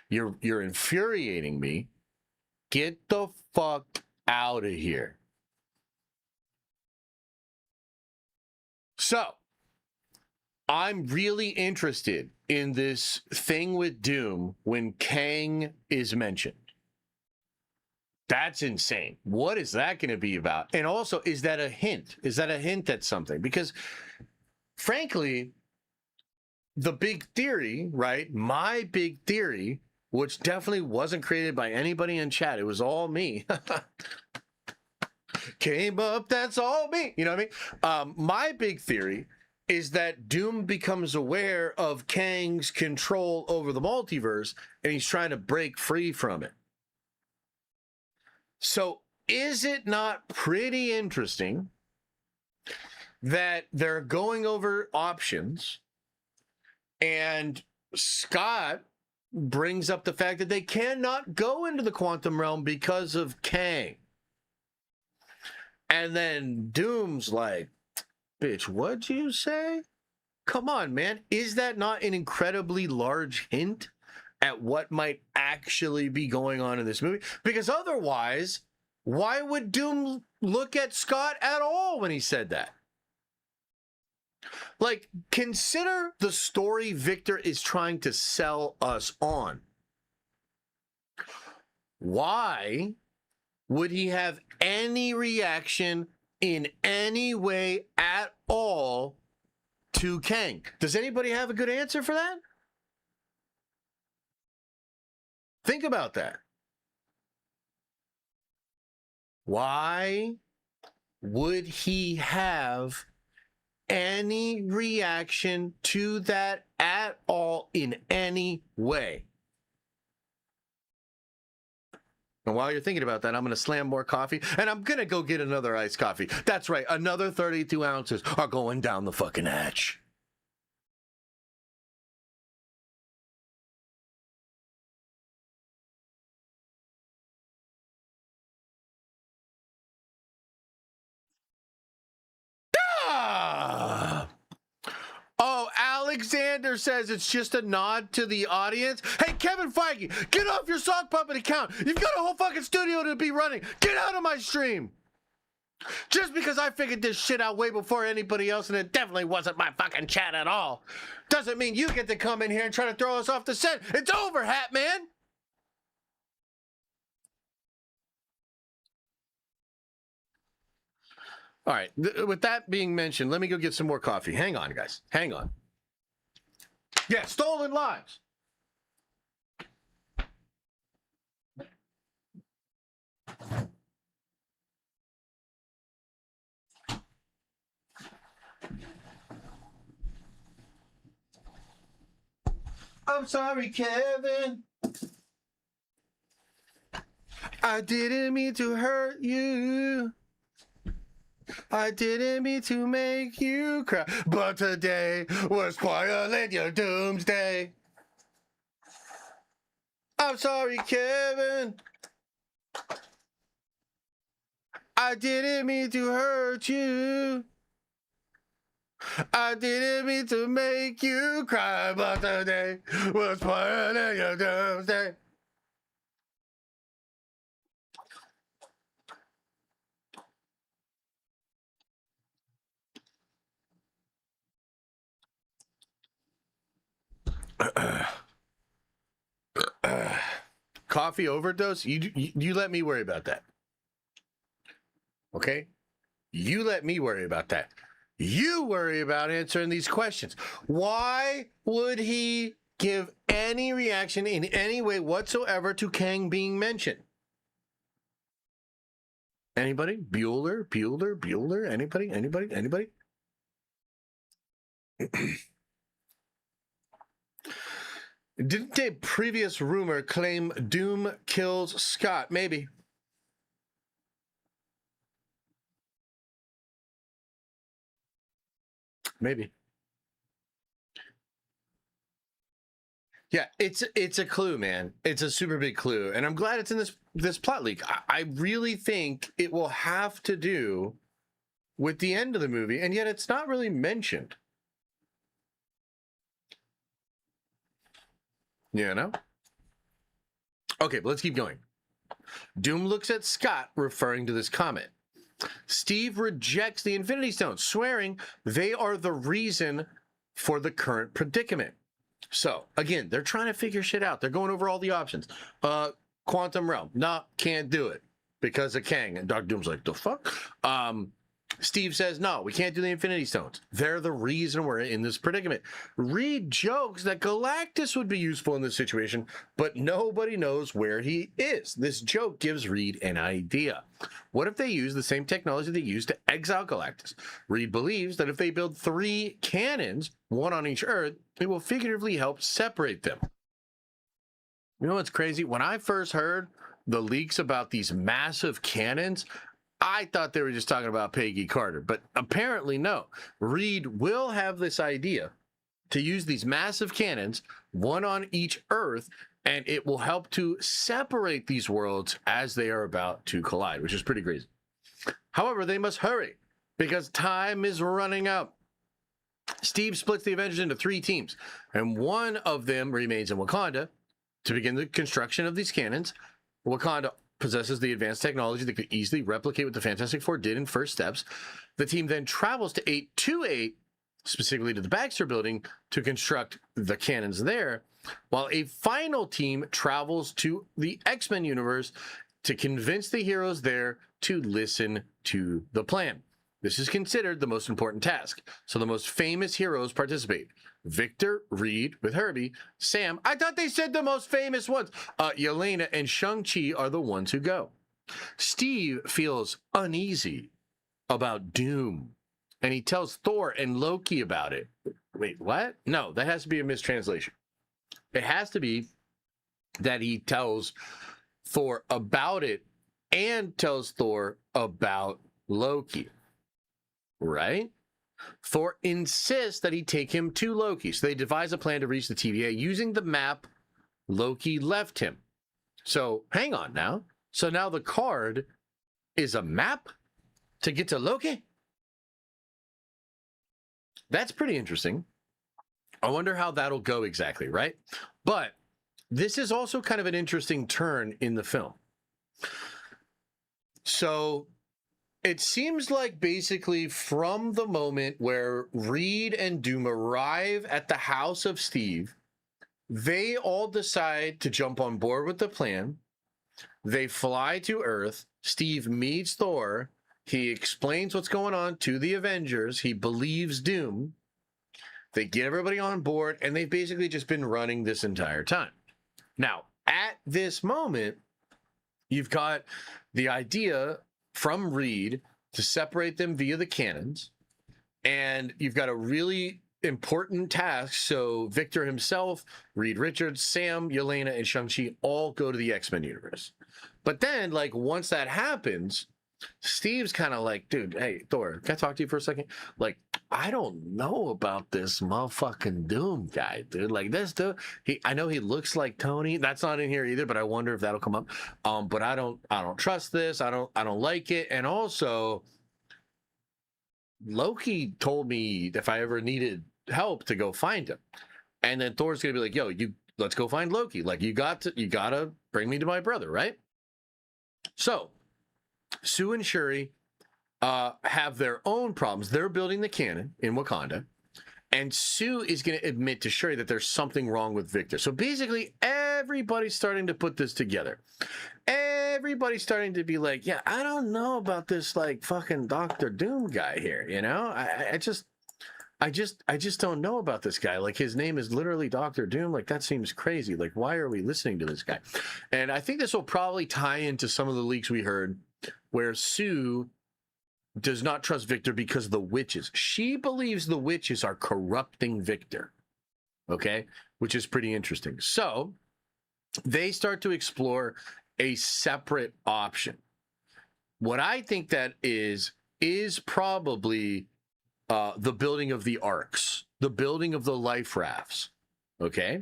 You're infuriating me. Get the fuck out of here. So, I'm really interested in this thing with Doom when Kang is mentioned. That's insane. What is that going to be about? And also, is that a hint? Is that a hint at something? Because, frankly, the big theory, right? My big theory, which definitely wasn't created by anybody in chat. It was all me. Came up, that's all me. You know what I mean? My big theory is that Doom becomes aware of Kang's control over the multiverse, and he's trying to break free from it. So is it not pretty interesting that they're going over options, and Scott brings up the fact that they cannot go into the quantum realm because of Kang? And then Doom's like, bitch, what'd you say? Come on, man. Is that not an incredibly large hint at what might actually be going on in this movie? Because otherwise, why would Doom look at Scott at all when he said that? Like, consider the story Victor is trying to sell us on. Why would he have any reaction in any way at all to Kang? Does anybody have a good answer for that? Think about that. Why would he have any reaction to that at all in any way? And while you're thinking about that, I'm going to slam more coffee, and I'm going to go get another iced coffee. That's right, another 32 ounces are going down the fucking hatch. Ah! Oh, Alexander says it's just a nod to the audience. Hey, Kevin Feige, get off your sock puppet account. You've got a whole fucking studio to be running. Get out of my stream. Just because I figured this shit out way before anybody else, and it definitely wasn't my fucking chat at all, doesn't mean you get to come in here and try to throw us off the set. It's over, Hat Man. All right, with that being mentioned, let me go get some more coffee. Hang on, guys. Hang on. Yeah, stolen lives. I'm sorry, Kevin. I didn't mean to hurt you. I didn't mean to make you cry, but today was spoiling your doomsday. I'm sorry, Kevin. I didn't mean to hurt you. I didn't mean to make you cry, but today was spoiling your doomsday. coffee overdose, you let me worry about that. Okay? You let me worry about that. You worry about answering these questions. Why would he give any reaction in any way whatsoever to Kang being mentioned? Anybody? Bueller? Anybody? Didn't a previous rumor claim Doom kills Scott? Maybe. Yeah, it's a clue, man. It's a super big clue, and I'm glad it's in this plot leak. I really think it will have to do with the end of the movie, and yet it's not really mentioned. You know? Okay, but let's keep going. Doom looks at Scott, referring to this comment. Steve rejects the Infinity Stones, swearing they are the reason for the current predicament. So, again, they're trying to figure shit out. They're going over all the options. Quantum Realm. Nah, can't do it because of Kang. And Dr. Doom's like, the fuck? Steve says, no, we can't do the Infinity Stones. They're the reason we're in this predicament. Reed jokes that Galactus would be useful in this situation, but nobody knows where he is. This joke gives Reed an idea. What if they use the same technology they used to exile Galactus? Reed believes that if they build 3 cannons, one on each Earth, it will figuratively help separate them. You know what's crazy? When I first heard the leaks about these massive cannons, I thought they were just talking about Peggy Carter, but apparently no. Reed will have this idea to use these massive cannons, one on each Earth, and it will help to separate these worlds as they are about to collide, which is pretty crazy. However, they must hurry because time is running out. Steve splits the Avengers into 3 teams, and one of them remains in Wakanda to begin the construction of these cannons. Wakanda possesses the advanced technology that could easily replicate what the Fantastic Four did in First Steps. The team then travels to 828, specifically to the Baxter Building, to construct the cannons there, while a final team travels to the X-Men universe to convince the heroes there to listen to the plan. This is considered the most important task, so the most famous heroes participate. Victor, Reed with Herbie, Sam, I thought they said the most famous ones. Yelena and Shang-Chi are the ones who go. Steve feels uneasy about Doom, and he tells Thor and Loki about it. Wait, what? No, that has to be a mistranslation. It has to be that he tells Thor about it and tells Thor about Loki, right? Thor insists that he take him to Loki, so they devise a plan to reach the TVA using the map Loki left him. So hang on now. So now the card is a map to get to Loki? That's pretty interesting. I wonder how that'll go exactly, right? But this is also kind of an interesting turn in the film. So it seems like basically from the moment where Reed and Doom arrive at the house of Steve, they all decide to jump on board with the plan. They fly to Earth. Steve meets Thor. He explains what's going on to the Avengers. He believes Doom. They get everybody on board, and they've basically just been running this entire time. Now, at this moment, you've got the idea from Reed to separate them via the cannons, and you've got a really important task. So Victor himself, Reed Richards, Sam, Yelena, and Shang-Chi all go to the X-Men universe. But then, like, once that happens, Steve's kind of like, dude, hey, Thor, can I talk to you for a second? Like, I don't know about this motherfucking Doom guy, dude. Like, this dude, I know he looks like Tony. That's not in here either, but I wonder if that'll come up. But I don't trust this. I don't like it. And also, Loki told me if I ever needed help to go find him. And then Thor's gonna be like, yo, let's go find Loki. Like, you gotta bring me to my brother, right? So Sue and Shuri have their own problems. They're building the cannon in Wakanda, and Sue is going to admit to Shuri that there's something wrong with Victor. So basically, everybody's starting to put this together. Everybody's starting to be like, yeah, I don't know about this like fucking Doctor Doom guy here, you know? I just don't know about this guy. Like, his name is literally Doctor Doom. Like, that seems crazy. Like, why are we listening to this guy? And I think this will probably tie into some of the leaks we heard where Sue does not trust Victor because of the witches. She believes the witches are corrupting Victor. Okay? Which is pretty interesting. So they start to explore a separate option. What I think that is probably the building of the arcs, the building of the life rafts. Okay?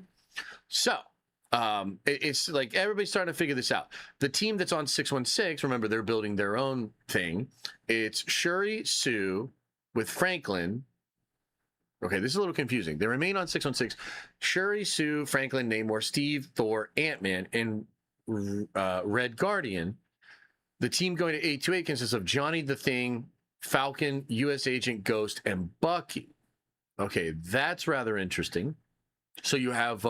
So it's like everybody's starting to figure this out. The team that's on 616, remember, they're building their own thing. It's Shuri, Sue with Franklin. Okay, this is a little confusing. They remain on 616. Shuri, Sue, Franklin, Namor, Steve, Thor, Ant-Man, and Red Guardian. The team going to 828 consists of Johnny the Thing, Falcon, U.S. Agent, Ghost, and Bucky. Okay, that's rather interesting. So you have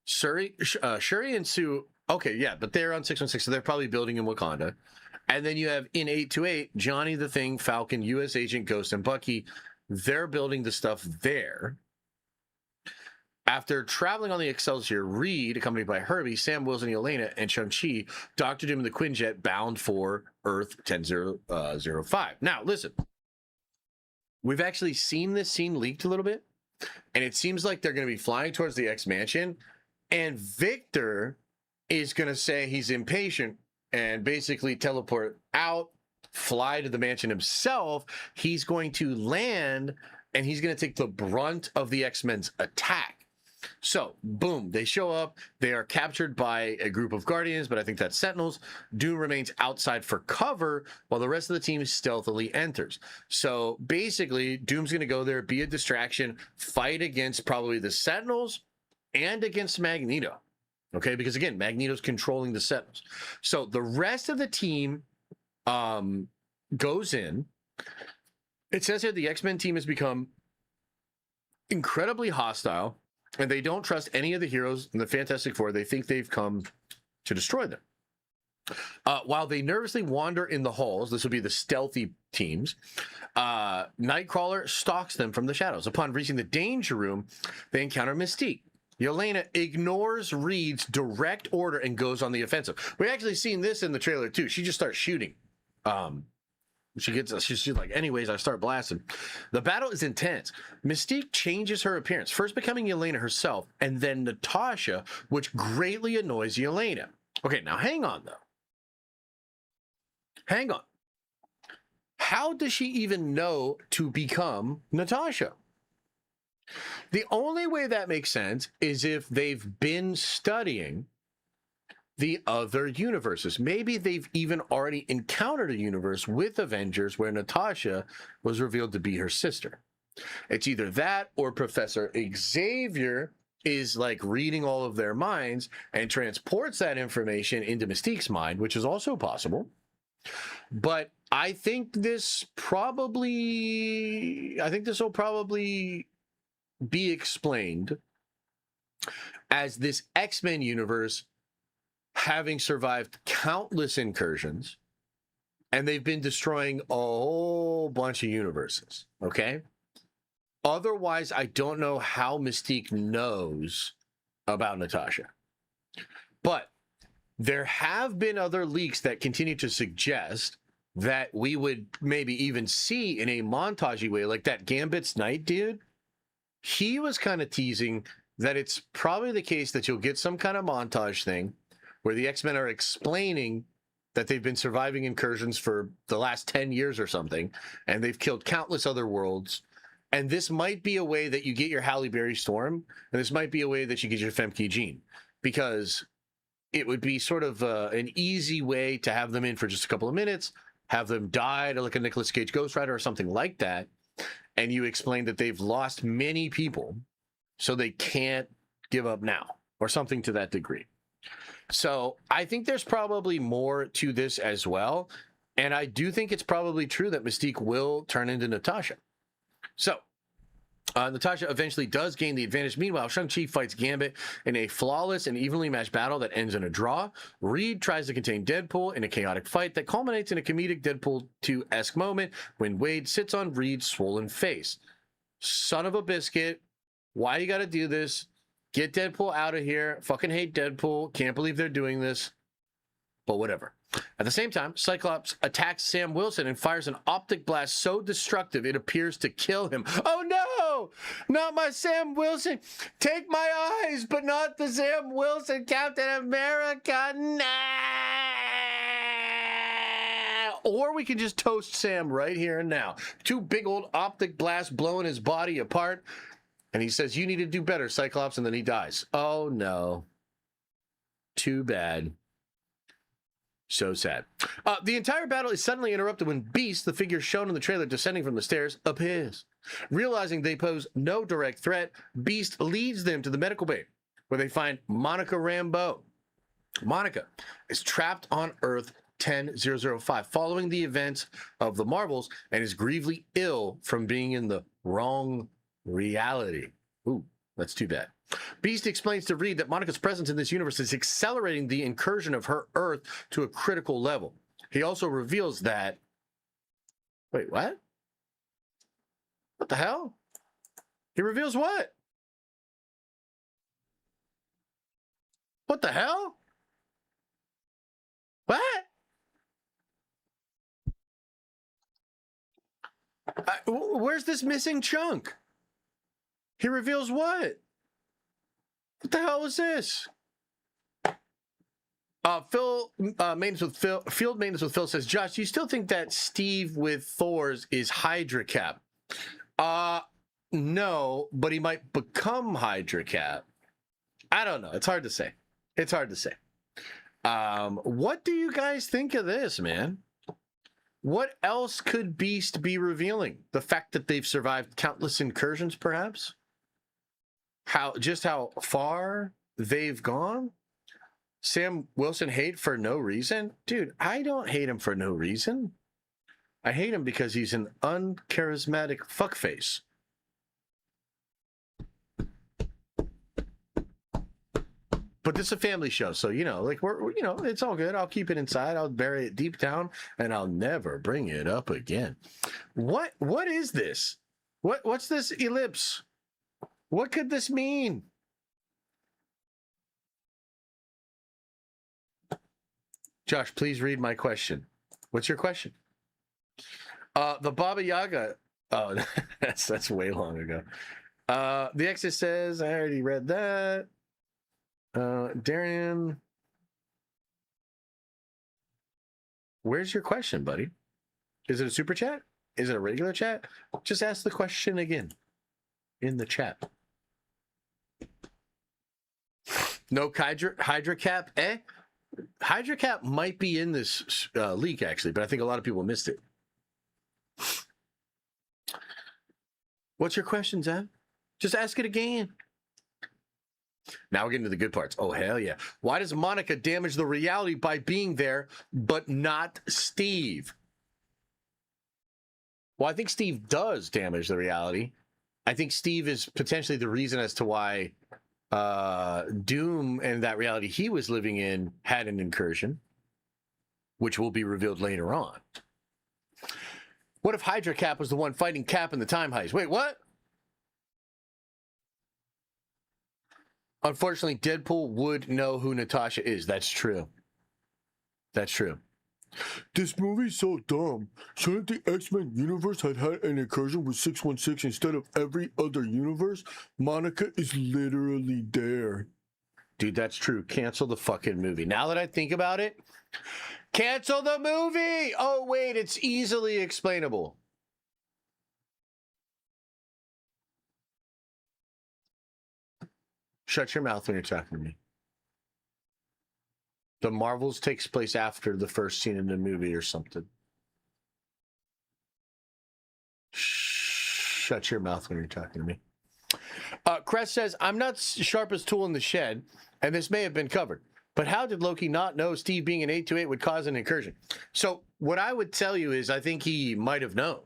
Shuri and Sue. Okay, yeah, but they're on 616, so they're probably building in Wakanda. And then you have in 828, Johnny the Thing, Falcon, U.S. Agent, Ghost, and Bucky. They're building the stuff there. After traveling on the Excelsior, Reed, accompanied by Herbie, Sam Wilson, Yelena, and Shang-Chi, Doctor Doom and the Quinjet bound for Earth 1005. Now, listen. We've actually seen this scene leaked a little bit, and it seems like they're going to be flying towards the X-Mansion, and Victor is going to say he's impatient and basically teleport out, fly to the mansion himself. He's going to land, and he's going to take the brunt of the X-Men's attack. So, boom, they show up. They are captured by a group of Guardians, but I think that's Sentinels. Doom remains outside for cover while the rest of the team stealthily enters. So, basically, Doom's going to go there, be a distraction, fight against probably the Sentinels and against Magneto. Okay, because again, Magneto's controlling the Sentinels. So the rest of the team goes in. It says here the X-Men team has become incredibly hostile, and they don't trust any of the heroes in the Fantastic Four. They think they've come to destroy them. While they nervously wander in the halls, this would be the stealthy teams, Nightcrawler stalks them from the shadows. Upon reaching the danger room, they encounter Mystique. Yelena ignores Reed's direct order and goes on the offensive. We actually seen this in the trailer too. She just starts shooting. She's like, anyways, I start blasting. The battle is intense. Mystique changes her appearance, first becoming Yelena herself, and then Natasha, which greatly annoys Yelena. Okay, now hang on though. Hang on. How does she even know to become Natasha? The only way that makes sense is if they've been studying the other universes. Maybe they've even already encountered a universe with Avengers where Natasha was revealed to be her sister. It's either that or Professor Xavier is like reading all of their minds and transports that information into Mystique's mind, which is also possible. But I think this will probably be explained as this X-Men universe having survived countless incursions, and they've been destroying a whole bunch of universes, okay? Otherwise, I don't know how Mystique knows about Natasha. But there have been other leaks that continue to suggest that we would maybe even see in a montagey way, like that Gambit's Night dude. He was kind of teasing that it's probably the case that you'll get some kind of montage thing where the X-Men are explaining that they've been surviving incursions for the last 10 years or something, and they've killed countless other worlds. And this might be a way that you get your Halle Berry Storm, and this might be a way that you get your Femke Jean, because it would be sort of an easy way to have them in for just a couple of minutes, have them die to like a Nicolas Cage Ghost Rider or something like that, and you explain that they've lost many people, so they can't give up now, or something to that degree. So I think there's probably more to this as well, and I do think it's probably true that Mystique will turn into Natasha. So Natasha eventually does gain the advantage. Meanwhile, Shang-Chi fights Gambit in a flawless and evenly matched battle that ends in a draw. Reed tries to contain Deadpool in a chaotic fight that culminates in a comedic Deadpool 2-esque moment when Wade sits on Reed's swollen face. Son of a biscuit. Why you gotta do this? Get Deadpool out of here. Fucking hate Deadpool. Can't believe they're doing this. But whatever. At the same time, Cyclops attacks Sam Wilson and fires an optic blast so destructive it appears to kill him. Oh no! Not my Sam Wilson! Take my eyes, but not the Sam Wilson Captain America! Nah! Or we can just toast Sam right here and now. 2 big old optic blasts blowing his body apart. And he says, you need to do better, Cyclops, and then he dies. Oh no. Too bad. So sad. The entire battle is suddenly interrupted when Beast, the figure shown in the trailer descending from the stairs, appears. Realizing they pose no direct threat, Beast leads them to the medical bay, where they find Monica Rambeau. Monica is trapped on Earth 10005 following the events of the Marvels and is gravely ill from being in the wrong reality. Ooh, that's too bad. Beast explains to Reed that Monica's presence in this universe is accelerating the incursion of her Earth to a critical level. He also reveals that... Wait, what? What the hell? He reveals what? What the hell? What? Where's this missing chunk? He reveals what? What the hell is this? Field maintenance with Phil says, Josh, do you still think that Steve with Thor's is Hydra Cap? No, but he might become Hydra Cap. I don't know. It's hard to say. It's hard to say. What do you guys think of this, man? What else could Beast be revealing? The fact that they've survived countless incursions, perhaps? How far they've gone? Sam Wilson hate for no reason? Dude, I don't hate him for no reason. I hate him because he's an uncharismatic fuckface. But this is a family show, so, you know, like, we're you know, it's all good. I'll keep it inside. I'll bury it deep down, and I'll never bring it up again. What is this? What's this ellipse? What could this mean? Josh, please read my question. What's your question? The Baba Yaga. Oh, that's way long ago. The Exorcist says, I already read that. Darian, where's your question, buddy? Is it a super chat? Is it a regular chat? Just ask the question again in the chat. No Hydra Cap, eh? Hydra Cap might be in this leak, actually, but I think a lot of people missed it. What's your question, Zan? Just ask it again. Now we're getting to the good parts. Oh, hell yeah. Why does Monica damage the reality by being there, but not Steve? Well, I think Steve does damage the reality. I think Steve is potentially the reason as to why Doom and that reality he was living in had an incursion, which will be revealed later on. What if Hydra Cap was the one fighting Cap in the time heist? Wait, what? Unfortunately, Deadpool would know who Natasha is. That's true. That's true. This movie's so dumb. Shouldn't the X-Men universe had an incursion with 616 instead of every other universe? Monica is literally there. Dude, that's true. Cancel the fucking movie. Now that I think about it, cancel the movie! Oh, wait, it's easily explainable. Shut your mouth when you're talking to me. The Marvels takes place after the first scene in the movie or something. Shut your mouth when you're talking to me. Crest says, I'm not sharpest tool in the shed, and this may have been covered. But how did Loki not know Steve being an 828 would cause an incursion? So what I would tell you is I think he might have known.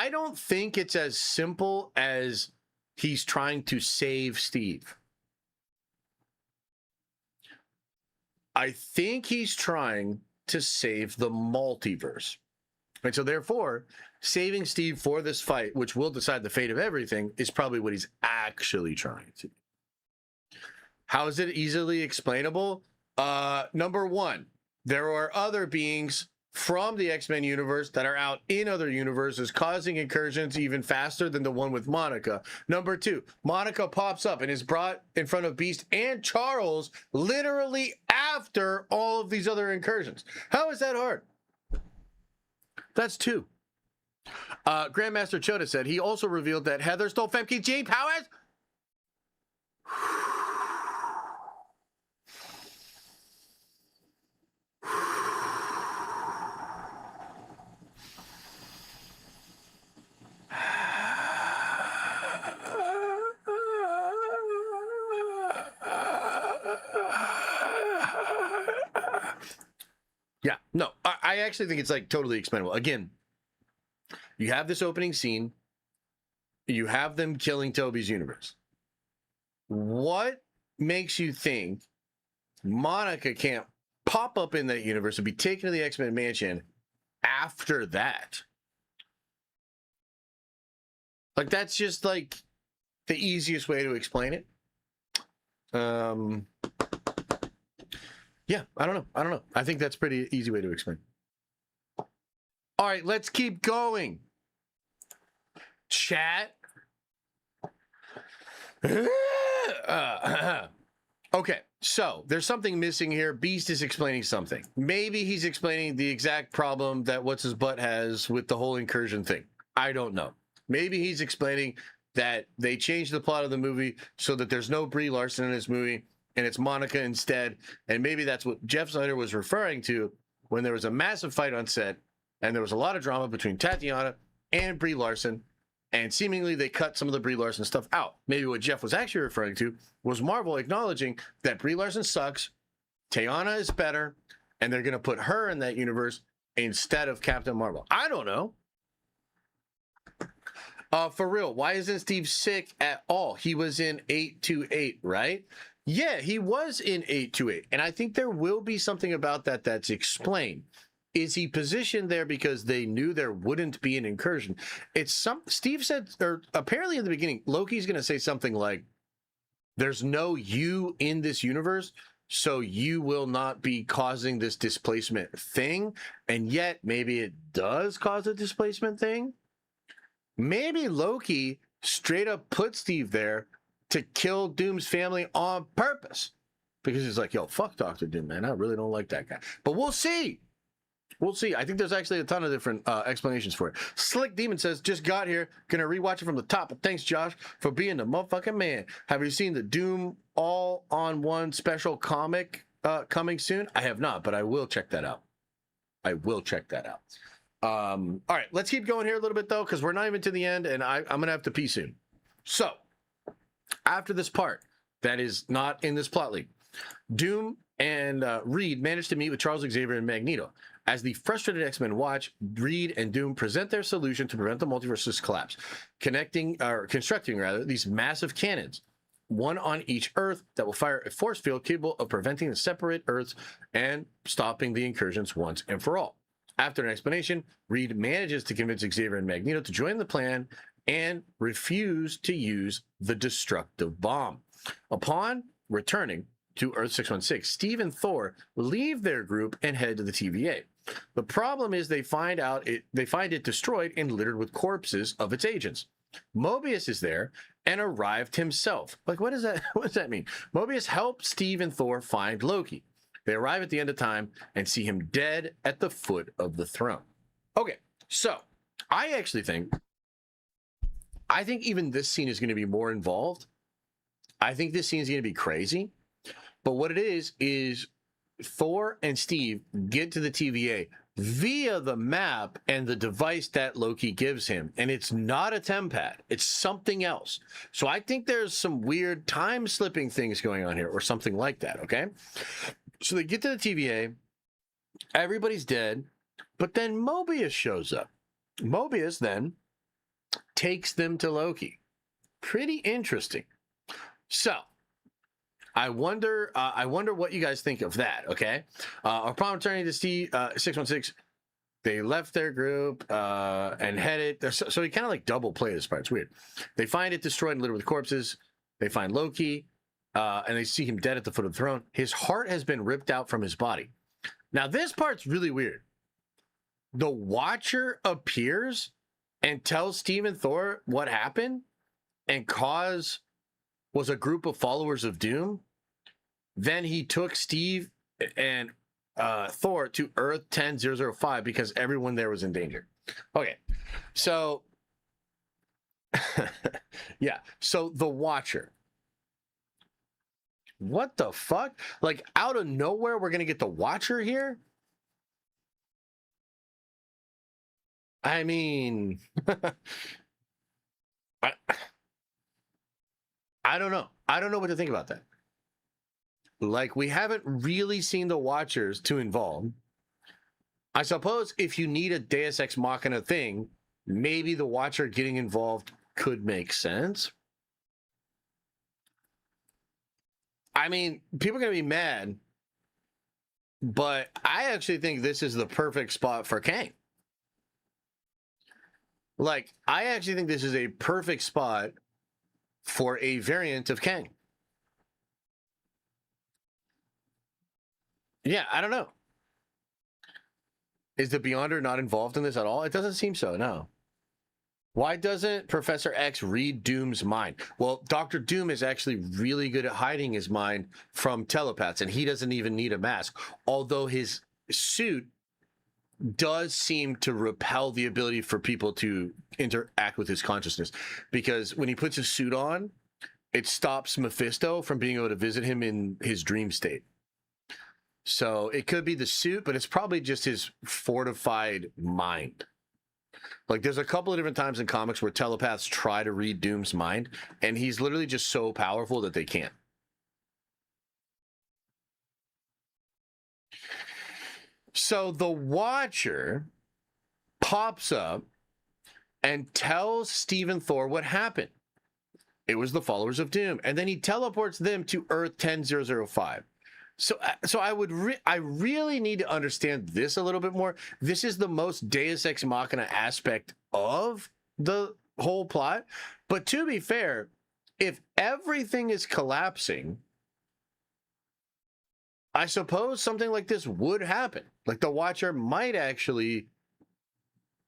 I don't think it's as simple as he's trying to save Steve. I think he's trying to save the multiverse. And so therefore, saving Steve for this fight, which will decide the fate of everything, is probably what he's actually trying to do. How is it easily explainable? Number one, there are other beings from the X-Men universe that are out in other universes causing incursions even faster than the one with Monica. Number two, Monica pops up and is brought in front of Beast and Charles literally after all of these other incursions. How is that hard? That's two. Grandmaster Choda said he also revealed that Heather stole Femke G powers. Yeah, no, I actually think it's like totally explainable. Again, you have this opening scene, you have them killing Toby's universe. What makes you think Monica can't pop up in that universe and be taken to the X-Men mansion after that? Like, that's just like the easiest way to explain it. Yeah, I don't know. I think that's a pretty easy way to explain. All right, let's keep going. Chat. Okay, so there's something missing here. Beast is explaining something. Maybe he's explaining the exact problem that What's-His-Butt has with the whole incursion thing. I don't know. Maybe he's explaining that they changed the plot of the movie so that there's no Brie Larson in this movie and it's Monica instead. And maybe that's what Jeff Snyder was referring to when there was a massive fight on set and there was a lot of drama between Tatiana and Brie Larson, and seemingly they cut some of the Brie Larson stuff out. Maybe what Jeff was actually referring to was Marvel acknowledging that Brie Larson sucks, Tatiana is better, and they're going to put her in that universe instead of Captain Marvel. I don't know. For real, why isn't Steve sick at all? He was in 828, right? Yeah, he was in 828. And I think there will be something about that that's explained. Is he positioned there because they knew there wouldn't be an incursion? Steve said, or apparently in the beginning, Loki's going to say something like, there's no you in this universe, so you will not be causing this displacement thing. And yet maybe it does cause a displacement thing. Maybe Loki straight up put Steve there to kill Doom's family on purpose. Because he's like, yo, fuck Dr. Doom, man. I really don't like that guy. But we'll see. We'll see. I think there's actually a ton of different explanations for it. Slick Demon says, just got here. Gonna rewatch it from the top. But thanks, Josh, for being the motherfucking man. Have you seen the Doom all-on-one special comic coming soon? I have not, but I will check that out. All right, let's keep going here a little bit, though, because we're not even to the end, and I'm going to have to pee soon. So, after this part that is not in this plot lead, Doom and Reed manage to meet with Charles Xavier and Magneto. As the frustrated X-Men watch, Reed and Doom present their solution to prevent the multiverse's collapse, constructing these massive cannons, one on each Earth, that will fire a force field capable of preventing the separate Earths and stopping the incursions once and for all. After an explanation, Reed manages to convince Xavier and Magneto to join the plan and refuse to use the destructive bomb. Upon returning to Earth 616, Steve and Thor leave their group and head to the TVA. The problem is they find it destroyed and littered with corpses of its agents. Mobius is there and arrived himself. Like, what does that mean? Mobius helped Steve and Thor find Loki. They arrive at the end of time and see him dead at the foot of the throne. Okay, so I think even this scene is going to be more involved. I think this scene is going to be crazy. But what it is Thor and Steve get to the TVA via the map and the device that Loki gives him. And it's not a tempad. It's something else. So I think there's some weird time slipping things going on here or something like that, okay? So they get to the TVA. Everybody's dead. But then Mobius shows up. Mobius then takes them to Loki. Pretty interesting. So, I wonder what you guys think of that. Okay, upon returning to 616, they left their group and headed. So he kind of like double played this part. It's weird. They find it destroyed and littered with corpses. They find Loki, and they see him dead at the foot of the throne. His heart has been ripped out from his body. Now this part's really weird. The Watcher appears and tells Stephen Thor what happened, and Cause was a group of followers of Doom. Then he took Steve and Thor to Earth 10005 because everyone there was in danger. Okay, so yeah, so the Watcher. What the fuck? Like, out of nowhere, we're gonna get the Watcher here? I mean, I don't know. I don't know what to think about that. Like, we haven't really seen the Watchers to involve. I suppose if you need a Deus Ex Machina thing, maybe the Watcher getting involved could make sense. I mean, people are going to be mad, but I actually think this is the perfect spot for Kang. Like, I actually think this is a perfect spot for a variant of Kang. Yeah, I don't know. Is the Beyonder not involved in this at all? It doesn't seem so, no. Why doesn't Professor X read Doom's mind? Well, Dr. Doom is actually really good at hiding his mind from telepaths, and he doesn't even need a mask. Although his suit does seem to repel the ability for people to interact with his consciousness. Because when he puts his suit on, it stops Mephisto from being able to visit him in his dream state. So it could be the suit, but it's probably just his fortified mind. Like, there's a couple of different times in comics where telepaths try to read Doom's mind, and he's literally just so powerful that they can't. So the Watcher pops up and tells Stephen Thor what happened. It was the followers of Doom. And then he teleports them to Earth 10005. So I really need to understand this a little bit more. This is the most Deus Ex Machina aspect of the whole plot. But to be fair, if everything is collapsing, I suppose something like this would happen. Like, the Watcher might actually,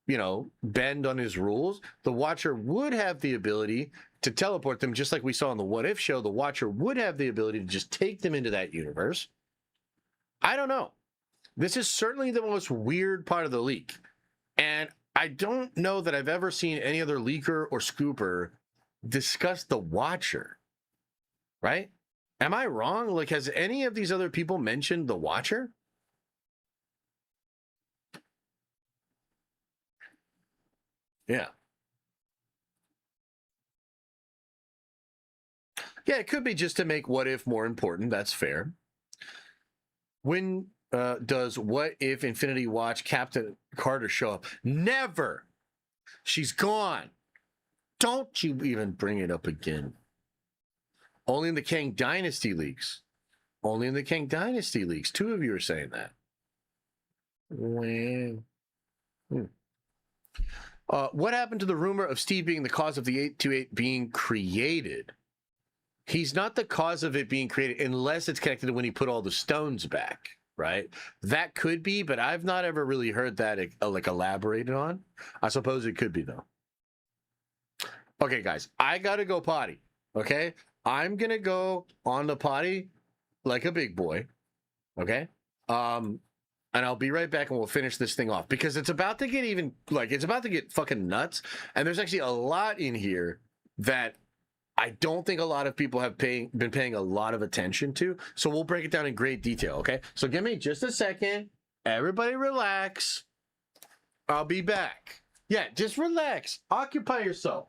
you know, bend on his rules. The Watcher would have the ability to teleport them, just like we saw in the What If show. The Watcher would have the ability to just take them into that universe. I don't know. This is certainly the most weird part of the leak. And I don't know that I've ever seen any other leaker or scooper discuss the Watcher. Right? Am I wrong? Like, has any of these other people mentioned the Watcher? Yeah. Yeah, it could be just to make What If more important. That's fair. When does What If Infinity Watch Captain Carter show up? Never. She's gone. Don't you even bring it up again. Only in the Kang Dynasty leaks. Only in the Kang Dynasty leaks. Two of you are saying that. What happened to the rumor of Steve being the cause of the 828 being created? He's not the cause of it being created unless it's connected to when he put all the stones back, right? That could be, but I've not ever really heard that like elaborated on. I suppose it could be, though. Okay, guys, I gotta go potty, okay? I'm gonna go on the potty like a big boy, okay? And I'll be right back and we'll finish this thing off because it's about to get it's about to get fucking nuts. And there's actually a lot in here that I don't think a lot of people have been paying a lot of attention to. So we'll break it down in great detail, okay? So give me just a second. Everybody relax. I'll be back. Yeah, just relax. Occupy yourself.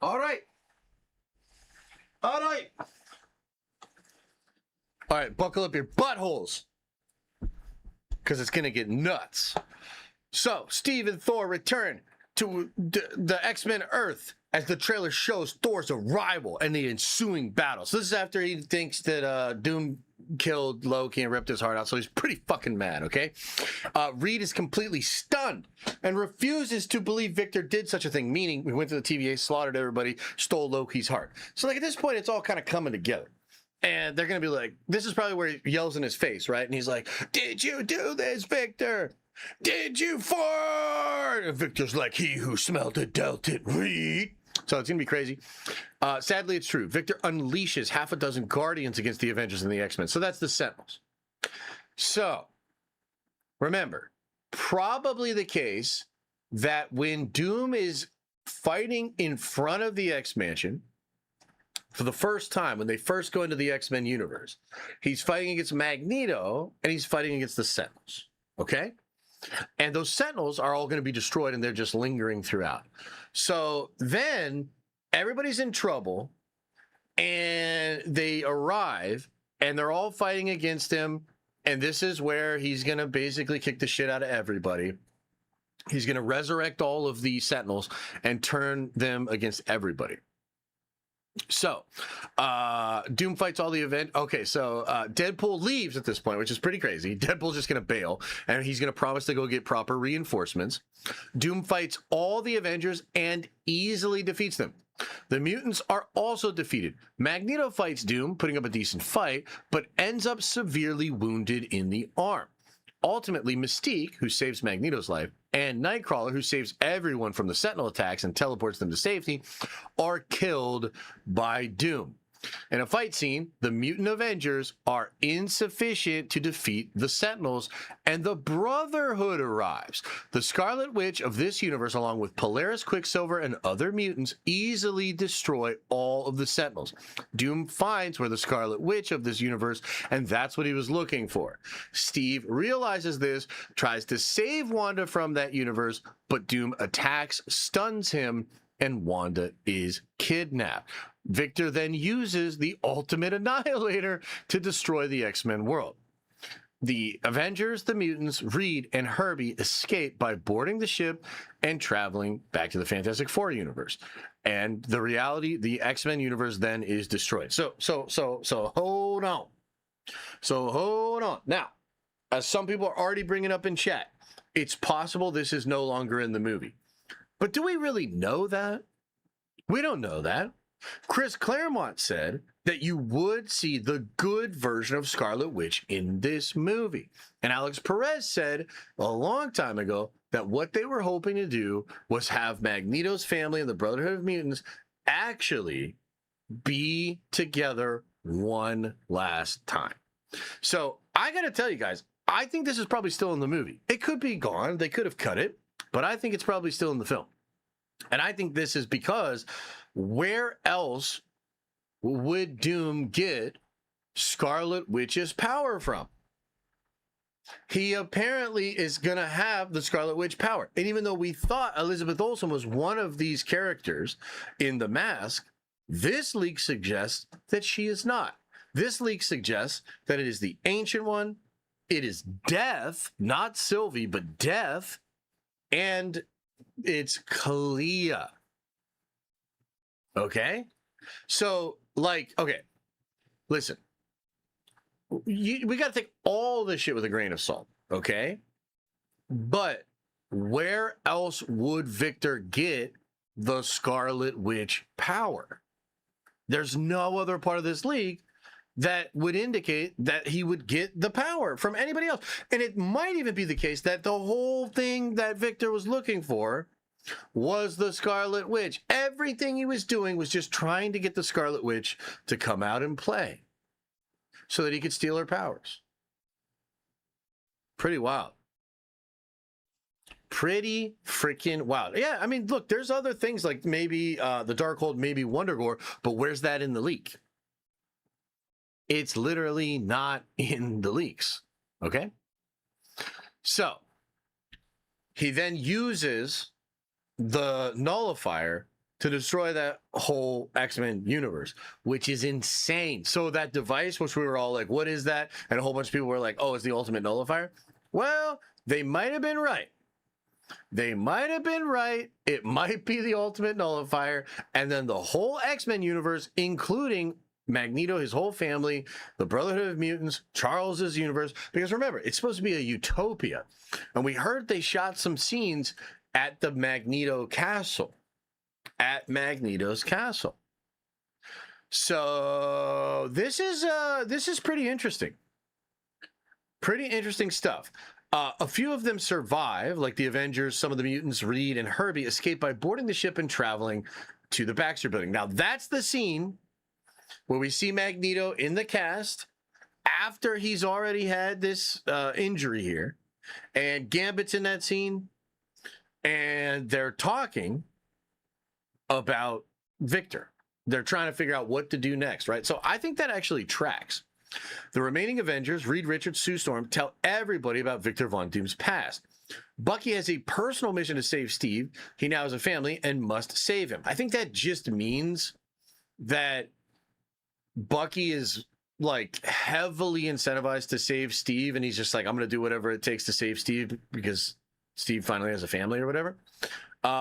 All right. All right. All right, buckle up your buttholes, because it's going to get nuts. So, Steve and Thor return to the X-Men Earth as the trailer shows Thor's arrival and the ensuing battle. So this is after he thinks that Doom killed Loki and ripped his heart out, so he's pretty fucking mad, okay? Reed is completely stunned and refuses to believe Victor did such a thing, meaning we went to the TVA, slaughtered everybody, stole Loki's heart. So like at this point, it's all kind of coming together. And they're going to be like, this is probably where he yells in his face, right? And he's like, did you do this, Victor? Did you fart? And Victor's like, he who smelled it dealt it, Reed. So it's going to be crazy. Sadly, it's true. Victor unleashes half a dozen Guardians against the Avengers and the X-Men. So that's the Sentinels. So, remember, probably the case that when Doom is fighting in front of the X-Mansion, for the first time, when they first go into the X-Men universe, he's fighting against Magneto, and he's fighting against the Sentinels, okay? And those Sentinels are all going to be destroyed, and they're just lingering throughout. So then everybody's in trouble, and they arrive, and they're all fighting against him, and this is where he's going to basically kick the shit out of everybody. He's going to resurrect all of the Sentinels and turn them against everybody. So, Doom fights all the event. Okay, so Deadpool leaves at this point, which is pretty crazy. Deadpool's just going to bail, and he's going to promise to go get proper reinforcements. Doom fights all the Avengers and easily defeats them. The mutants are also defeated. Magneto fights Doom, putting up a decent fight, but ends up severely wounded in the arm. Ultimately, Mystique, who saves Magneto's life, and Nightcrawler, who saves everyone from the Sentinel attacks and teleports them to safety, are killed by Doom. In a fight scene, the mutant Avengers are insufficient to defeat the Sentinels, and the Brotherhood arrives. The Scarlet Witch of this universe, along with Polaris, Quicksilver, and other mutants, easily destroy all of the Sentinels. Doom finds where the Scarlet Witch of this universe, and that's what he was looking for. Steve realizes this, tries to save Wanda from that universe, but Doom attacks, stuns him, and Wanda is kidnapped. Victor then uses the Ultimate Annihilator to destroy the X-Men world. The Avengers, the mutants, Reed, and Herbie escape by boarding the ship and traveling back to the Fantastic Four universe. And the reality, the X-Men universe then is destroyed. So hold on. So hold on. Now, as some people are already bringing up in chat, it's possible this is no longer in the movie. But do we really know that? We don't know that. Chris Claremont said that you would see the good version of Scarlet Witch in this movie. And Alex Perez said a long time ago that what they were hoping to do was have Magneto's family and the Brotherhood of Mutants actually be together one last time. So I got to tell you guys, I think this is probably still in the movie. It could be gone. They could have cut it, but I think it's probably still in the film. And I think this is because where else would Doom get Scarlet Witch's power from? He apparently is going to have the Scarlet Witch power. And even though we thought Elizabeth Olsen was one of these characters in The Mask, this leak suggests that she is not. This leak suggests that it is the Ancient One. It is Death, not Sylvie, but Death. And it's Clea. Okay? So, like, okay, listen. We got to take all this shit with a grain of salt, okay? But where else would Victor get the Scarlet Witch power? There's no other part of this league that would indicate that he would get the power from anybody else. And it might even be the case that the whole thing that Victor was looking for was the Scarlet Witch. Everything he was doing was just trying to get the Scarlet Witch to come out and play so that he could steal her powers. Pretty wild. Pretty freaking wild. Yeah, I mean, look, there's other things like maybe the Darkhold, maybe Wondergore, but where's that in the leak? It's literally not in the leaks, okay? So, he then uses the nullifier to destroy that whole X-Men universe, which is insane. So that device, which we were all like, what is that? And a whole bunch of people were like, oh, it's the ultimate nullifier. Well, they might have been right. They might have been right. It might be the ultimate nullifier. And then the whole X-Men universe, including Magneto, his whole family, the Brotherhood of Mutants, Charles's universe. Because remember, it's supposed to be a utopia. And we heard they shot some scenes at the Magneto castle. At Magneto's castle. So this is pretty interesting. Pretty interesting stuff. A few of them survive, like the Avengers. Some of the mutants, Reed and Herbie, escape by boarding the ship and traveling to the Baxter Building. Now, that's the scene where we see Magneto in the cast after he's already had this injury here. And Gambit's in that scene. And they're talking about Victor. They're trying to figure out what to do next, right? So I think that actually tracks. The remaining Avengers, Reed Richards, Sue Storm, tell everybody about Victor Von Doom's past. Bucky has a personal mission to save Steve. He now has a family and must save him. I think that just means that Bucky is like heavily incentivized to save Steve, and he's just like, I'm going to do whatever it takes to save Steve because Steve finally has a family or whatever.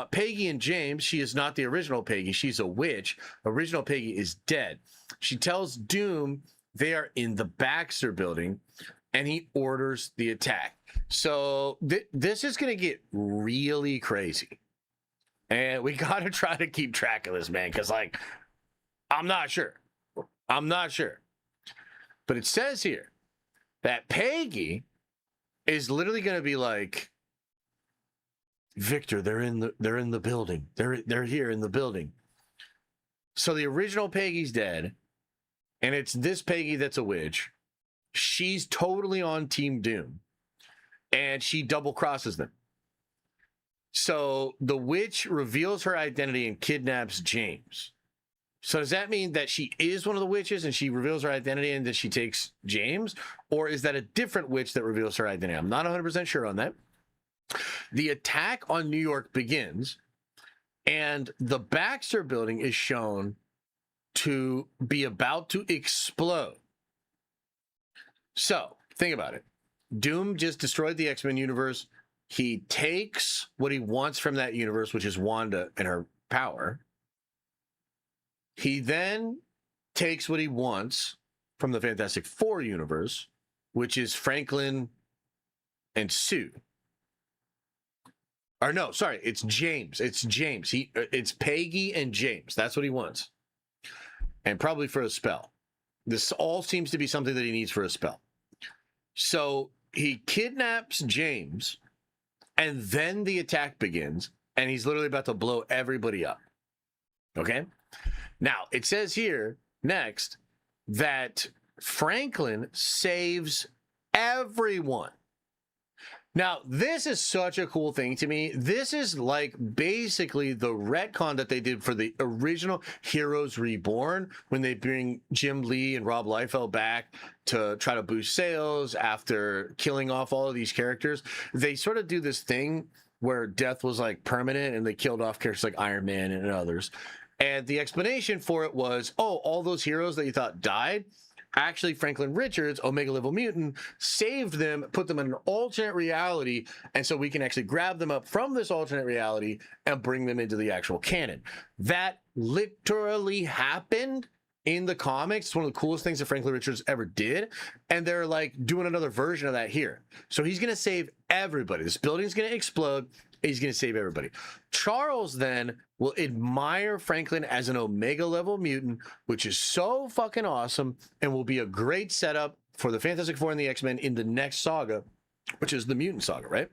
Peggy and James, she is not the original Peggy. She's a witch. Original Peggy is dead. She tells Doom they are in the Baxter Building, and he orders the attack. So this is going to get really crazy. And we got to try to keep track of this, man, because, like, I'm not sure. But it says here that Peggy is literally going to be like, Victor, they're in the building. They're here in the building. So the original Peggy's dead, and it's this Peggy that's a witch. She's totally on Team Doom, and she double crosses them. So the witch reveals her identity and kidnaps James. So does that mean that she is one of the witches and she reveals her identity and that she takes James? Or is that a different witch that reveals her identity? I'm not 100% sure on that. The attack on New York begins, and the Baxter Building is shown to be about to explode. So think about it. Doom just destroyed the X-Men universe. He takes what he wants from that universe, which is Wanda and her power. He then takes what he wants from the Fantastic Four universe, which is Franklin and Sue. Or no, sorry, it's James. It's Peggy and James. That's what he wants. And probably for a spell. This all seems to be something that he needs for a spell. So he kidnaps James, and then the attack begins, and he's literally about to blow everybody up. Okay? Now, it says here, next, that Franklin saves everyone. Now, this is such a cool thing to me. This is like basically the retcon that they did for the original Heroes Reborn when they bring Jim Lee and Rob Liefeld back to try to boost sales after killing off all of these characters. They sort of do this thing where death was like permanent and they killed off characters like Iron Man and others. And the explanation for it was, oh, all those heroes that you thought died, actually, Franklin Richards, Omega level mutant, saved them, put them in an alternate reality, and so we can actually grab them up from this alternate reality and bring them into the actual canon. That literally happened in the comics. It's one of the coolest things that Franklin Richards ever did, and they're like doing another version of that here. So he's going to save everybody. This building's going to explode. He's going to save everybody. Charles then will admire Franklin as an Omega level mutant, which is so fucking awesome and will be a great setup for the Fantastic Four and the X-Men in the next saga, which is the Mutant Saga, right?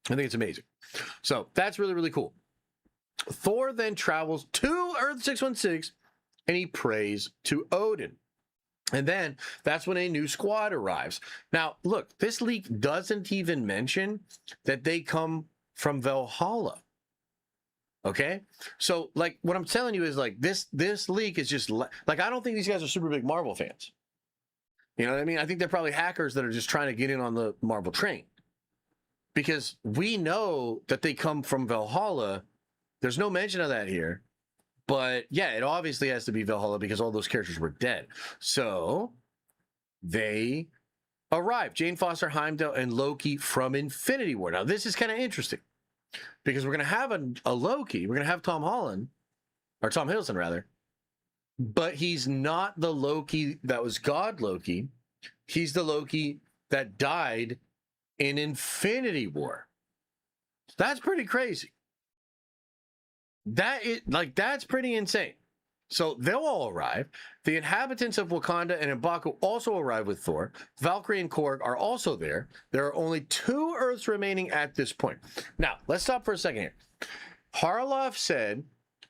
I think it's amazing. So that's really, really cool. Thor then travels to Earth 616 and he prays to Odin. And then that's when a new squad arrives. Now, look, this leak doesn't even mention that they come from Valhalla. Okay, so like what I'm telling you is like this leak is just like, I don't think these guys are super big Marvel fans. You know what I mean? I think they're probably hackers that are just trying to get in on the Marvel train, because we know that they come from Valhalla. There's no mention of that here. But yeah, it obviously has to be Valhalla because all those characters were dead. So they arrive. Jane Foster, Heimdall, and Loki from Infinity War. Now, this is kind of interesting because we're going to have a Loki. We're going to have Tom Holland, or Tom Hiddleston, rather. But he's not the Loki that was God Loki. He's the Loki that died in Infinity War. That's pretty crazy. That's pretty insane. So they'll all arrive. The inhabitants of Wakanda and M'Baku also arrive with Thor. Valkyrie and Korg are also there. There are only 2 Earths remaining at this point. Now, let's stop for a second here. Harloff said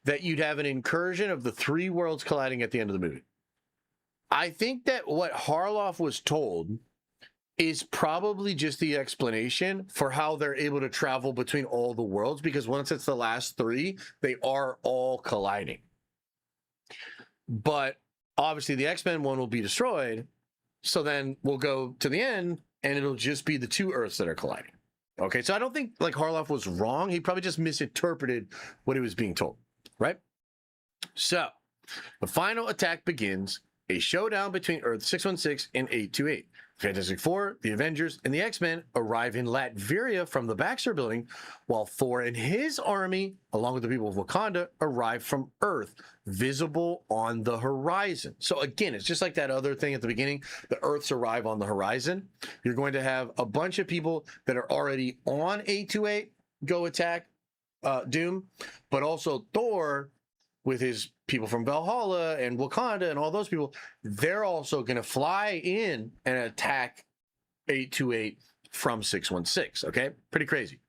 that you'd have an incursion of the 3 worlds colliding at the end of the movie. I think that what Harloff was told is probably just the explanation for how they're able to travel between all the worlds, because once it's the last 3, they are all colliding. But obviously the X-Men one will be destroyed, so then we'll go to the end and it'll just be the 2 Earths that are colliding. Okay, so I don't think like Harloff was wrong. He probably just misinterpreted what he was being told, right? So the final attack begins, a showdown between Earth 616 and 828. Fantastic Four, the Avengers, and the X-Men arrive in Latveria from the Baxter Building, while Thor and his army, along with the people of Wakanda, arrive from Earth, visible on the horizon. So again, it's just like that other thing at the beginning. The Earths arrive on the horizon. You're going to have a bunch of people that are already on 828 go attack Doom, but also Thor with his people from Valhalla and Wakanda and all those people, they're also going to fly in and attack 828 from 616, okay? Pretty crazy.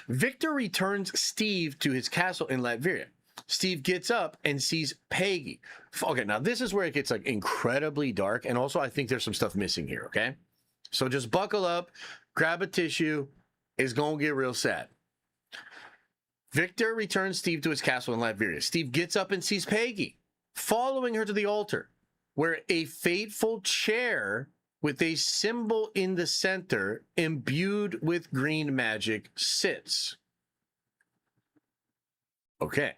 Victor returns Steve to his castle in Latveria. Steve gets up and sees Peggy. Okay, now this is where it gets like incredibly dark, and also I think there's some stuff missing here, okay? So just buckle up, grab a tissue, it's going to get real sad. Victor returns Steve to his castle in Latveria. Steve gets up and sees Peggy, following her to the altar, where a fateful chair with a symbol in the center, imbued with green magic, sits. Okay.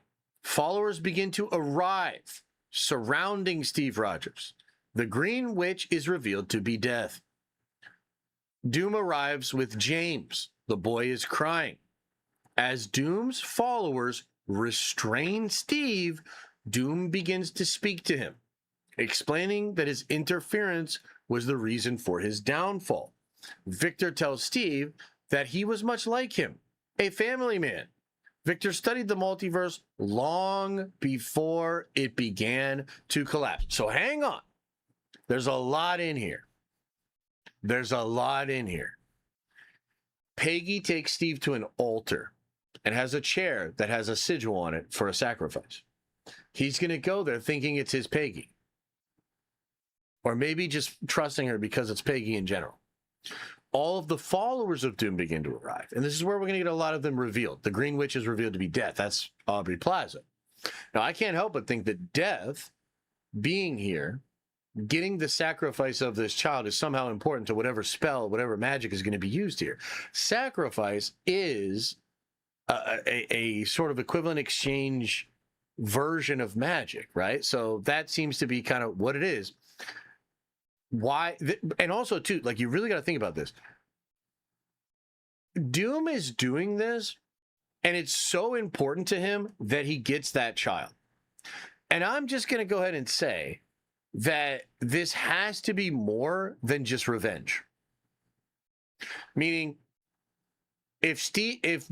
Followers begin to arrive, surrounding Steve Rogers. The Green Witch is revealed to be Death. Doom arrives with James. The boy is crying. As Doom's followers restrain Steve, Doom begins to speak to him, explaining that his interference was the reason for his downfall. Victor tells Steve that he was much like him, a family man. Victor studied the multiverse long before it began to collapse. So hang on. There's a lot in here. Peggy takes Steve to an altar and has a chair that has a sigil on it for a sacrifice. He's going to go there thinking it's his Peggy. Or maybe just trusting her because it's Peggy in general. All of the followers of Doom begin to arrive. And this is where we're going to get a lot of them revealed. The Green Witch is revealed to be Death. That's Aubrey Plaza. Now, I can't help but think that Death being here, getting the sacrifice of this child is somehow important to whatever spell, whatever magic is going to be used here. Sacrifice is a sort of equivalent exchange version of magic, right? So that seems to be kind of what it is. Why? And also, too, like, you really got to think about this. Doom is doing this, and it's so important to him that he gets that child. And I'm just going to go ahead and say that this has to be more than just revenge. Meaning, if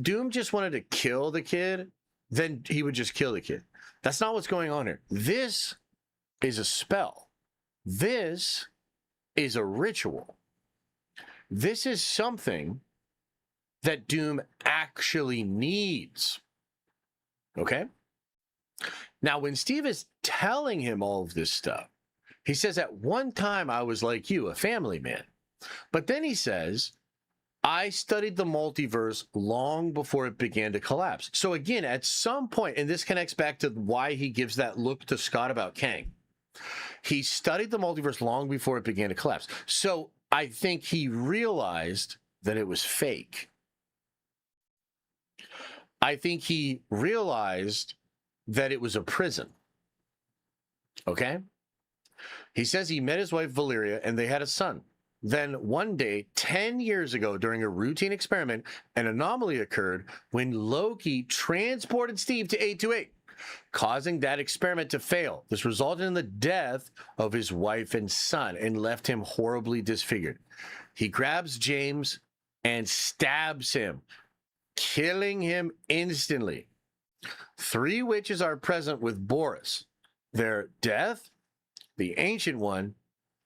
Doom just wanted to kill the kid, then he would just kill the kid. That's not what's going on here. This is a spell. This is a ritual. This is something that Doom actually needs. Okay? Now, when Steve is telling him all of this stuff, he says, at one time I was like you, a family man. But then he says, I studied the multiverse long before it began to collapse. So again, at some point, and this connects back to why he gives that look to Scott about Kang. He studied the multiverse long before it began to collapse. So I think he realized that it was fake. I think he realized that it was a prison. Okay? He says he met his wife Valeria and they had a son. Then one day, 10 years ago, during a routine experiment, an anomaly occurred when Loki transported Steve to 828, causing that experiment to fail. This resulted in the death of his wife and son and left him horribly disfigured. He grabs James and stabs him, killing him instantly. 3 witches are present with Boris. They're Death, the Ancient One,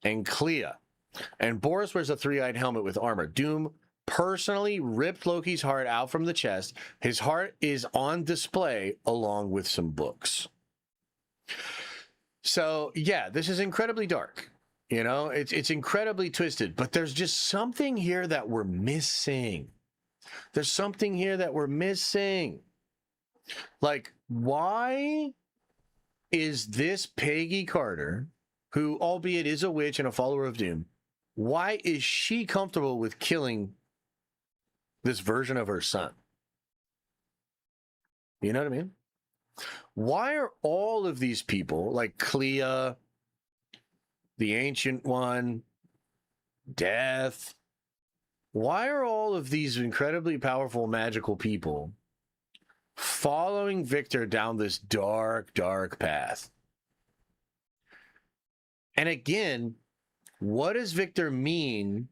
and Clea. And Boris wears a 3-eyed helmet with armor. Doom personally ripped Loki's heart out from the chest. His heart is on display along with some books. So, yeah, this is incredibly dark. You know, it's incredibly twisted, but there's just something here that we're missing. There's something here that we're missing. Like, why is this Peggy Carter, who, albeit is a witch and a follower of Doom, why is she comfortable with killing this version of her son? You know what I mean? Why are all of these people, like Clea, the Ancient One, Death, why are all of these incredibly powerful magical people following Victor down this dark, dark path? And again, what does Victor mean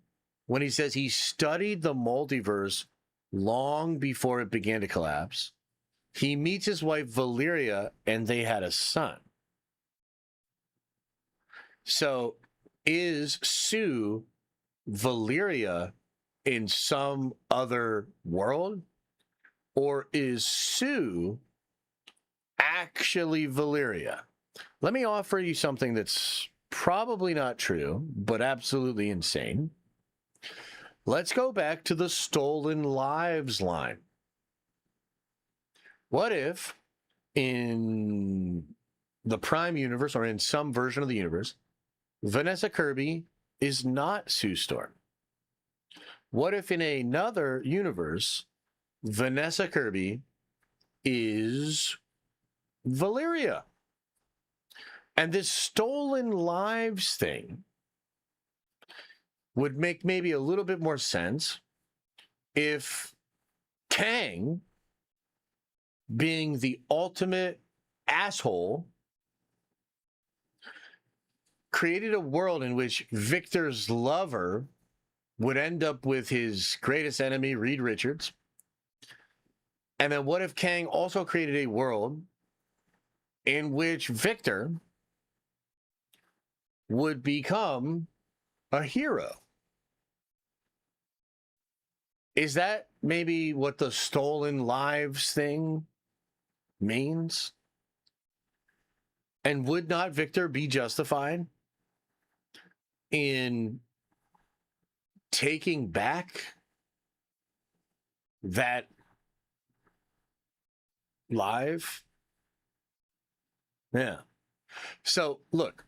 when he says he studied the multiverse long before it began to collapse? He meets his wife Valeria and they had a son. So is Sue Valeria in some other world? Or is Sue actually Valeria? Let me offer you something that's probably not true, but absolutely insane. Let's go back to the stolen lives line. What if in the Prime universe, or in some version of the universe, Vanessa Kirby is not Sue Storm? What if in another universe, Vanessa Kirby is Valeria? And this stolen lives thing would make maybe a little bit more sense if Kang, being the ultimate asshole, created a world in which Victor's lover would end up with his greatest enemy, Reed Richards. And then what if Kang also created a world in which Victor would become a hero? Is that maybe what the stolen lives thing means? And would not Victor be justified in taking back that live? Yeah. So look,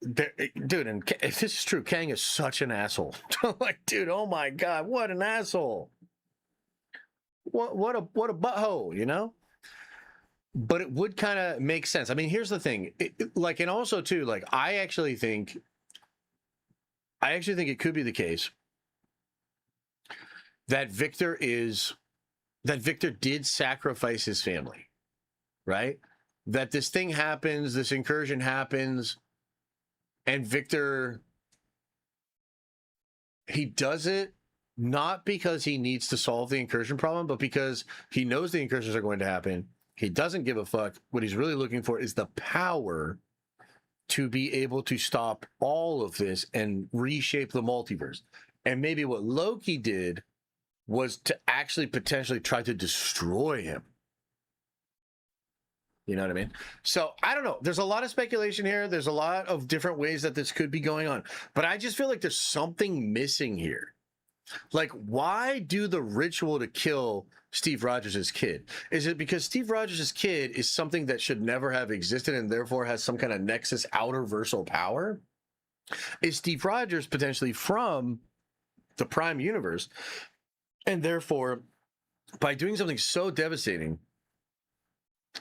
dude, and if this is true, Kang is such an asshole. Like, dude, oh my God, what an asshole! What a butthole, you know? But it would kind of make sense. I mean, here's the thing, like, and also too, like, I actually think it could be the case that Victor did sacrifice his family, right? That this thing happens, this incursion happens, and Victor, he does it not because he needs to solve the incursion problem, but because he knows the incursions are going to happen. He doesn't give a fuck. What he's really looking for is the power to be able to stop all of this and reshape the multiverse. And maybe what Loki did was to actually potentially try to destroy him. You know what I mean? So I don't know. There's a lot of speculation here. There's a lot of different ways that this could be going on. But I just feel like there's something missing here. Like, why do the ritual to kill Steve Rogers' kid? Is it because Steve Rogers' kid is something that should never have existed and therefore has some kind of Nexus outer-versal power? Is Steve Rogers potentially from the Prime universe? And therefore, by doing something so devastating,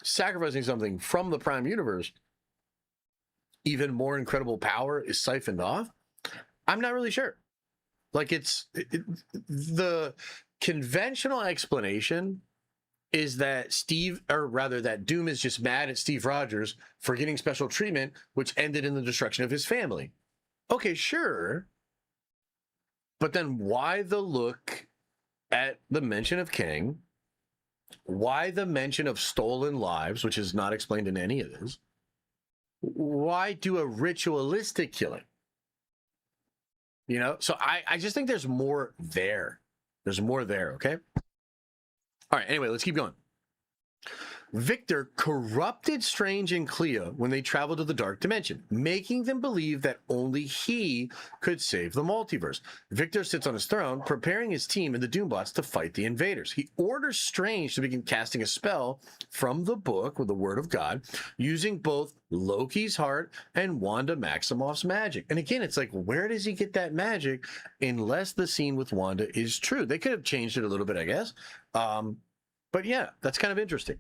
sacrificing something from the Prime Universe, even more incredible power is siphoned off? I'm not really sure. Like, the conventional explanation is that that Doom is just mad at Steve Rogers for getting special treatment, which ended in the destruction of his family. Okay, sure. But then why the look at the mention of Kang? Why the mention of stolen lives, which is not explained in any of this? Why do a ritualistic killing? You know, so I just think there's more there. There's more there, okay? All right, anyway, let's keep going. Victor corrupted Strange and Clea when they traveled to the Dark Dimension, making them believe that only he could save the multiverse. Victor sits on his throne, preparing his team and the Doombots to fight the invaders. He orders Strange to begin casting a spell from the book with the Word of God, using both Loki's heart and Wanda Maximoff's magic. And again, it's like, where does he get that magic unless the scene with Wanda is true? They could have changed it a little bit, I guess. But yeah, that's kind of interesting.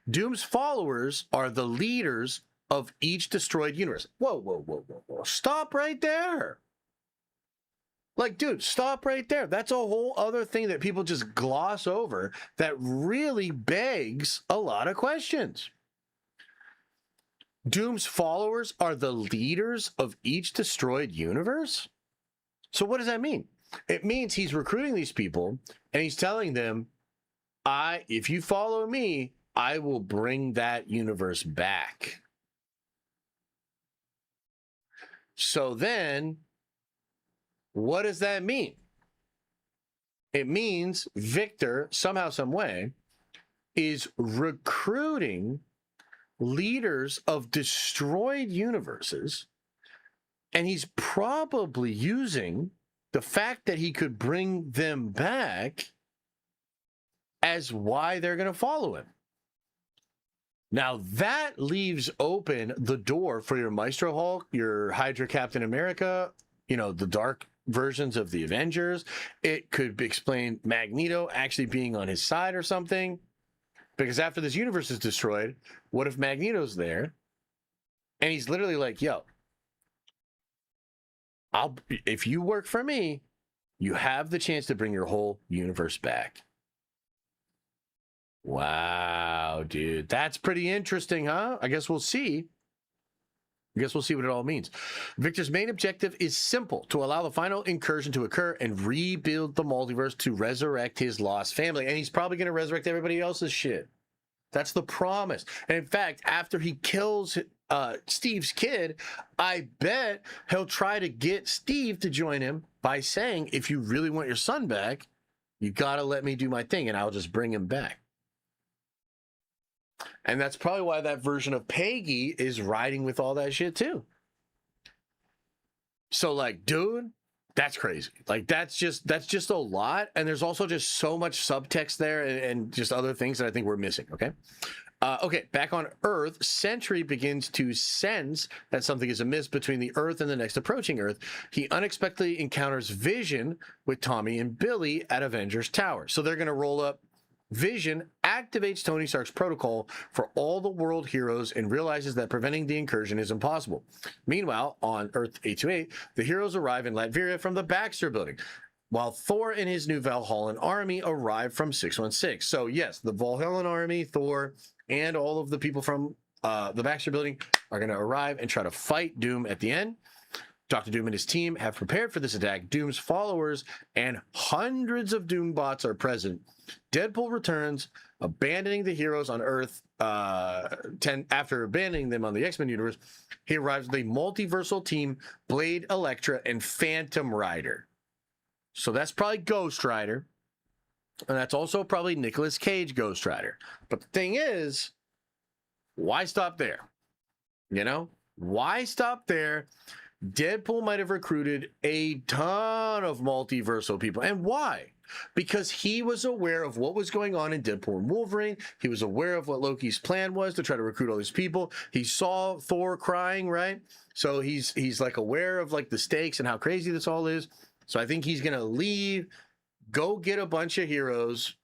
Doom's followers are the leaders of each destroyed universe. Whoa. Stop right there. Like, dude, stop right there. That's a whole other thing that people just gloss over that really begs a lot of questions. Doom's followers are the leaders of each destroyed universe? So what does that mean? It means he's recruiting these people and he's telling them, if you follow me, I will bring that universe back. So then, what does that mean? It means Victor, somehow, some way, is recruiting leaders of destroyed universes, and he's probably using the fact that he could bring them back as why they're going to follow him. Now, that leaves open the door for your Maestro Hulk, your Hydra Captain America, you know, the dark versions of the Avengers. It could explain Magneto actually being on his side or something. Because after this universe is destroyed, what if Magneto's there? And he's literally like, yo, if you work for me, you have the chance to bring your whole universe back. Wow, dude. That's pretty interesting, huh? I guess we'll see. I guess we'll see what it all means. Victor's main objective is simple: to allow the final incursion to occur and rebuild the multiverse to resurrect his lost family. And he's probably going to resurrect everybody else's shit. That's the promise. And in fact, after he kills Steve's kid, I bet he'll try to get Steve to join him by saying, if you really want your son back, you got to let me do my thing and I'll just bring him back. And that's probably why that version of Peggy is riding with all that shit too. So like, dude, that's crazy. Like, that's just a lot. And there's also just so much subtext there and just other things that I think we're missing. Okay. Okay. Back on Earth, Sentry begins to sense that something is amiss between the Earth and the next approaching Earth. He unexpectedly encounters Vision with Tommy and Billy at Avengers Tower. So they're going to roll up. Vision activates Tony Stark's protocol for all the world heroes and realizes that preventing the incursion is impossible. Meanwhile, on Earth 828, the heroes arrive in Latveria from the Baxter Building, while Thor and his new Valhallan army arrive from 616. So yes, the Valhallan army, Thor, and all of the people from the Baxter Building are going to arrive and try to fight Doom at the end. Dr. Doom and his team have prepared for this attack. Doom's followers and hundreds of Doom bots are present. Deadpool returns, abandoning the heroes on Earth 10 after abandoning them on the X-Men universe. He arrives with a multiversal team, Blade, Elektra, and Phantom Rider. So that's probably Ghost Rider. And that's also probably Nicolas Cage Ghost Rider. But the thing is, why stop there? You know? Why stop there? Deadpool might have recruited a ton of multiversal people. And why? Because he was aware of what was going on in Deadpool and Wolverine. He was aware of what Loki's plan was to try to recruit all these people. He saw Thor crying, right? So he's like aware of like the stakes and how crazy this all is. So I think he's going to leave, go get a bunch of heroes,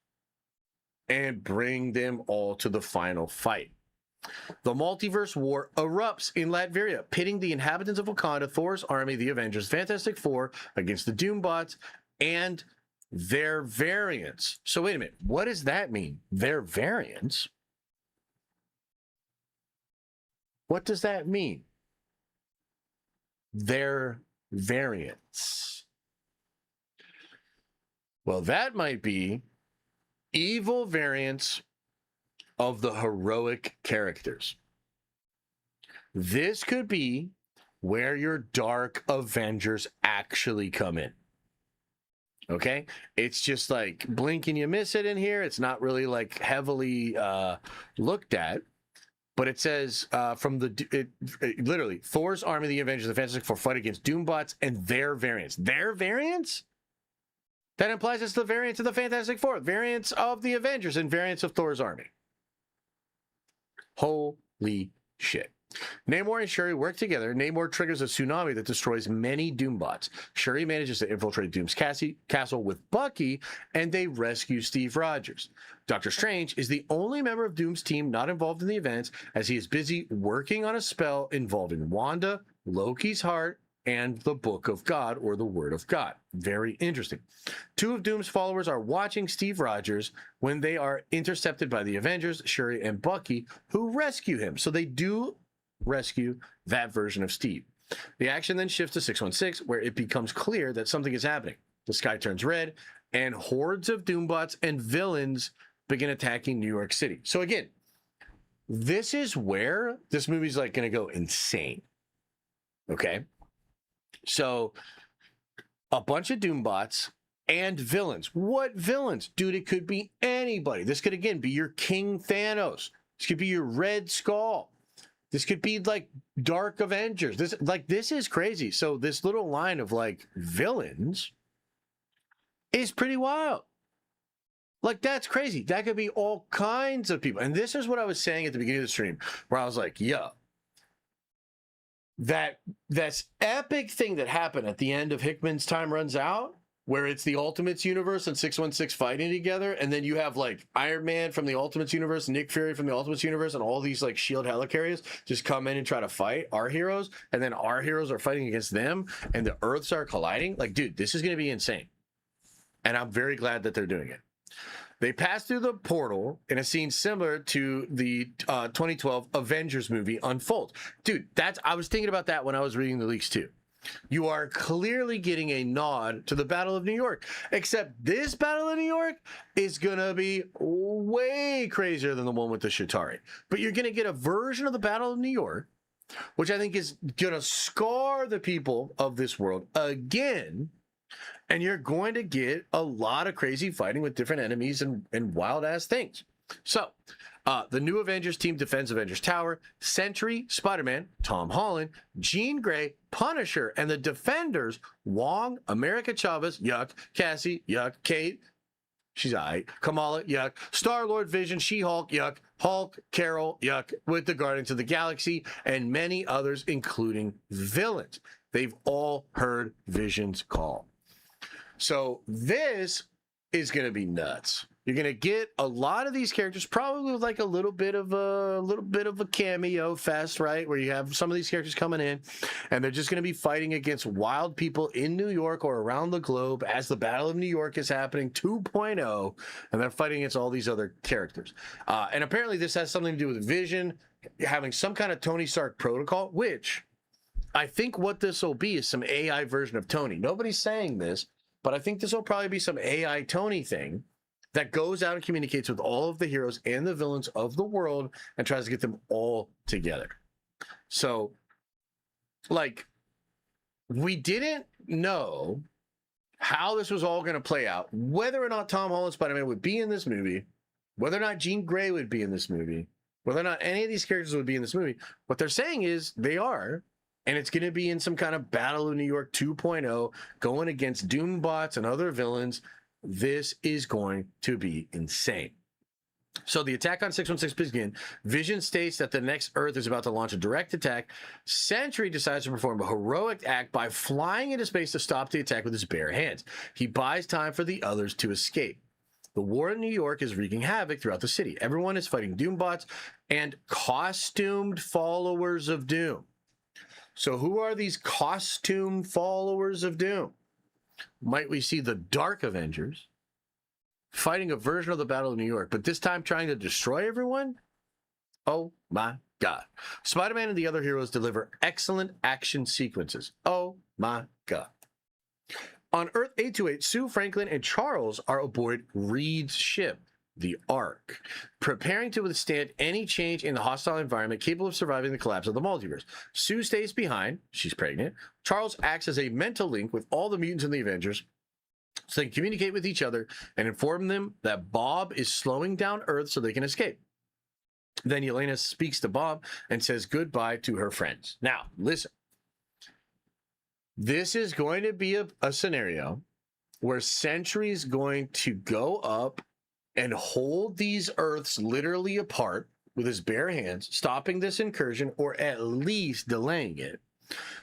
and bring them all to the final fight. The multiverse war erupts in Latveria, pitting the inhabitants of Wakanda, Thor's army, the Avengers, Fantastic Four against the Doombots and their variants. So wait a minute, what does that mean? Their variants? What does that mean? Their variants. Well, that might be evil variants of the heroic characters. This could be where your dark Avengers actually come in. Okay? It's just like blink and you miss it in here. It's not really like heavily looked at. But it says literally, Thor's army, the Avengers, the Fantastic Four fight against Doombots and their variants. Their variants? That implies it's the variants of the Fantastic Four, variants of the Avengers, and variants of Thor's army. Holy shit. Namor and Shuri work together. Namor triggers a tsunami that destroys many Doombots. Shuri manages to infiltrate Doom's castle with Bucky, and they rescue Steve Rogers. Doctor Strange is the only member of Doom's team not involved in the events, as he is busy working on a spell involving Wanda, Loki's heart, and the Book of God, or the Word of God. Very interesting. Two of Doom's followers are watching Steve Rogers when they are intercepted by the Avengers, Shuri and Bucky, who rescue him. So they do rescue that version of Steve. The action then shifts to 616, where it becomes clear that something is happening. The sky turns red, and hordes of Doombots and villains begin attacking New York City. So again, this is where this movie's like going to go insane. Okay? So a bunch of Doombots and villains. What villains? Dude, it could be anybody. This could, again, be your King Thanos. This could be your Red Skull. This could be like Dark Avengers. This is crazy. So this little line of like villains is pretty wild. Like, that's crazy. That could be all kinds of people. And this is what I was saying at the beginning of the stream, where I was like, yo, that's epic thing that happened at the end of Hickman's Time Runs Out, where it's the Ultimates universe and 616 fighting together, and then you have like Iron Man from the Ultimates universe, Nick Fury from the Ultimates universe, and all these like shield helicarriers just come in and try to fight our heroes, and then our heroes are fighting against them, and the Earths are colliding. Like, dude, this is going to be insane, and I'm very glad that they're doing it. They pass through the portal in a scene similar to the 2012 Avengers movie Unfold. Dude, I was thinking about that when I was reading the leaks too. You are clearly getting a nod to the Battle of New York, except this Battle of New York is going to be way crazier than the one with the Chitauri. But you're going to get a version of the Battle of New York, which I think is going to scar the people of this world again. And you're going to get a lot of crazy fighting with different enemies and wild-ass things. So, the new Avengers team defends Avengers Tower. Sentry, Spider-Man, Tom Holland, Jean Grey, Punisher, and the Defenders, Wong, America Chavez, yuck, Cassie, yuck, Kate, she's aight, Kamala, yuck, Star-Lord, Vision, She-Hulk, yuck, Hulk, Carol, yuck, with the Guardians of the Galaxy, and many others, including villains. They've all heard Vision's call. So this is going to be nuts. You're going to get a lot of these characters, probably with like a little bit of a cameo fest, right? Where you have some of these characters coming in, and they're just going to be fighting against wild people in New York or around the globe as the Battle of New York is happening 2.0, and they're fighting against all these other characters. And apparently this has something to do with Vision having some kind of Tony Stark protocol, which I think what this will be is some AI version of Tony. Nobody's saying this, but I think this will probably be some AI Tony thing that goes out and communicates with all of the heroes and the villains of the world and tries to get them all together. So, like, we didn't know how this was all going to play out, whether or not Tom Holland Spider-Man would be in this movie, whether or not Jean Grey would be in this movie, whether or not any of these characters would be in this movie. What they're saying is they are. And it's going to be in some kind of Battle of New York 2.0 going against Doombots and other villains. This is going to be insane. So the attack on 616 begins. Vision states that the next Earth is about to launch a direct attack. Sentry decides to perform a heroic act by flying into space to stop the attack with his bare hands. He buys time for the others to escape. The war in New York is wreaking havoc throughout the city. Everyone is fighting Doombots and costumed followers of Doom. So who are these costumed followers of Doom? Might we see the Dark Avengers fighting a version of the Battle of New York, but this time trying to destroy everyone? Oh my God. Spider-Man and the other heroes deliver excellent action sequences. Oh my God. On Earth 828, Sue, Franklin, and Charles are aboard Reed's ship, the Ark, preparing to withstand any change in the hostile environment capable of surviving the collapse of the multiverse. Sue stays behind. She's pregnant. Charles acts as a mental link with all the mutants and the Avengers so they can communicate with each other and inform them that Bob is slowing down Earth so they can escape. Then Yelena speaks to Bob and says goodbye to her friends. Now, listen. This is going to be a scenario where Sentry's going to go up and hold these Earths literally apart with his bare hands, stopping this incursion or at least delaying it.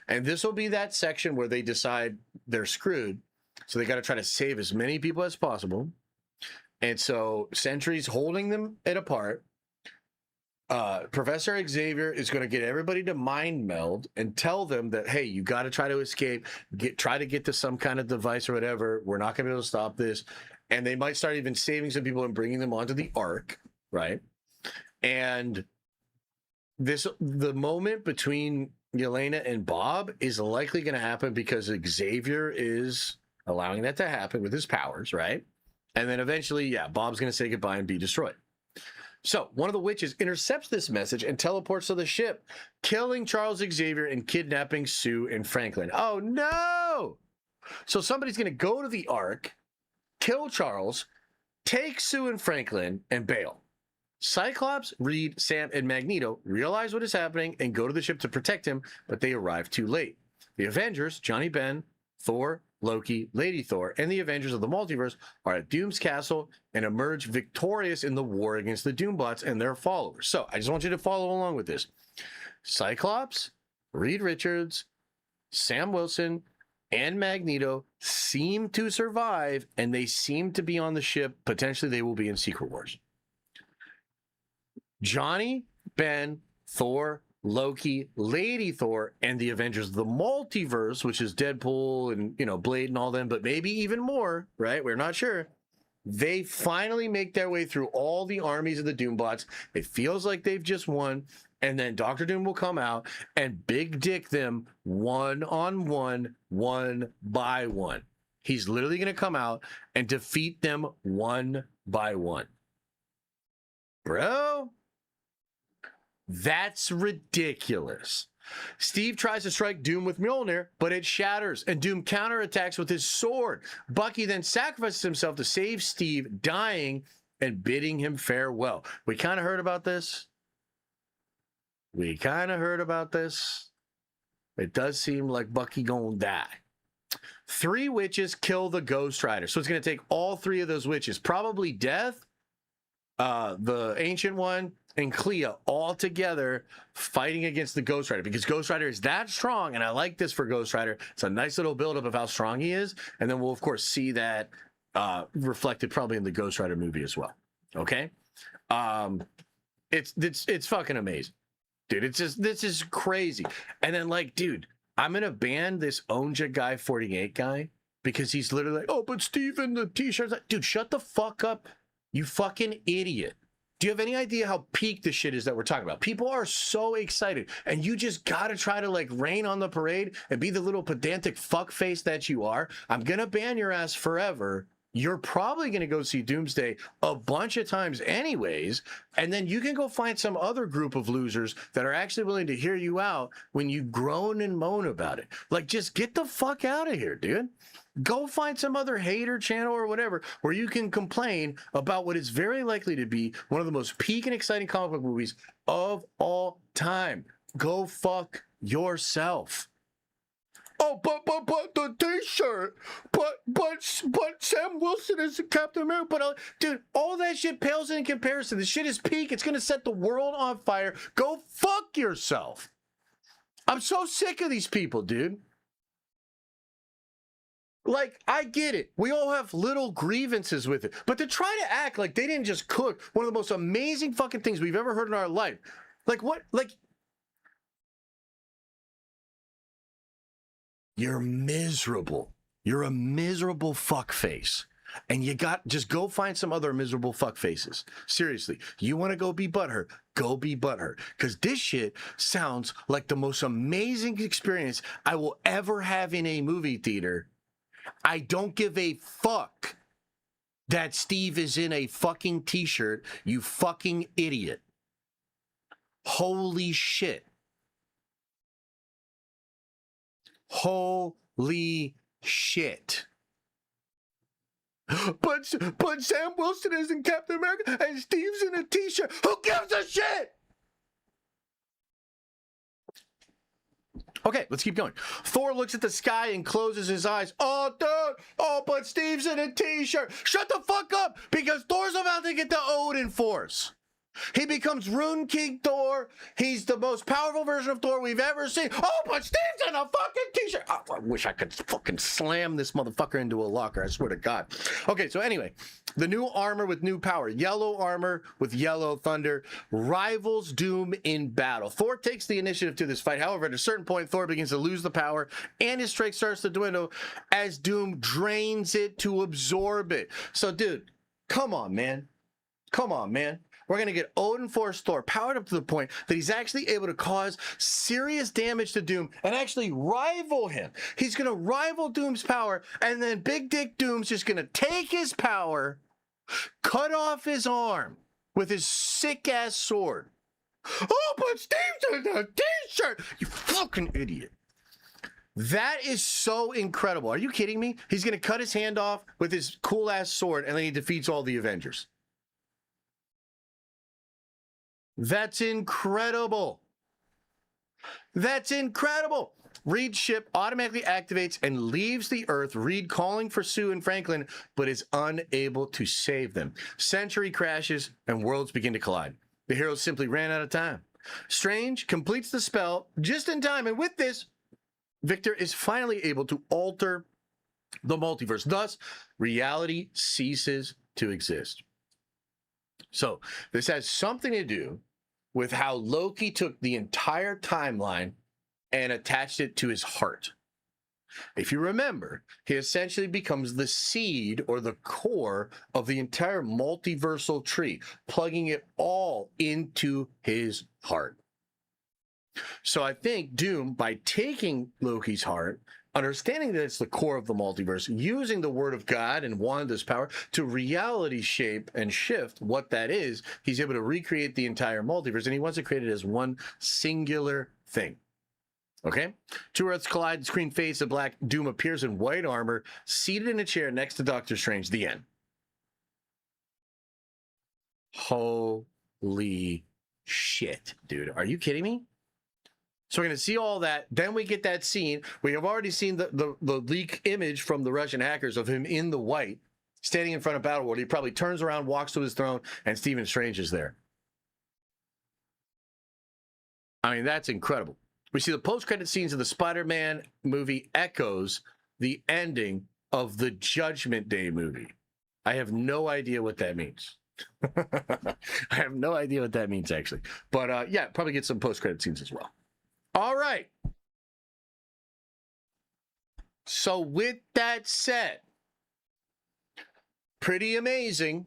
And this will be that section where they decide they're screwed. So they got to try to save as many people as possible. And so Sentry's holding them apart. Professor Xavier is going to get everybody to mind meld and tell them that, hey, you got to try to escape, try to get to some kind of device or whatever. We're not going to be able to stop this. And they might start even saving some people and bringing them onto the Ark, right? And the moment between Yelena and Bob is likely going to happen because Xavier is allowing that to happen with his powers, right? And then eventually, yeah, Bob's going to say goodbye and be destroyed. So one of the witches intercepts this message and teleports to the ship, killing Charles Xavier and kidnapping Sue and Franklin. Oh, no! So somebody's going to go to the Ark, kill Charles, take Sue and Franklin, and bail. Cyclops, Reed, Sam, and Magneto realize what is happening and go to the ship to protect him, but they arrive too late. The Avengers, Johnny Ben, Thor, Loki, Lady Thor, and the Avengers of the Multiverse are at Doom's castle and emerge victorious in the war against the Doombots and their followers. So I just want you to follow along with this. Cyclops, Reed Richards, Sam Wilson, and Magneto seem to survive, and they seem to be on the ship. Potentially they will be in Secret Wars. Johnny, Ben, Thor, Loki, Lady Thor, and the Avengers of the Multiverse, which is Deadpool and, Blade and all them, but maybe even more, right? We're not sure. They finally make their way through all the armies of the Doombots. It feels like they've just won. And then Doctor Doom will come out and big dick them one-on-one, one by one. He's literally going to come out and defeat them one by one. Bro, that's ridiculous. Steve tries to strike Doom with Mjolnir, but it shatters, and Doom counterattacks with his sword. Bucky then sacrifices himself to save Steve, dying and bidding him farewell. We kind of heard about this. It does seem like Bucky gonna die. 3 witches kill the Ghost Rider. So it's going to take all 3 of those witches, probably Death, the Ancient One, and Clea all together fighting against the Ghost Rider, because Ghost Rider is that strong, and I like this for Ghost Rider. It's a nice little buildup of how strong he is, and then we'll of course see that reflected probably in the Ghost Rider movie as well. Okay, it's fucking amazing, dude. This is crazy. And then dude, I'm gonna ban this Onja guy 48 guy because he's literally like, oh, but Steven, the t-shirts, dude, shut the fuck up, you fucking idiot. Do you have any idea how peak this shit is that we're talking about? People are so excited, and you just gotta try to rain on the parade and be the little pedantic fuckface that you are. I'm gonna ban your ass forever. You're probably gonna go see Doomsday a bunch of times anyways, and then you can go find some other group of losers that are actually willing to hear you out when you groan and moan about it. Just get the fuck out of here, dude. Go find some other hater channel or whatever where you can complain about what is very likely to be one of the most peak and exciting comic book movies of all time. Go fuck yourself. Oh, but the t-shirt, but Sam Wilson is Captain America. But dude, all that shit pales in comparison. The shit is peak. It's gonna set the world on fire. Go fuck yourself. I'm so sick of these people, dude. Like, I get it. We all have little grievances with it. But to try to act like they didn't just cook one of the most amazing fucking things we've ever heard in our life. Like, what? Like, you're miserable. You're a miserable fuckface. And just go find some other miserable fuckfaces. Seriously, you want to go be butthurt? Go be butthurt. Because this shit sounds like the most amazing experience I will ever have in a movie theater. I don't give a fuck that Steve is in a fucking t-shirt, you fucking idiot. Holy shit. Holy shit. But Sam Wilson is in Captain America and Steve's in a t-shirt. Who gives a shit? Okay, let's keep going. Thor looks at the sky and closes his eyes. Oh, dude. Oh, but Steve's in a t-shirt. Shut the fuck up, because Thor's about to get the Odin Force. He becomes Rune King Thor. He's the most powerful version of Thor we've ever seen. Oh, but Steve's in a fucking t-shirt. Oh, I wish I could fucking slam this motherfucker into a locker. I swear to God. Okay, so anyway, the new armor with new power. Yellow armor with yellow thunder rivals Doom in battle. Thor takes the initiative to this fight. However, at a certain point, Thor begins to lose the power and his strength starts to dwindle as Doom drains it to absorb it. So, dude, come on, man. Come on, man. We're going to get Odin Force Thor powered up to the point that he's actually able to cause serious damage to Doom and actually rival him. He's going to rival Doom's power, and then Big Dick Doom's just going to take his power, cut off his arm with his sick-ass sword. Oh, but Steve's in a t-shirt! You fucking idiot. That is so incredible. Are you kidding me? He's going to cut his hand off with his cool-ass sword, and then he defeats all the Avengers. That's incredible. That's incredible. Reed's ship automatically activates and leaves the Earth, Reed calling for Sue and Franklin, but is unable to save them. Century crashes and worlds begin to collide. The heroes simply ran out of time. Strange completes the spell just in time, and with this, Victor is finally able to alter the multiverse. Thus, reality ceases to exist. So this has something to do with how Loki took the entire timeline and attached it to his heart. If you remember, he essentially becomes the seed or the core of the entire multiversal tree, plugging it all into his heart. So I think Doom, by taking Loki's heart, understanding that it's the core of the multiverse, using the word of God and Wanda's power to reality shape and shift what that is, he's able to recreate the entire multiverse, and he wants to create it as one singular thing. Okay? Two Earths collide, the screen fades to black, Doom appears in white armor, seated in a chair next to Doctor Strange. The end. Holy shit, dude. Are you kidding me? So we're going to see all that. Then we get that scene. We have already seen the leak image from the Russian hackers of him in the white, standing in front of Battleworld. He probably turns around, walks to his throne, and Stephen Strange is there. I mean, that's incredible. We see the post-credit scenes of the Spider-Man movie echoes the ending of the Judgment Day movie. I have no idea what that means. I have no idea what that means, actually. But yeah, probably get some post-credit scenes as well. All right. So with that said, pretty amazing,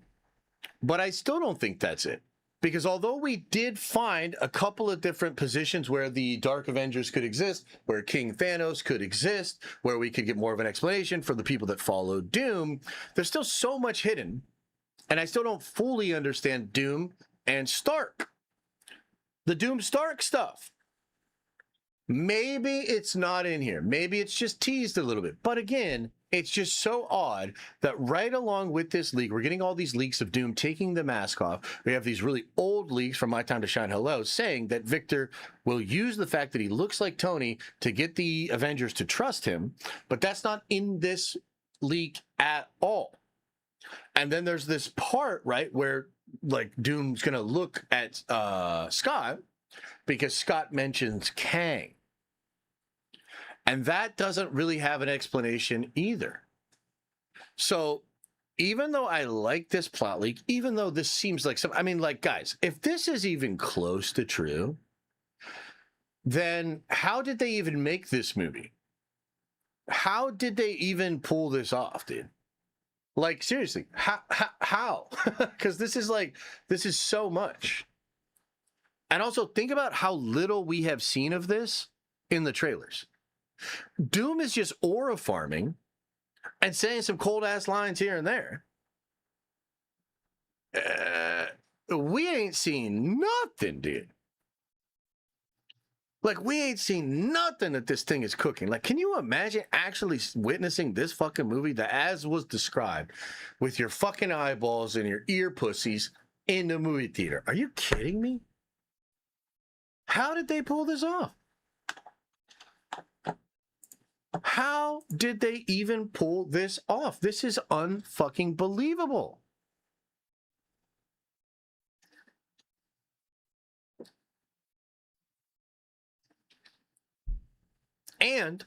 but I still don't think that's it. Because although we did find a couple of different positions where the Dark Avengers could exist, where King Thanos could exist, where we could get more of an explanation for the people that follow Doom, there's still so much hidden. And I still don't fully understand Doom and Stark. The Doom Stark stuff. Maybe it's not in here. Maybe it's just teased a little bit. But again, it's just so odd that right along with this leak, we're getting all these leaks of Doom taking the mask off. We have these really old leaks from My Time to Shine Hello saying that Victor will use the fact that he looks like Tony to get the Avengers to trust him. But that's not in this leak at all. And then there's this part, right, where like Doom's going to look at Scott because Scott mentions Kang. And that doesn't really have an explanation either. So even though I like this plot leak, even though this seems like I mean, like, guys, if this is even close to true, then how did they even make this movie? How did they even pull this off, dude? Like, seriously, how? Because this is so much. And also think about how little we have seen of this in the trailers. Doom is just aura farming and saying some cold ass lines here and there. We ain't seen nothing, dude. Like, we ain't seen nothing that this thing is cooking. Like, can you imagine actually witnessing this fucking movie that, as was described, with your fucking eyeballs and your ear pussies in the movie theater? Are you kidding me? How did they pull this off? How did they even pull this off? This is unfucking believable. And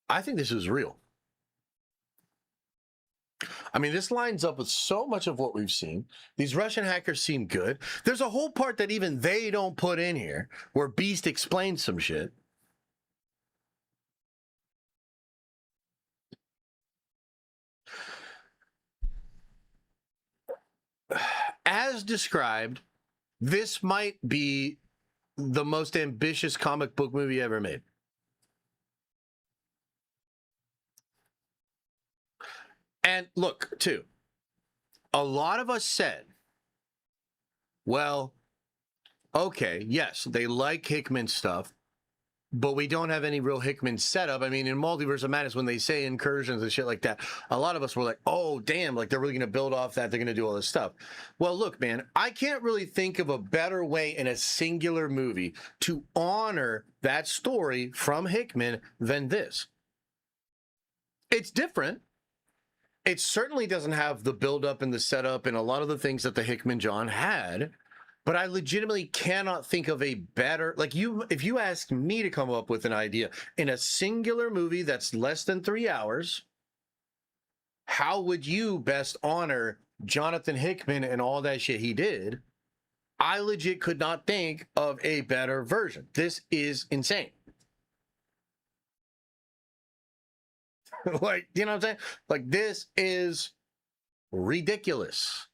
I think this is real. I mean, this lines up with so much of what we've seen. These Russian hackers seem good. There's a whole part that even they don't put in here where Beast explains some shit. As described, this might be the most ambitious comic book movie ever made. And look, too, a lot of us said, well, okay, yes, they like Hickman stuff, but we don't have any real Hickman setup. I mean, in Multiverse of Madness, when they say incursions and shit like that, a lot of us were like, oh, damn, like they're really going to build off that. They're going to do all this stuff. Well, look, man, I can't really think of a better way in a singular movie to honor that story from Hickman than this. It's different. It certainly doesn't have the buildup and the setup and a lot of the things that the Hickman John had. But I legitimately cannot think of a better, like, if you asked me to come up with an idea in a singular movie that's less than 3 hours, how would you best honor Jonathan Hickman and all that shit he did? I legit could not think of a better version. This is insane. Like, you know what I'm saying? Like, this is ridiculous.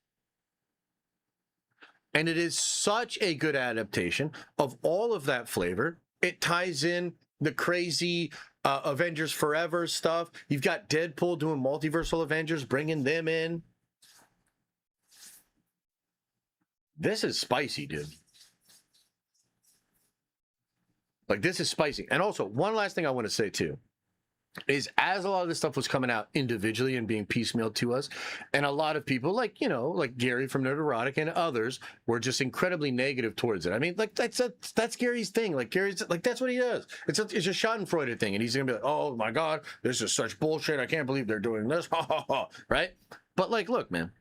And it is such a good adaptation of all of that flavor. It ties in the crazy Avengers Forever stuff. You've got Deadpool doing multiversal Avengers, bringing them in. This is spicy, dude. Like, this is spicy. And also, one last thing I want to say, too, is as a lot of this stuff was coming out individually and being piecemealed to us, and a lot of people like, you know, like Gary from Nerderotic and others were just incredibly negative towards it. I mean, like, that's Gary's thing. Like, Gary's, like, that's what he does. It's a Schadenfreude thing, and he's gonna be like, oh my god, this is such bullshit, I can't believe they're doing this, right? But, like, look, man,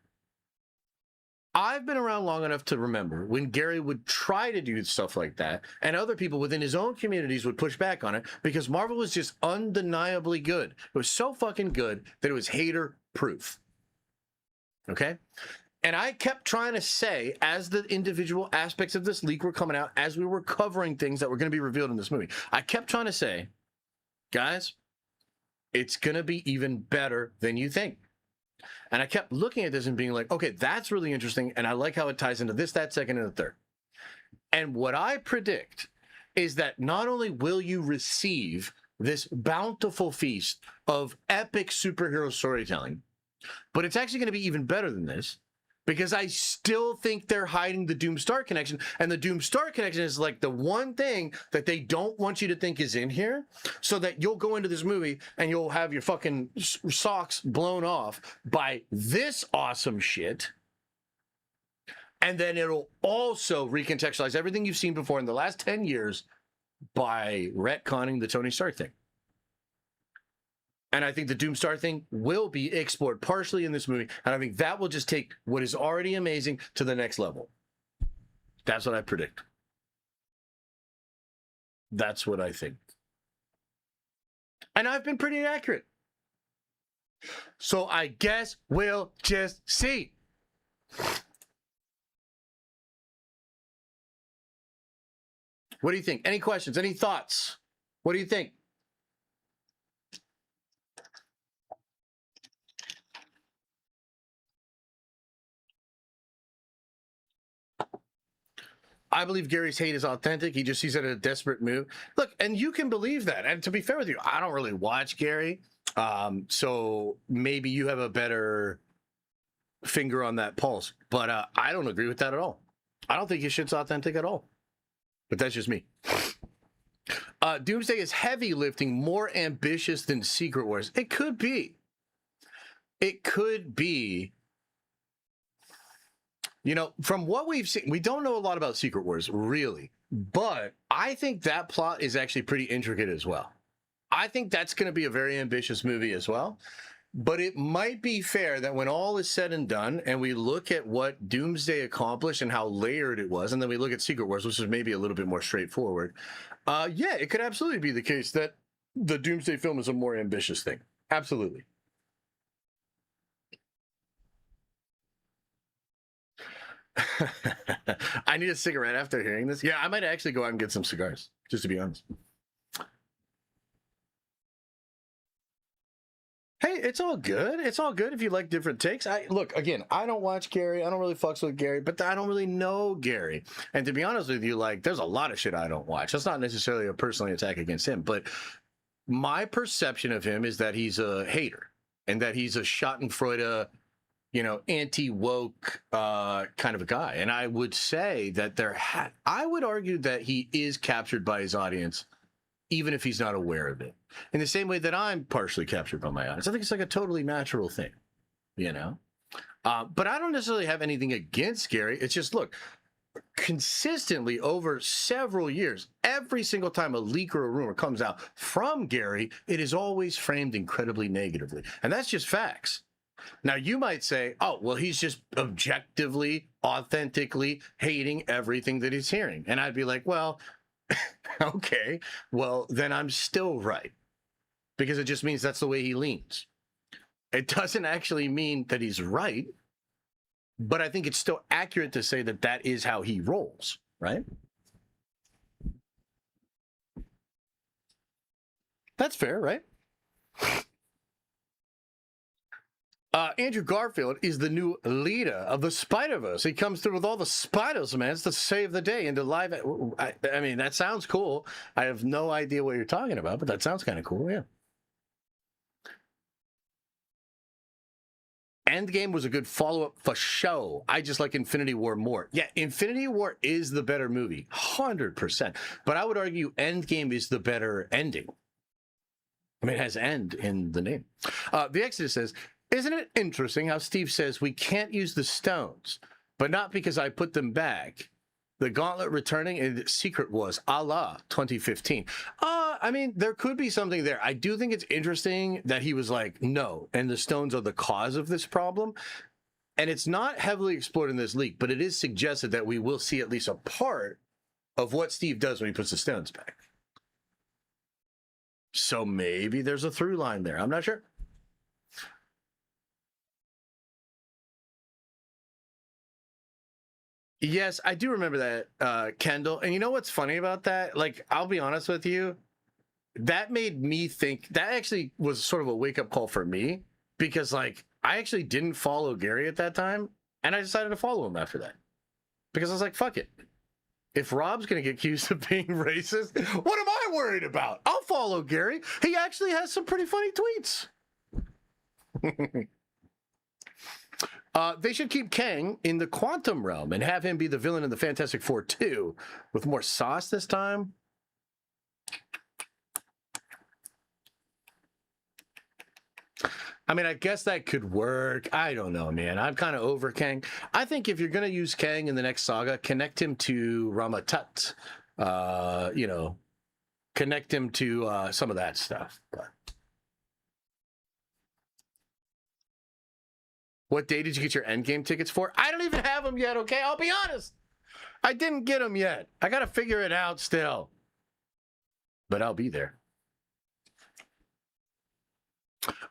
I've been around long enough to remember when Gary would try to do stuff like that, and other people within his own communities would push back on it because Marvel was just undeniably good. It was so fucking good that it was hater proof. Okay? And I kept trying to say, as the individual aspects of this leak were coming out, as we were covering things that were going to be revealed in this movie, I kept trying to say, guys, it's going to be even better than you think. And I kept looking at this and being like, okay, that's really interesting. And I like how it ties into this, that, second, and the third. And what I predict is that not only will you receive this bountiful feast of epic superhero storytelling, but it's actually going to be even better than this, because I still think they're hiding the Doomstar connection. And the Doomstar connection is like the one thing that they don't want you to think is in here, so that you'll go into this movie and you'll have your fucking socks blown off by this awesome shit. And then it'll also recontextualize everything you've seen before in the last 10 years by retconning the Tony Stark thing. And I think the Doomstar thing will be explored partially in this movie. And I think that will just take what is already amazing to the next level. That's what I predict. That's what I think. And I've been pretty accurate. So I guess we'll just see. What do you think? Any questions? Any thoughts? What do you think? I believe Gary's hate is authentic. He just sees it as a desperate move. Look, and you can believe that. And to be fair with you, I don't really watch Gary. So maybe you have a better finger on that pulse. But I don't agree with that at all. I don't think his shit's authentic at all. But that's just me. Doomsday is heavy lifting, more ambitious than Secret Wars. It could be. It could be. You know, from what we've seen, we don't know a lot about Secret Wars, really. But I think that plot is actually pretty intricate as well. I think that's going to be a very ambitious movie as well. But it might be fair that when all is said and done, and we look at what Doomsday accomplished and how layered it was, and then we look at Secret Wars, which is maybe a little bit more straightforward, yeah, it could absolutely be the case that the Doomsday film is a more ambitious thing. Absolutely. I need a cigarette after hearing this. Yeah, I might actually go out and get some cigars, just to be honest. Hey, it's all good. It's all good if you like different takes. Look, again, I don't watch Gary. I don't really fucks with Gary, but I don't really know Gary. And to be honest with you, like, there's a lot of shit I don't watch. That's not necessarily a personal attack against him, but my perception of him is that he's a hater and that he's a Schadenfreude, you know, anti-woke kind of a guy. And I would say that I would argue that he is captured by his audience, even if he's not aware of it. In the same way that I'm partially captured by my audience. I think it's like a totally natural thing, you know? But I don't necessarily have anything against Gary. It's just, look, consistently over several years, every single time a leak or a rumor comes out from Gary, it is always framed incredibly negatively. And that's just facts. Now, you might say, oh, well, he's just objectively, authentically hating everything that he's hearing. And I'd be like, well, okay, well, then I'm still right. Because it just means that's the way he leans. It doesn't actually mean that he's right, but I think it's still accurate to say that that is how he rolls, right? That's fair, right? Andrew Garfield is the new leader of the Spider-Verse. He comes through with all the Spider-Man to save the day into live. I mean, that sounds cool. I have no idea what you're talking about, but that sounds kind of cool, yeah. Endgame was a good follow-up for show. I just like Infinity War more. Yeah, Infinity War is the better movie, 100%. But I would argue Endgame is the better ending. I mean, it has end in the name. The Exodus says, isn't it interesting how Steve says we can't use the stones, but not because I put them back? The gauntlet returning in Secret Wars, a la 2015. I mean, there could be something there. I do think it's interesting that he was like, no, and the stones are the cause of this problem. And it's not heavily explored in this leak, but it is suggested that we will see at least a part of what Steve does when he puts the stones back. So maybe there's a through line there. I'm not sure. Yes, I do remember that, Kendall. And you know what's funny about that? Like, I'll be honest with you. That made me think, that actually was sort of a wake-up call for me. Because, like, I actually didn't follow Gary at that time. And I decided to follow him after that. Because I was like, fuck it. If Rob's going to get accused of being racist, what am I worried about? I'll follow Gary. He actually has some pretty funny tweets. They should keep Kang in the quantum realm and have him be the villain in the Fantastic Four 2 with more sauce this time. I mean, I guess that could work. I don't know, man. I'm kind of over Kang. I think if you're going to use Kang in the next saga, connect him to Rama-Tut. You know, connect him to some of that stuff. But what day did you get your Endgame tickets for? I don't even have them yet, okay? I'll be honest. I didn't get them yet. I got to figure it out still. But I'll be there.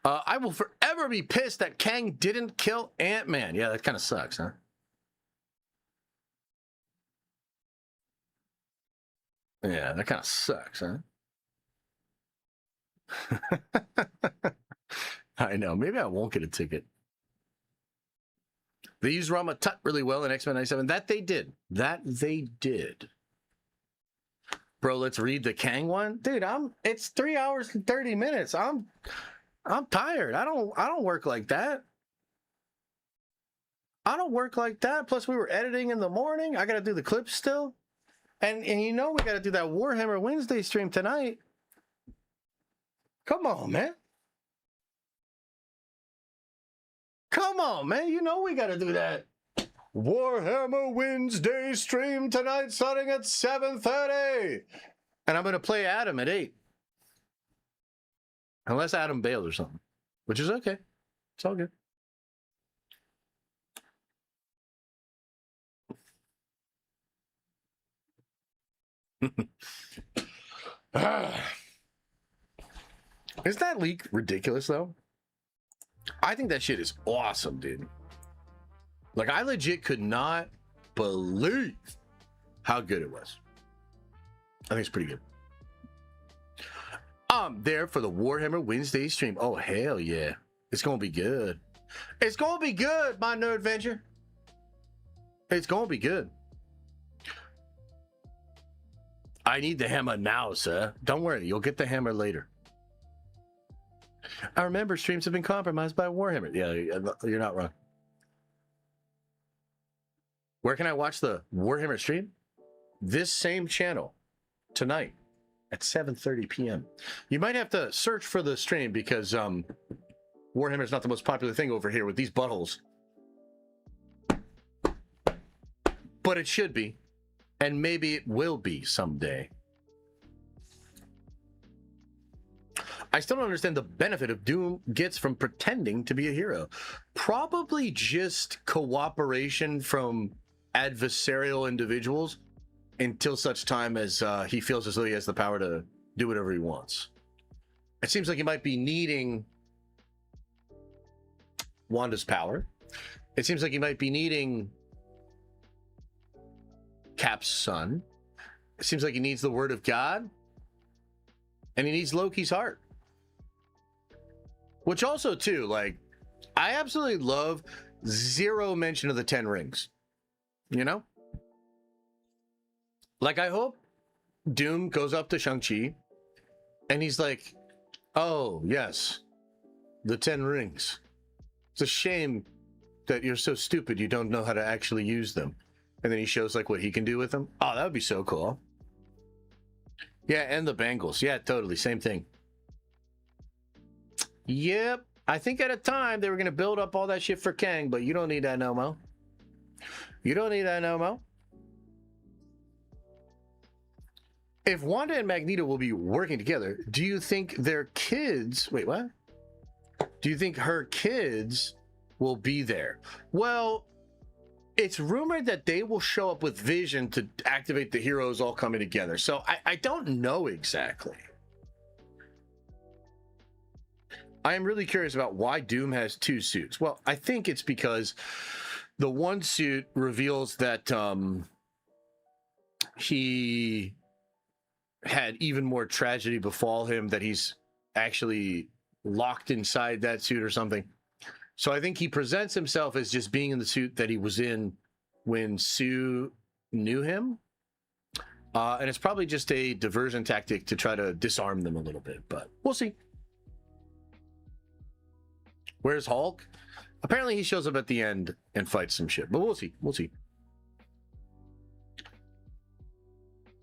I will forever be pissed that Kang didn't kill Ant-Man. Yeah, that kind of sucks, huh? Yeah, that kind of sucks, huh? I know. Maybe I won't get a ticket. They used Rama Tut really well in X-Men 97. That they did. That they did. Bro, let's read the Kang one. Dude, it's 3 hours and 30 minutes. I'm tired. I don't work like that. I don't work like that. Plus we were editing in the morning. I got to do the clips still. And you know we got to do that Warhammer Wednesday stream tonight. Come on, man. Come on, man. You know we got to do that Warhammer Wednesday stream tonight starting at 7:30. And I'm going to play Adam at 8. Unless Adam bails or something, which is okay. It's all good. Is that leak ridiculous, though? I think that shit is awesome, dude. Like, I legit could not believe how good it was. I think it's pretty good. I'm there for the Warhammer Wednesday stream. Oh, hell yeah. It's going to be good. It's going to be good, my nerd adventure. It's going to be good. I need the hammer now, sir. Don't worry. You'll get the hammer later. I remember streams have been compromised by Warhammer. Yeah, you're not wrong. Where can I watch the Warhammer stream? This same channel tonight at 7:30 p.m. You might have to search for the stream because Warhammer is not the most popular thing over here with these buttholes. But it should be. And maybe it will be someday. I still don't understand the benefit of Doom gets from pretending to be a hero. Probably just cooperation from adversarial individuals until such time as he feels as though he has the power to do whatever he wants. It seems like he might be needing Wanda's power. It seems like he might be needing Cap's son. It seems like he needs the word of God. And he needs Loki's heart. Which also, too, like, I absolutely love zero mention of the 10 rings. You know? Like, I hope Doom goes up to Shang-Chi and he's like, oh, yes, the 10 rings. It's a shame that you're so stupid you don't know how to actually use them. And then he shows, like, what he can do with them. Oh, that would be so cool. Yeah, and the bangles. Yeah, totally. Same thing. Yep. I think at a time they were going to build up all that shit for Kang, but you don't need that no more. You don't need that no more. If Wanda and Magneto will be working together, do you think their kids... Wait, what? Do you think her kids will be there? Well, it's rumored that they will show up with Vision to activate the heroes all coming together. So I don't know exactly. I am really curious about why Doom has 2 suits. Well, I think it's because the one suit reveals that he had even more tragedy befall him, that he's actually locked inside that suit or something. So I think he presents himself as just being in the suit that he was in when Sue knew him. And it's probably just a diversion tactic to try to disarm them a little bit, but we'll see. Where's Hulk? Apparently he shows up at the end and fights some shit, but we'll see. We'll see.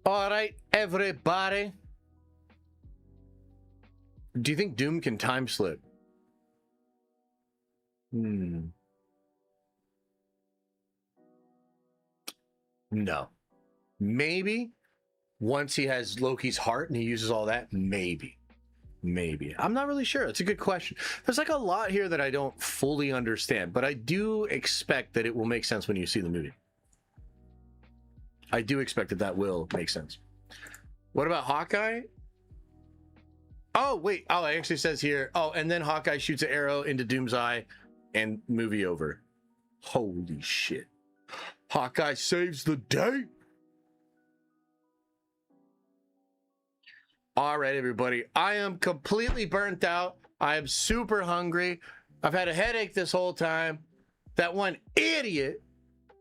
All right, everybody. Do you think Doom can time slip? No. Maybe once he has Loki's heart and he uses all that, maybe. I'm not really sure. It's a good question. There's like a lot here that I don't fully understand, but I do expect that it will make sense when you see the movie. I do expect that will make sense. What about Hawkeye? Oh, wait. Oh, it actually says here. Oh, and then Hawkeye shoots an arrow into Doomsday and movie over. Holy shit. Hawkeye saves the day. All right, everybody. I am completely burnt out. I am super hungry. I've had a headache this whole time. That one idiot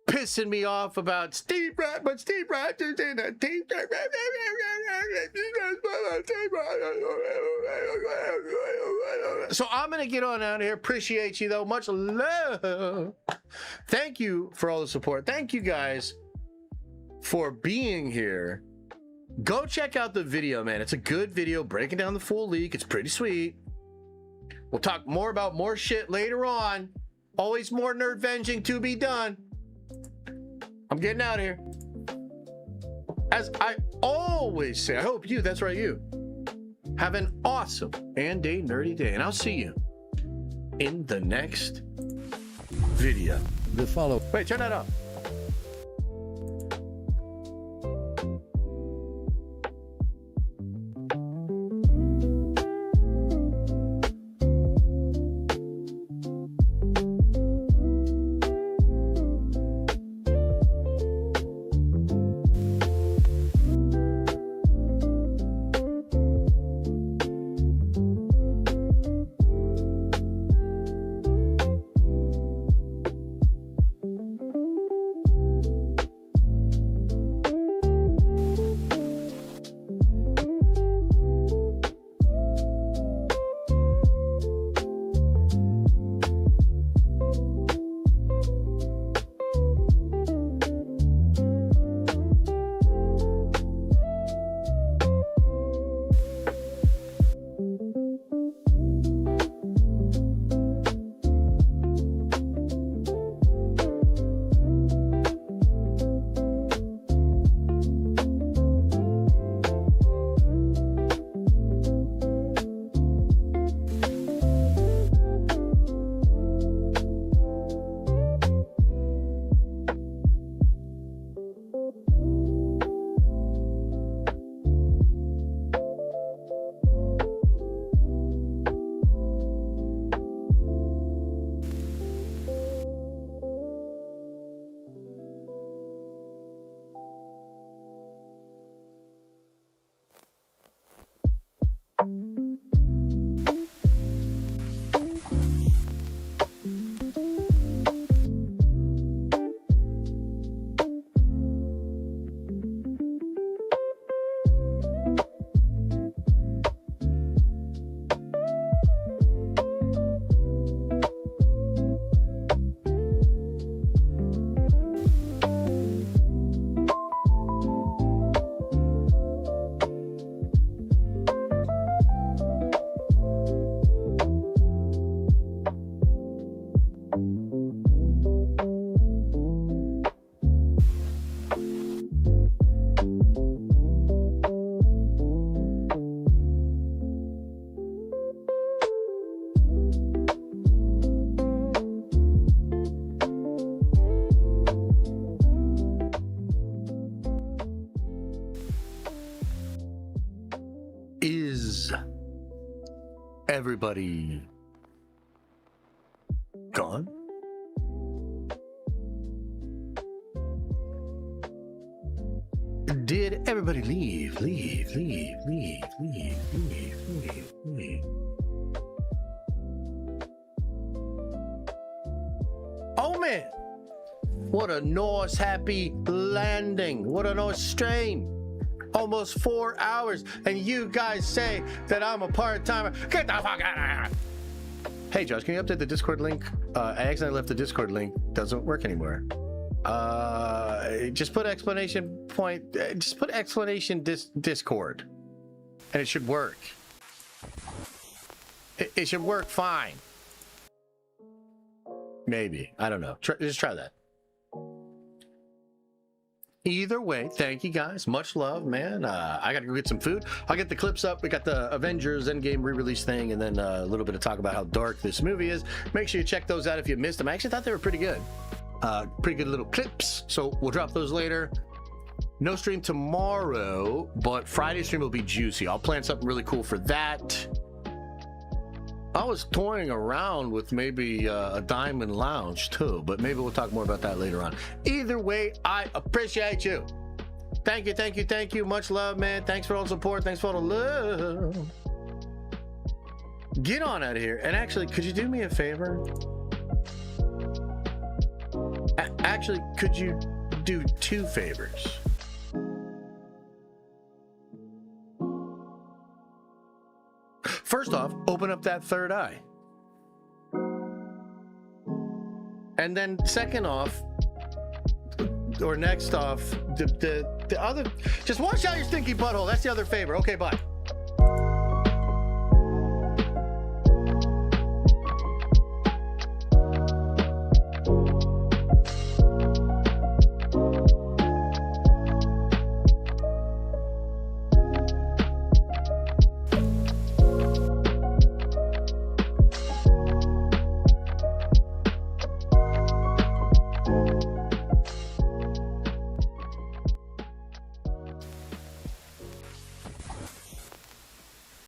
pissing me off about Steve Rogers in a team. So I'm going to get on out of here. Appreciate you, though. Much love. Thank you for all the support. Thank you guys for being here. Go check out the video, man. It's a good video breaking down the full leak. It's pretty sweet. We'll talk more about more shit later on. Always more nerd venging to be done. I'm getting out of here. As I always say, I hope you, that's right, you, have an awesome and a nerdy day. And I'll see you in the next video. Wait, turn that off. Is everybody gone? Did everybody leave? Oh man, what a nice happy landing. What a nice stream. Almost 4 hours, and you guys say that I'm a part-timer. Get the fuck out of here. Hey Josh, can you update the Discord link? I accidentally left the Discord link. Doesn't work anymore. Just put exclamation point. Just put exclamation Discord, and it should work. It should work fine. Maybe, I don't know. Just try that. Either way, thank you guys. Much love, man. I gotta go get some food. I'll get the clips up. We got the Avengers Endgame re-release thing, and then a little bit of talk about how dark this movie is. Make sure you check those out if you missed them. I actually thought they were pretty good. Pretty good little clips. So we'll drop those later. No stream tomorrow, but Friday stream will be juicy. I'll plan something really cool for that. I was toying around with maybe a Diamond Lounge too, but maybe we'll talk more about that later on. Either way, I appreciate you. Thank you, thank you, thank you. Much love, man. Thanks for all the support. Thanks for all the love. Get on out of here. And actually, could you do me a favor? Actually, could you do 2 favors? First off, open up that third eye. And then second off, or next off, the other, just wash out your stinky butthole. That's the other favor. Okay, bye.